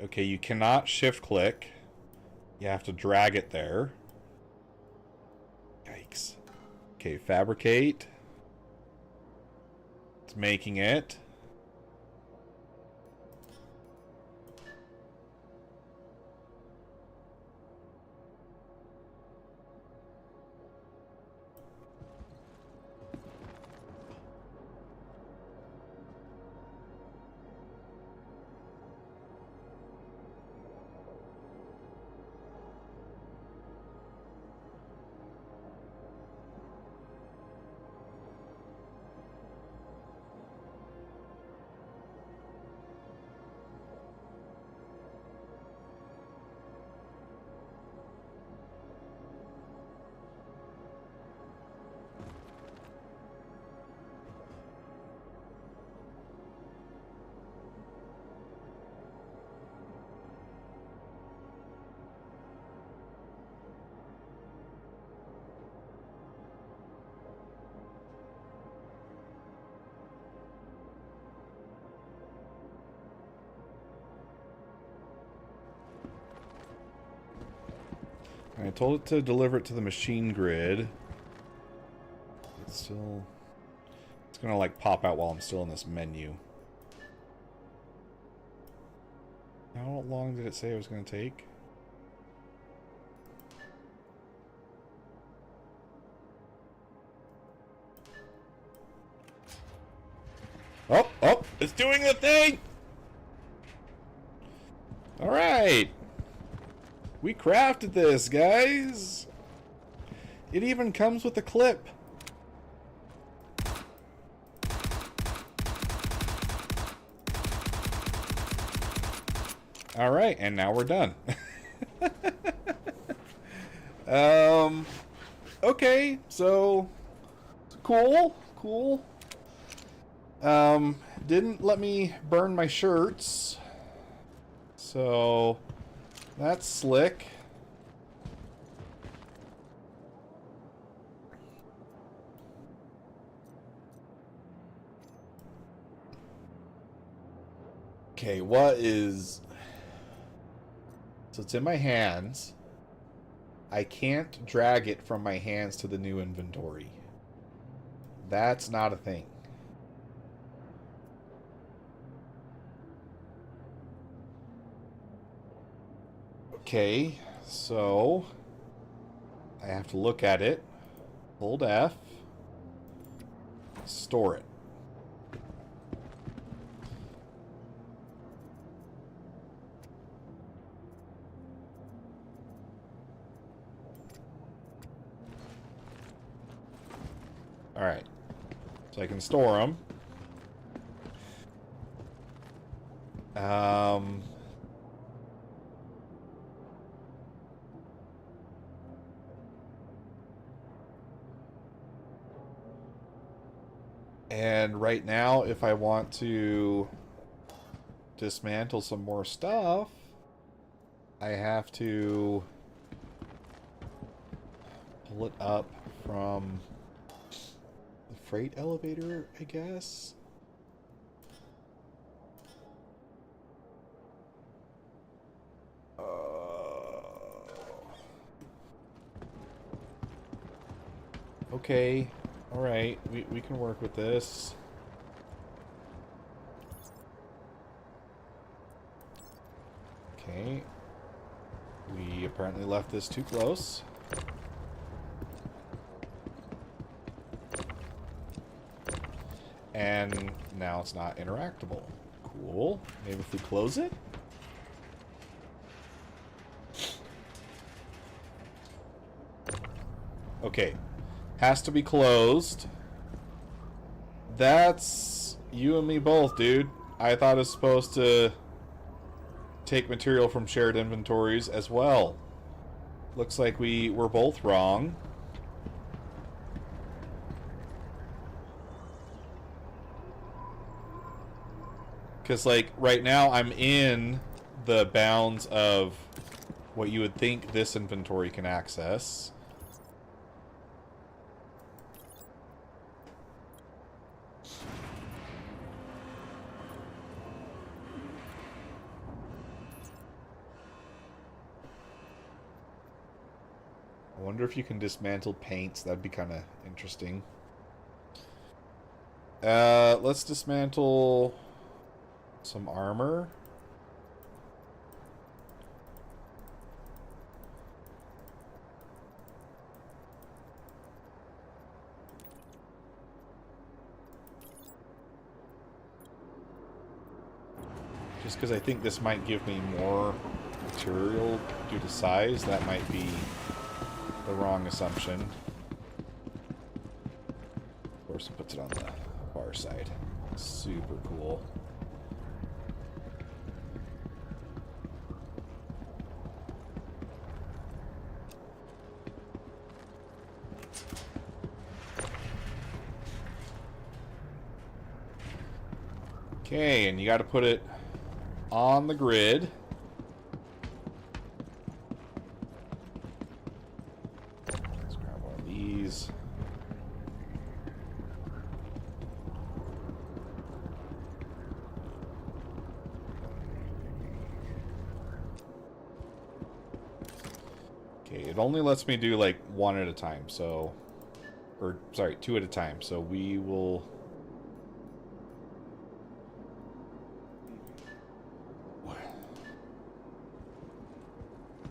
Okay, you cannot shift click. You have to drag it there. Yikes. Okay, fabricate. It's making it. I told it to deliver it to the machine grid. It's still... It's gonna like pop out while I'm still in this menu. How long did it say it was gonna take? Oh, oh, it's doing the thing! Alright! We crafted this, guys! It even comes with a clip. Alright, and now we're done. Okay, so... Cool, cool. Didn't let me burn my shirts. So... That's slick. Okay, what is... So it's in my hands. I can't drag it from my hands to the new inventory. That's not a thing. Okay, so I have to look at it, hold F, store it. Alright, so I can store them. And right now, if I want to dismantle some more stuff, I have to pull it up from the freight elevator, I guess. Okay, alright, we can work with this. Okay. We apparently left this too close. And now it's not interactable. Cool. Maybe if we close it? Okay. Has to be closed. That's you and me both, dude. I thought it was supposed to take material from shared inventories as well. Looks like we were both wrong. Because, like, right now I'm in the bounds of what you would think this inventory can access. I wonder if you can dismantle paints. That'd be kind of interesting. Let's dismantle some armor. Just because I think this might give me more material due to size, that might be the wrong assumption. Of course, it puts it on the far side. Super cool. Okay, and you got to put it on the grid. Let's grab one of these. Okay, it only lets me do like one at a time, so... Or, sorry, two at a time, so we will...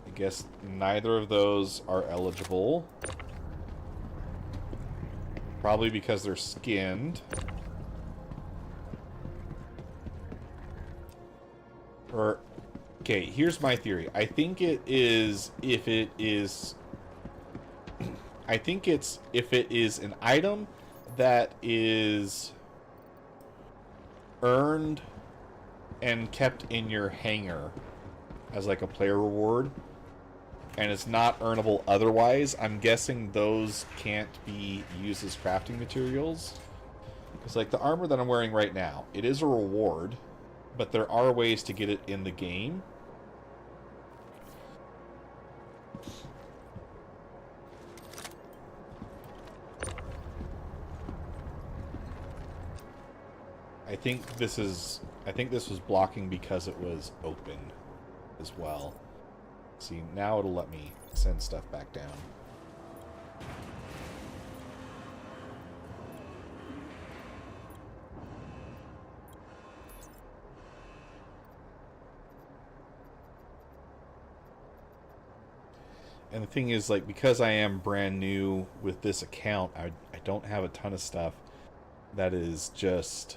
I guess neither of those are eligible. Probably because they're skinned. Or, okay, here's my theory. I think it is if it is... I think it's if it is an item that is earned and kept in your hangar as like a player reward, and it's not earnable otherwise, I'm guessing those can't be used as crafting materials. Because like the armor that I'm wearing right now, it is a reward, but there are ways to get it in the game. I think this was blocking because it was open as well. See, now it'll let me send stuff back down. And the thing is, like, because I am brand new with this account, I don't have a ton of stuff that is just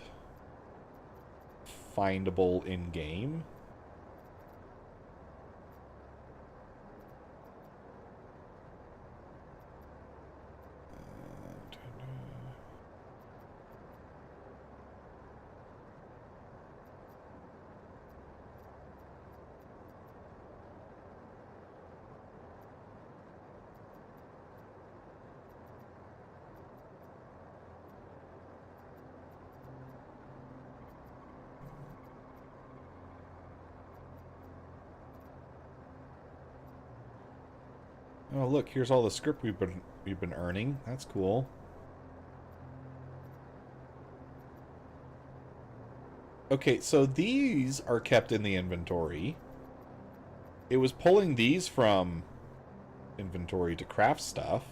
findable in-game. Oh, look, here's all the script we've been earning. That's cool. Okay, so these are kept in the inventory. It was pulling these from inventory to craft stuff.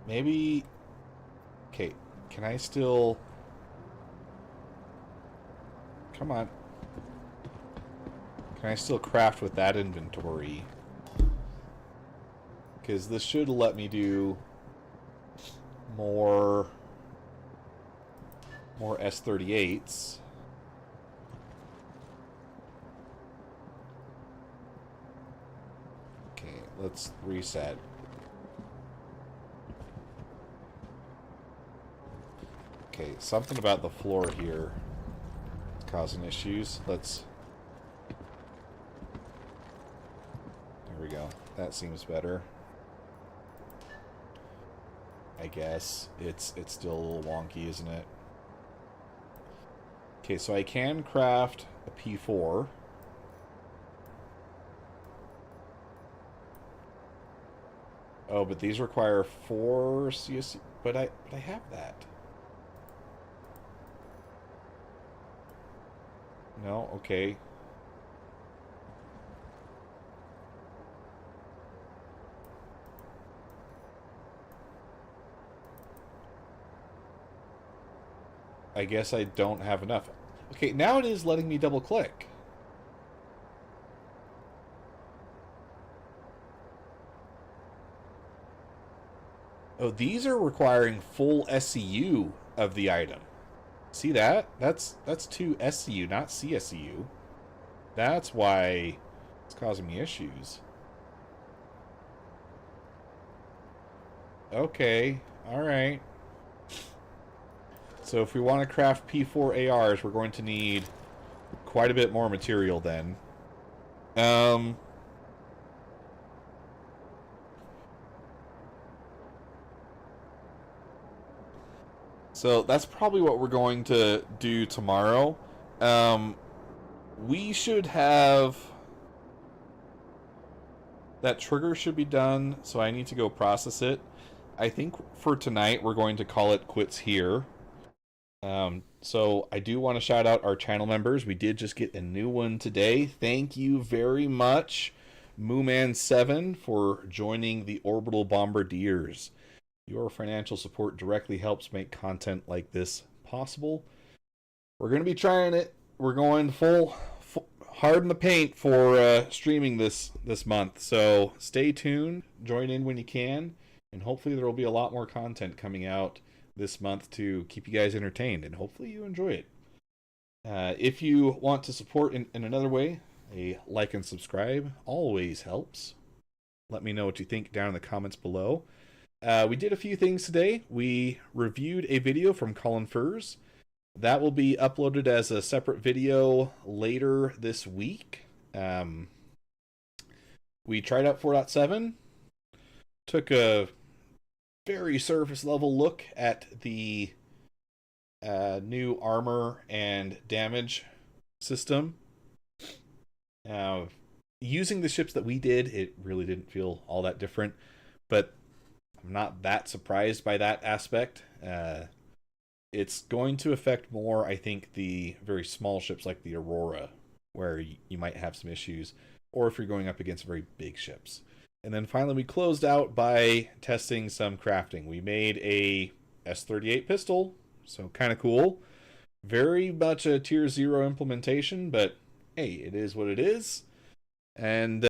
Maybe... Okay, can I still... Come on. Can I still craft with that inventory? Because this should let me do more S38s. Okay, let's reset. Okay, something about the floor here is causing issues. Let's... There we go. That seems better. I guess. It's still a little wonky, isn't it? Okay, so I can craft a P4. Oh, but these require 4 CSC. But I have that. No, okay. I guess I don't have enough. Okay, now it is letting me double click. Oh, these are requiring full SCU of the item. See that? That's 2 SCU, not CSCU. That's why it's causing me issues. Okay, alright. So if we want to craft P4 ARs, we're going to need quite a bit more material then. So that's probably what we're going to do tomorrow. We should have... That trigger should be done, so I need to go process it. I think for tonight we're going to call it quits here. So I do want to shout out our channel members. We did just get a new one today. Thank you very much, Mooman7, for joining the Orbital Bombardiers. Your financial support directly helps make content like this possible. We're going to be trying it. We're going full hard in the paint for streaming this month. So stay tuned. Join in when you can. And hopefully there will be a lot more content coming out this month to keep you guys entertained, and hopefully you enjoy it. If you want to support in another way, a like and subscribe always helps. Let me know what you think down in the comments below. We did a few things today. We reviewed a video from Colin Furs. That will be uploaded as a separate video later this week. We tried out 4.7. Took a very surface level look at the new armor and damage system. Using the ships that we did, it really didn't feel all that different, but I'm not that surprised by that aspect. It's going to affect more, I think, the very small ships like the Aurora, where you might have some issues, or if you're going up against very big ships. And then finally we closed out by testing some crafting. We made a S38 pistol, so kind of cool. Very much a tier 0 implementation, but hey, it is what it is. And